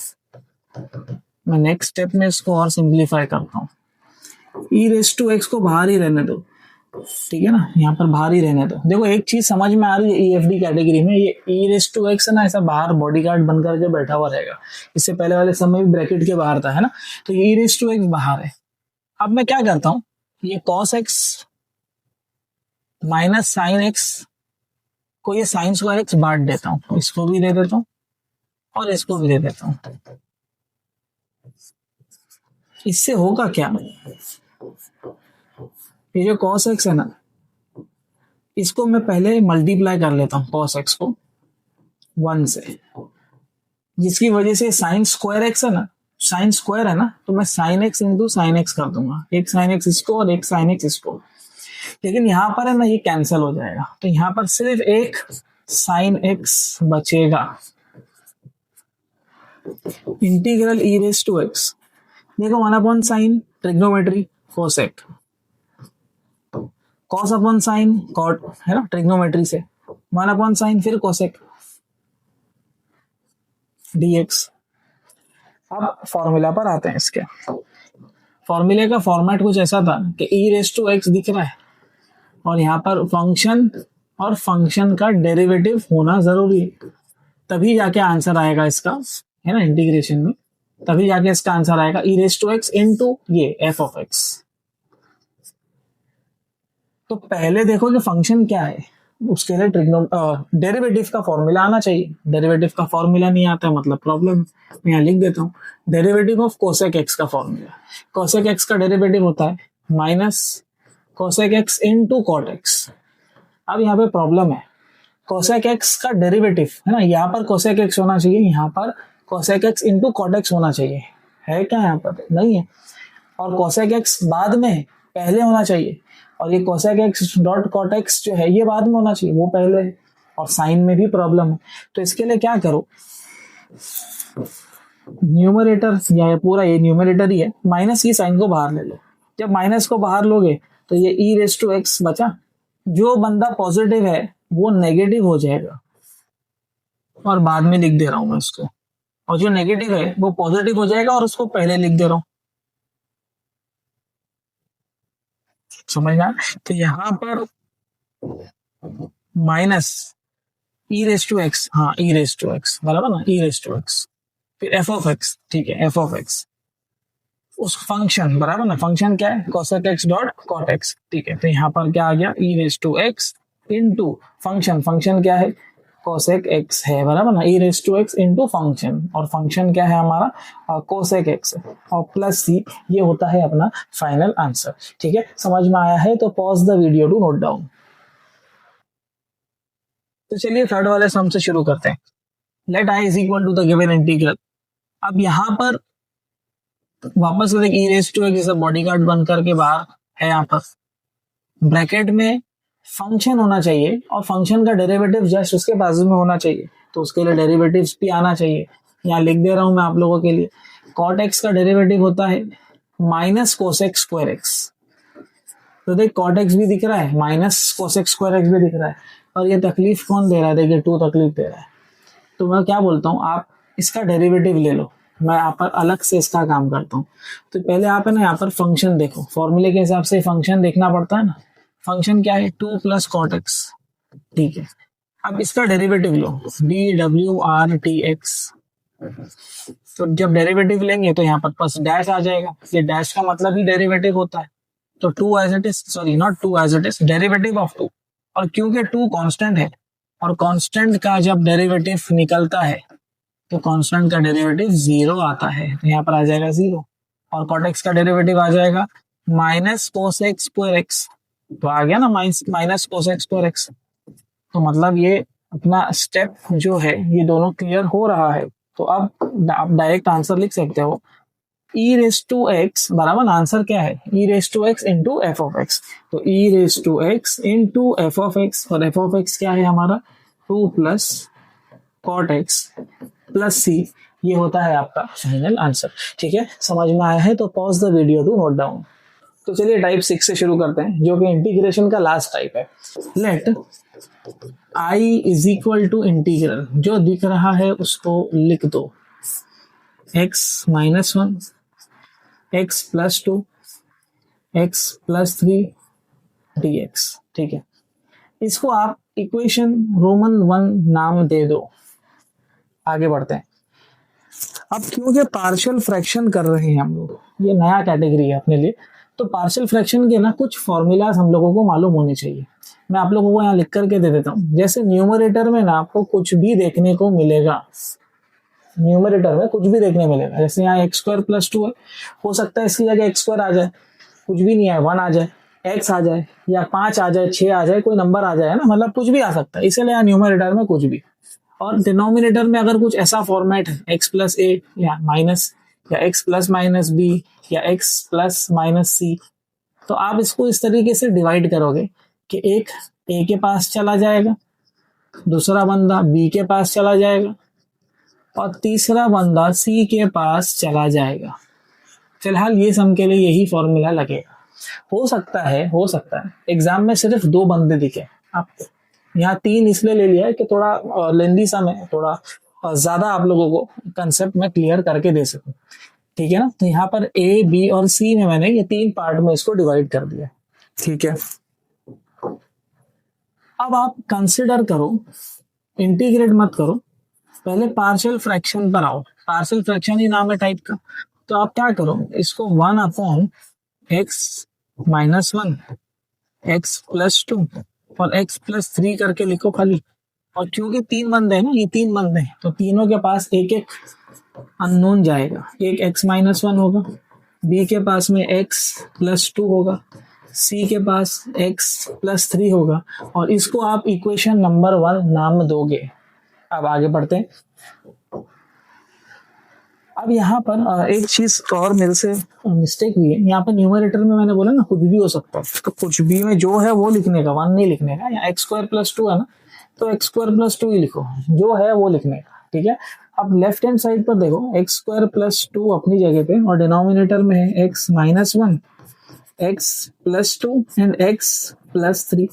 Speaker 1: मैं नेक्स्ट स्टेप में इसको और सिंप्लीफाई करता हूँ। ई रेस टू एक्स को बाहर ही रहने दो, ठीक है ना, यहाँ पर बाहर ही रहने दो। देखो एक चीज समझ में आ रही है, ई एफ डी कैटेगरी में ये ई रेस टू एक्स है ना, ऐसा बाहर बॉडीगार्ड बनकर के बैठा हुआ रहेगा। इससे पहले वाले समय भी ब्रैकेट के बाहर था, है ना, तो ये ई रेस टू एक्स बाहर है। अब मैं क्या करता हूँ, ये cos x minus sine x को ये साइन स्क्वायर एक्स बांट देता हूँ, इसको भी दे देता हूँ और इसको भी दे देता हूँ। इससे होगा क्या, ये जो cos x है ना, इसको मैं पहले मल्टीप्लाई कर लेता हूँ cos x को 1 से, जिसकी वजह से साइन स्क्वायर x है ना, साइन स्क्वायर है ना, तो मैं sine x into sine x कर दूंगा, एक साइन x इसको और एक साइन x इसको। लेकिन यहाँ पर है ना, ये कैंसिल हो जाएगा, तो यहाँ पर सिर्फ एक साइन x बचेगा। Integral e raise to x, देखो 1 upon sine trigonometry cosec, cos upon sine cot है ना ट्रिग्नोमेट्री से, 1 अपॉन साइन फिर कोसेक डीएक्स। अब फॉर्मूला पर आते हैं। इसके फॉर्मूले का फॉर्मेट कुछ ऐसा था कि ई रेस टू एक्स दिख रहा है और यहाँ पर फंक्शन और फंक्शन का डेरिवेटिव होना जरूरी है, तभी जाके आंसर आएगा इसका, है ना, इंटीग्रेशन में तभी जाके इसका आंसर आएगा E raise to x into ये एफ ऑफ एक्स। तो पहले देखो कि फंक्शन क्या है, उसके लिए डेरिवेटिव का फॉर्मूला आना चाहिए। डेरिवेटिव का फॉर्मूला नहीं आता है मतलब प्रॉब्लम। मैं यहाँ लिख देता हूँ, डेरिवेटिव ऑफ कोसेक एक्स का फॉर्मूला, कोसेक एक्स का डेरिवेटिव होता है minus cosec x into cot x. अब यहाँ पे प्रॉब्लम है, कोसेक एक्स का डेरिवेटिव है ना, यहाँ पर कोसेक एक्स होना चाहिए, यहाँ पर cosec x into cot x होना चाहिए, है क्या यहाँ पर, नहीं है। और कोसेक एक्स बाद में पहले होना चाहिए, और ये cosec x dot cot x जो है ये बाद में होना चाहिए, वो पहले है। और साइन में भी प्रॉब्लम है। तो इसके लिए क्या करो, न्यूमरेटर या ये पूरा ये न्यूमरेटर ही है, माइनस की साइन को बाहर ले लो। जब माइनस को बाहर लोगे तो ये ई रेस टू एक्स बचा, जो बंदा पॉजिटिव है वो नेगेटिव हो जाएगा, और बाद में लिख दे रहा हूं मैं उसको, और जो नेगेटिव है वो पॉजिटिव हो जाएगा और उसको पहले लिख दे रहा हूं। समझना? तो यहां पर minus e raise to x, हाँ ई रेस टू एक्स बराबर ना, ई रेस टू एक्स, फिर एफ ऑफ एक्स, ठीक है एफ ऑफ एक्स, उस फंक्शन बराबर ना, फंक्शन क्या है cosec x dot cot x, ठीक है। तो यहाँ पर क्या आ गया e raise to x into function, function क्या है कोसेक एक्स है बराबर ना, e raise to x into function, और फंक्शन क्या है हमारा कोसेक एक्स, और प्लस सी, ये होता है अपना फाइनल आंसर। ठीक है, समझ में आया है तो pause the video to note down. तो चलिए थर्ड वाले सम से शुरू करते हैं। Let I is equal to the given integral. अब यहां पर वापस से e raise to x bodyguard बन करके बाहर है, यहाँ पर ब्रैकेट में फंक्शन होना चाहिए और फंक्शन का डेरिवेटिव जस्ट उसके बाजू में होना चाहिए, तो उसके लिए डेरिवेटिव्स भी आना चाहिए। यहाँ लिख दे रहा हूं मैं आप लोगों के लिए, कॉट एक्स का डेरिवेटिव होता है माइनस कोसेक स्क्वायर एक्स। तो देख कॉट एक्स भी दिख रहा है, माइनस कोसेक स्क्वायर एक्स भी दिख रहा है, और ये तकलीफ कौन दे रहा है, देखिए टू तकलीफ दे रहा है। तो मैं क्या बोलता हूँ, आप इसका डेरिवेटिव ले लो, मैं यहाँ पर अलग से इसका काम करता हूँ। तो पहले आप है ना यहाँ पर फंक्शन देखो, फॉर्मूले के हिसाब से फंक्शन देखना पड़ता है ना। फंक्शन क्या है, टू प्लस कॉट एक्स, ठीक है। अब इसका डेरिवेटिव लो, डी डब्ल्यू आर टी एक्स। तो जब डेरिवेटिव लेंगे तो यहाँ पर प्लस डैश आ जाएगा, ये डैश का मतलब ही डेरिवेटिव होता है। तो two as it is, sorry not two as it is, derivative of two, और क्योंकि टू कांस्टेंट है और कांस्टेंट का जब डेरिवेटिव निकलता है तो कांस्टेंट का डेरिवेटिव जीरो आता है, तो यहाँ पर आ जाएगा जीरो, और कॉट एक्स का डेरिवेटिव आ जाएगा माइनस कोसेक स्क्वायर एक्स, तो आ गया ना माइनस कोसेक स्क्वायर एक्स। तो मतलब ये अपना स्टेप जो है ये दोनों क्लियर हो रहा है। तो अब आप डायरेक्ट आंसर लिख सकते हो, ई रेस टू एक्स बराबर आंसर क्या है, e raise to x into f of x. तो e raise to x into f of x, और एफ ऑफ एक्स क्या है हमारा two plus cot x plus सी, ये होता है आपका फाइनल आंसर। ठीक है, समझ में आया है तो pause the video to note down. तो चलिए टाइप 6 से शुरू करते हैं, जो कि इंटीग्रेशन का लास्ट टाइप है। Let I is equal to integral, जो दिख रहा है उसको लिख दो, x minus one, x plus two, x plus three d x. ठीक है, इसको आप इक्वेशन रोमन 1 नाम दे दो। आगे बढ़ते हैं। अब क्योंकि पार्शियल फ्रैक्शन कर रहे हैं हम लोग, ये नया कैटेगरी है अपने लिए, तो पार्शियल फ्रैक्शन के ना कुछ फॉर्मूलाज हम लोगों को मालूम होने चाहिए। मैं आप लोगों को यहाँ लिख करके दे देता हूँ। जैसे न्यूमरेटर में ना आपको कुछ भी देखने को मिलेगा, न्यूमरेटर में कुछ भी देखने मिलेगा, जैसे यहाँ एक्स स्क्वायर प्लस टू है, हो सकता है इसकी जगह एक्स स्क्वायर आ जाए, कुछ भी नहीं है, 1 आ जाए, एक्स आ जाए, या 5 आ जाए, 6 आ जाए, कोई नंबर आ जाए ना, मतलब कुछ भी आ सकता है, इसलिए यहाँ न्यूमरेटर में कुछ भी। और डिनोमिनेटर में अगर कुछ ऐसा फॉर्मेट है, एक्स प्लस ए या माइनस, या एक्स प्लस माइनस बी, या एक्स प्लस माइनस सी, तो आप इसको इस तरीके से डिवाइड करोगे कि एक ए के पास चला जाएगा, दूसरा बंदा बी के पास चला जाएगा, और तीसरा बंदा सी के पास चला जाएगा। फिलहाल ये सम के लिए यही फॉर्मूला लगेगा। हो सकता है एग्जाम में सिर्फ 2 बंदे दिखे आपको, यहाँ 3 इसलिए ले लिया है कि थोड़ा लेंदी सम है, थोड़ा ज्यादा आप लोगों को कंसेप्ट में क्लियर करके दे सकूं। ठीक है ना, तो यहाँ पर ए बी और सी में मैंने ये 3 पार्ट में इसको डिवाइड कर दिया। ठीक है, अब आप कंसिडर करो, इंटीग्रेट मत करो, पहले पार्शियल फ्रैक्शन पर आओ। पार्शियल फ्रैक्शन ही नाम है टाइप का। तो आप क्या करो, इसको 1 upon x minus 1, x plus 2 और एक्स प्लस 3 करके लिखो खाली। और क्योंकि 3 बंदे हैं ना, ये 3 बंदे हैं, तो तीनों के पास एक एक अननोन जाएगा। एक एक्स माइनस 1 होगा, बी के पास में एक्स प्लस 2 होगा, सी के पास एक्स प्लस 3 होगा, और इसको आप इक्वेशन नंबर 1 नाम दोगे। अब आगे बढ़ते हैं। अब यहाँ पर एक चीज और मेरे से मिस्टेक हुई है, यहाँ पर न्यूमरेटर में मैंने बोला ना कुछ भी हो सकता है, तो कुछ भी में जो है वो लिखने का, 1 नहीं लिखने का। यहाँ एक्स स्क्वायर प्लस 2 है ना, तो एक्स स्क्वायर प्लस टू ही लिखो, जो है वो लिखने का, ठीक है। अब लेफ्ट हैंड साइड पर देखो, एक्स स्क्वायर प्लस टू अपनी जगह पे और डिनोमिनेटर में है x minus one, x plus two and x plus three.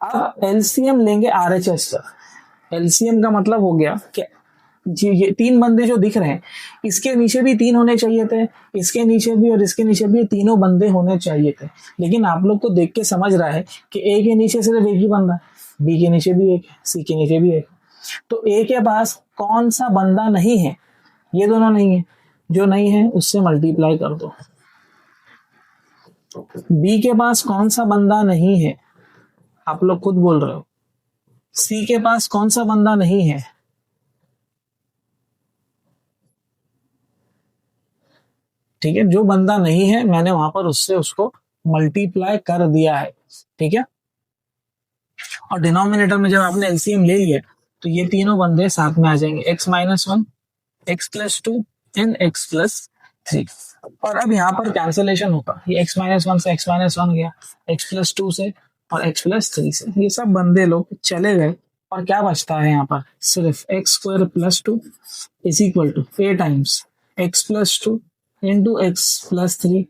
Speaker 1: अब एलसीएम लेंगे आरएचएस का। एलसीएम का मतलब हो गया कि ये तीन बंदे जो दिख रहे हैं, इसके नीचे भी तीन होने चाहिए थे, इसके नीचे भी और इसके नीचे भी तीनों बंदे होने चाहिए थे। लेकिन आप लोग को देख के समझ रहा है कि ए के नीचे सिर्फ एक ही बंदा है, बी के नीचे भी एक है, सी के नीचे भी एक। तो ए के पास कौन सा बंदा नहीं है? ये दोनों नहीं है, जो नहीं है उससे मल्टीप्लाई कर दो। बी के पास कौन सा बंदा नहीं है? आप लोग खुद बोल रहे हो। सी के पास कौन सा बंदा नहीं है? ठीक है, जो बंदा नहीं है मैंने वहां पर उससे उसको मल्टीप्लाई कर दिया है, ठीक है। और डिनोमिनेटर में जब आपने एलसीएम ले लिया तो ये तीनों बंदे साथ में आ जाएंगे, x minus one, x plus two and x plus three. और अब यहाँ पर कैंसलेशन होगा, ये एक्स माइनस वन से एक्स माइनस वन गया, एक्स प्लस टू से और एक्स प्लस थ्री से, ये सब बंदे लोग चले गए। और क्या बचता है यहाँ पर? सिर्फ x square plus two is equal to a times x plus two into x plus three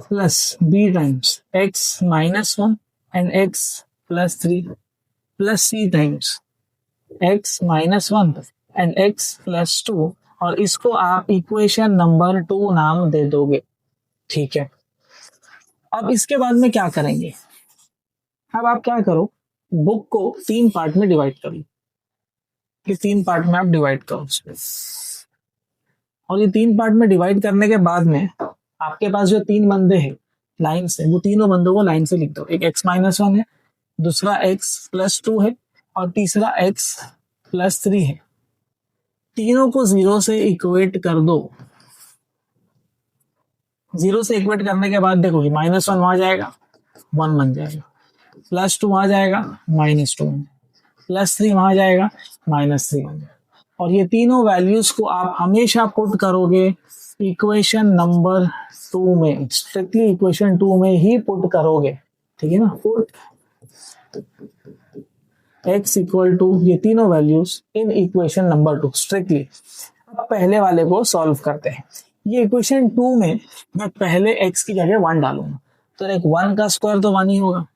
Speaker 1: plus b times x minus one and x plus three plus c times x minus one and x plus two, और इसको आप equation number 2 नाम दे दोगे, ठीक है। अब इसके बाद में क्या करेंगे? अब आप क्या करो, बुक को 3 पार्ट में डिवाइड करो, ये 3 पार्ट में आप डिवाइड करो। और ये 3 पार्ट में डिवाइड करने के बाद में आपके पास जो 3 बंदे हैं लाइन से, वो तीनों बंदों को लाइन से लिख दो। एक एक्स माइनस वन है, दूसरा एक्स प्लस टू है और तीसरा एक्स प्लस थ्री है। तीनों को जीरो से इक्वेट कर दो। जीरो से इक्वेट करने के बाद देखो, माइनस वन वहां जाएगा, वन बन जाएगा, प्लस टू वहां जाएगा, माइनस टू, प्लस थ्री वहां जाएगा, माइनस थ्री बन जाएगा। और ये तीनों वैल्यूज को आप हमेशा पुट करोगे इक्वेशन नंबर 2 में, स्ट्रिक्टली इक्वेशन 2 में ही पुट करोगे, ठीक है ना। पुट x इक्वल टू ये तीनों values in equation number 2 strictly. अब पहले वाले को सॉल्व करते हैं। ये इक्वेशन 2 में मैं पहले x की जगह 1 डालूंगा, तो एक 1 का स्क्वायर तो 1 ही होगा,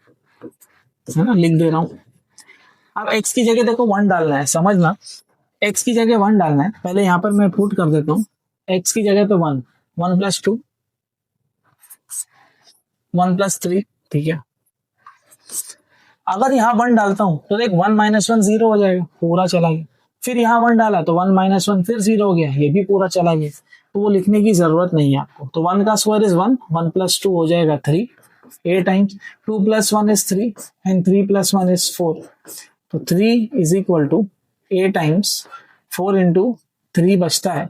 Speaker 1: है ना, लिख दे रहा हूं। अब x की जगह देखो 1 डालना है, समझना, x की जगह 1 डालना है। पहले यहां पर मैं पुट कर देता हूं, x की जगह पे 1, 1 प्लस टू, 1 प्लस थ्री, ठीक है। अगर यहाँ 1 डालता हूं तो देख 1 माइनस वन जीरो हो जाएगा, पूरा चला गया। फिर यहाँ 1 डाला तो 1 माइनस वन फिर जीरो हो गया, ये भी पूरा चला गया। तो वो लिखने की जरूरत नहीं है आपको। तो 1 का स्क्वायर इज 1, 1 प्लस टू हो जाएगा 3, a times 2 plus 1 is 3 and 3 plus 1 is 4। तो 3 is equal to a times 4 into 3 बचता है,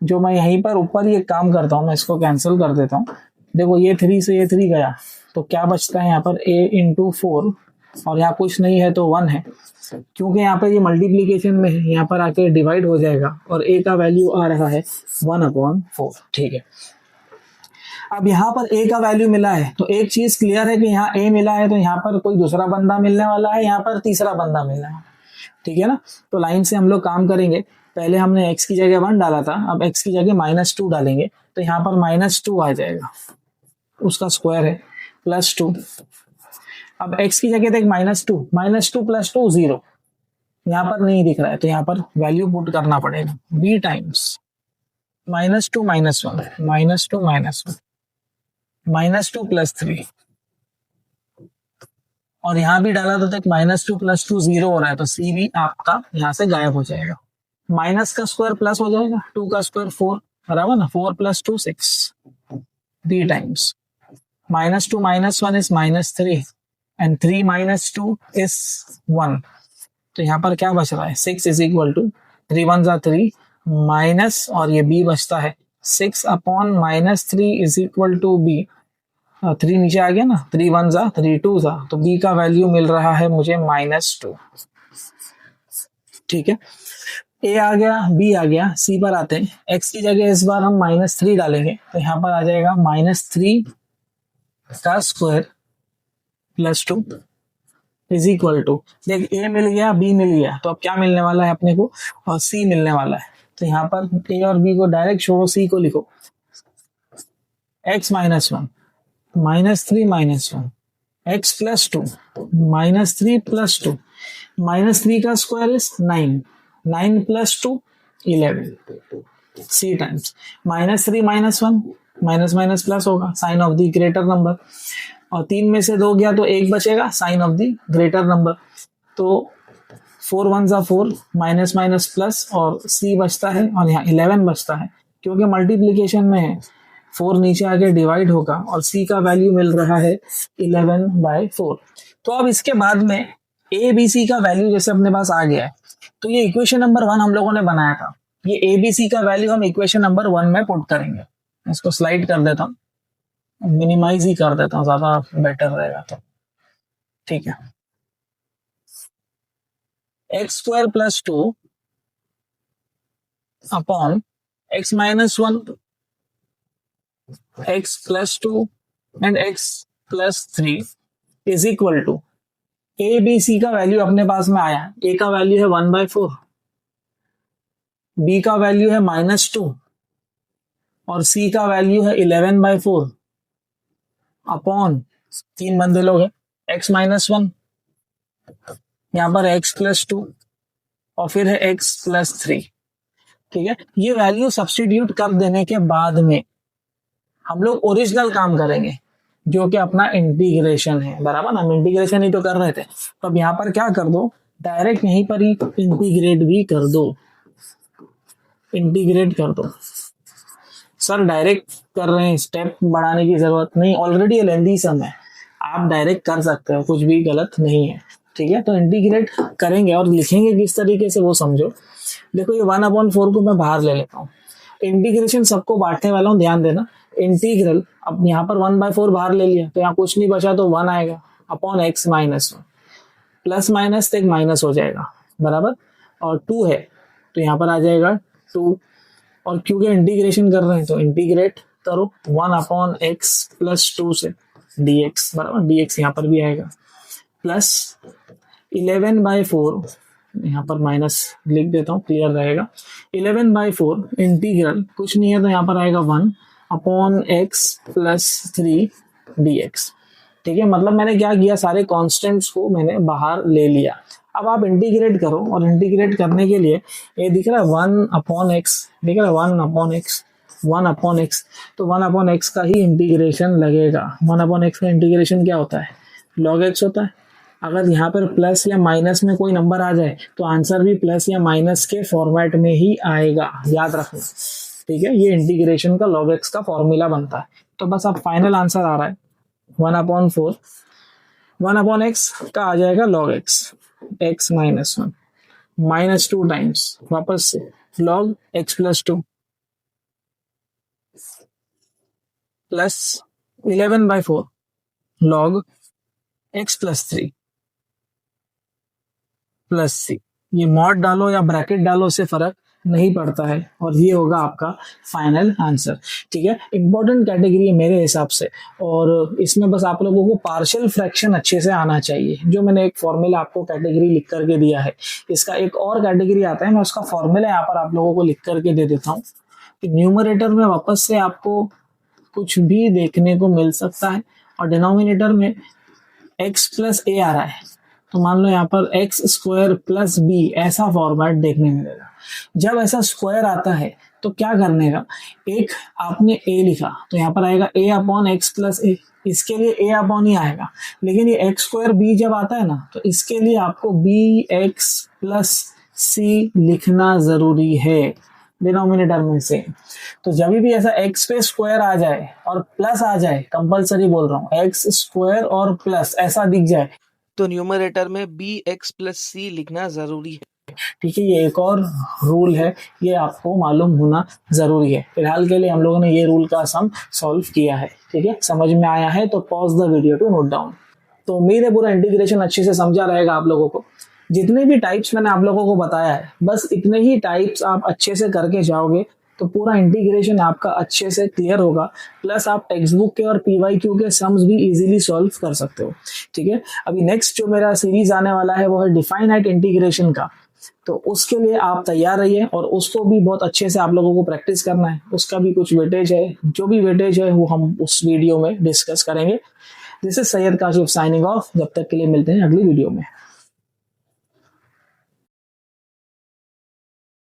Speaker 1: जो मैं यहीं पर ऊपर ये काम करता हूँ, मैं इसको कैंसिल कर देता हूँ। देखो ये 3 से ये 3 गया, तो क्या बचता है यहाँ पर? a इंटू 4, और यहाँ कुछ नहीं है तो 1 है, क्योंकि यहाँ पर ये मल्टीप्लीकेशन में है, यहाँ पर आके डिवाइड हो जाएगा और a का वैल्यू आ रहा है 1/4, ठीक है। अब यहाँ पर a का वैल्यू मिला है, तो एक चीज क्लियर है कि यहाँ a मिला है, तो यहाँ पर कोई दूसरा बंदा मिलने वाला है, यहाँ पर तीसरा बंदा मिलना है, ठीक है ना। तो लाइन से हम लोग काम करेंगे। पहले हमने x की जगह 1 डाला था, अब x की जगह -2 डालेंगे, तो यहाँ पर -2 आ जाएगा, उसका स्क्वायर है प्लस 2। अब x की जगह देख -2 प्लस 2 0, यहाँ पर नहीं दिख रहा है, तो यहाँ पर वैल्यू पुट करना पड़ेगा, b times -2 minus one, -2 minus one, -2 plus 3, और यहाँ भी डाला तो देख -2 प्लस 2 0 हो रहा है, तो c भी आपका यहाँ से गायब हो जाएगा। माइनस का स्क्वायर प्लस हो जाएगा, 2 का स्क्वायर 4, बराबर ना, 4 plus 2 6, b times -2 minus 1 is -3 and 3 minus 2 is 1। तो यहाँ पर क्या बच रहा है? 6 इज इक्वल टू 3 1 जा 3 माइनस, और ये b बचता है 6 upon -3 is equal to b। 3 नीचे आ गया ना, 3 1 जा 3 2 जा, तो b का वैल्यू मिल रहा है मुझे -2, ठीक है। a आ गया, b आ गया, c पर आते हैं। x की जगह इस बार हम -3 डालेंगे, तो यहाँ पर आ जाएगा -3 का square plus 2 is equal to, देख ए मिल गया बी मिल गया, तो अब क्या मिलने वाला है अपने को, और सी मिलने वाला है। तो यहाँ पर ए और बी को डायरेक्ट छोड़ो, सी को लिखो x minus one minus three minus one x plus two minus three plus two, minus three का square is nine, nine plus two 11, C times minus three minus one, minus minus plus होगा, sign of the greater number, और तीन में से दो गया तो एक बचेगा, sign of the greater number. तो फोर वन जा फोर, माइनस माइनस प्लस, और सी बचता है और यहाँ 11 बचता है, क्योंकि मल्टीप्लीकेशन में है, फोर नीचे आके डिवाइड होगा और सी का वैल्यू मिल रहा है 11/4। तो अब इसके बाद में ए बी सी का वैल्यू जैसे अपने पास आ गया है, तो ये इक्वेशन नंबर 1 हम लोगों ने बनाया था, ये ए बी सी का वैल्यू हम इक्वेशन नंबर 1 में पुट करेंगे। इसको स्लाइड कर देता हूँ, मिनिमाइज ही कर देता हूँ, ज्यादा बेटर रहेगा। तो ठीक है, x square plus two upon x minus one, x plus two and x plus three is equal to, a b c का वैल्यू अपने पास में आया, ए का वैल्यू है 1/4, बी का वैल्यू है -2 और सी का वैल्यू है 11/4 अपॉन, तीन बंदे लोग हैं, एक्स माइनस वन, यहां पर एक्स प्लस टू और फिर है एक्स प्लस थ्री। ठीक है, ये वैल्यू सब्स्टिट्यूट कर देने के बाद में हम लोग ओरिजिनल काम करेंगे, जो कि अपना इंटीग्रेशन है, बराबर ना, हम इंटीग्रेशन ही तो कर रहे थे। तो अब यहाँ पर क्या कर दो, डायरेक्ट यहीं पर ही इंटीग्रेट भी कर दो, इंटीग्रेट कर दो। सर डायरेक्ट कर रहे हैं, स्टेप बढ़ाने की जरूरत नहीं, ऑलरेडी ये लेंदी सम है, आप डायरेक्ट कर सकते हो, कुछ भी गलत नहीं है। ठीक है, तो इंटीग्रेट करेंगे और लिखेंगे किस तरीके से वो समझो। देखो ये 1/4 को मैं बाहर ले लेता हूँ, इंटीग्रेशन सबको बांटने वाला हूँ, ध्यान देना। इंटीग्रल, अब यहाँ पर 1/4 बाहर ले लिया तो यहाँ कुछ नहीं बचा, तो 1 आएगा upon x minus one, plus minus एक माइनस हो जाएगा, बराबर, और 2 है तो यहाँ पर आ जाएगा 2, और क्योंकि इंटीग्रेशन कर रहे हैं तो इंटीग्रेट करो 1/x प्लस 2 से dx, बराबर, dx यहाँ पर भी आएगा, प्लस 11/4, यहाँ पर माइनस लिख देता हूँ, क्लियर रहेगा, 11/4 इंटीग्रल कुछ नहीं है तो यहाँ पर आएगा 1/x प्लस 3 dx। ठीक है, मतलब मैंने क्या किया, सारे कांस्टेंट्स को मैंने बाहर ले लिया। अब आप इंटीग्रेट करो, और इंटीग्रेट करने के लिए ये दिख रहा है 1/x, दिख रहा है 1/x, 1/x, तो 1/x का ही इंटीग्रेशन लगेगा। 1/x का इंटीग्रेशन क्या होता है, log x होता है। अगर यहाँ पर प्लस या माइनस में कोई नंबर आ जाए तो आंसर भी प्लस या माइनस के फॉर्मेट में ही आएगा, याद रखना। ठीक है, ये इंटीग्रेशन का log x का फॉर्मूला बनता है। तो बस अब फाइनल आंसर आ रहा है 1/4, 1/x का आ जाएगा log x, x minus one, -2 times वापस से log x plus 2 plus 11/4 log x plus 3 plus सी। ये मॉड डालो या ब्रैकेट डालो, से फर्क नहीं पड़ता है, और ये होगा आपका फाइनल आंसर। ठीक है, इंपॉर्टेंट कैटेगरी है मेरे हिसाब से, और इसमें बस आप लोगों को पार्शियल फ्रैक्शन अच्छे से आना चाहिए, जो मैंने एक फॉर्मूला आपको कैटेगरी लिख करके दिया है। इसका एक और कैटेगरी आता है, मैं उसका फॉर्मूला यहाँ पर आप लोगों को लिख करके दे देता हूँ कि न्यूमरेटर में वापस से आपको कुछ भी देखने को मिल सकता है, और डिनोमिनेटर में x प्लस a आ रहा है, तो मान लो यहाँ पर एक्स स्क्वायर प्लस बी, ऐसा फॉर्मेट देखने मिलेगा। जब ऐसा स्क्वायर आता है तो क्या करने का, एक आपने a लिखा तो यहाँ पर आएगा a/x प्लस a, इसके लिए a/, ही आएगा। लेकिन ये एक्स स्क्वायर बी जब आता है ना, तो इसके लिए आपको bx प्लस c लिखना जरूरी है डिनोमिनेटर में से। तो जब भी ऐसा x पे स्क्वायर आ जाए और प्लस आ जाए, कंपलसरी बोल रहा हूँ, एक्स स्क्वायर और प्लस ऐसा दिख जाए, तो न्यूमरेटर में bx प्लस c लिखना जरूरी है। ठीक है, ये एक और रूल है, ये आपको मालूम होना जरूरी है। फिलहाल के लिए हम लोगों ने ये रूल का सम सॉल्व किया है। ठीक है, समझ में आया है तो pause the video to note down. तो उम्मीद है पूरा इंटीग्रेशन अच्छे से समझा रहेगा आप लोगों को। जितने भी टाइप्स मैंने आप लोगों को बताया है, बस इतने ही टाइप्स आप अच्छे से करके जाओगे तो पूरा इंटीग्रेशन आपका अच्छे से क्लियर होगा, प्लस आप टेक्स्ट बुक के और पीवाईक्यू के सम्स भी इजीली सॉल्व कर सकते हो। ठीक है, अभी नेक्स्ट जो मेरा सीरीज आने वाला है वो है डिफाइनाइट इंटीग्रेशन का, तो उसके लिए आप तैयार रहिए और उसको भी बहुत अच्छे से आप लोगों को प्रैक्टिस करना है। उसका भी कुछ वेटेज है, जो भी वेटेज है वो हम उस वीडियो में डिस्कस करेंगे। This is Syed Kashif signing off. जब तक के लिए मिलते हैं अगली वीडियो में।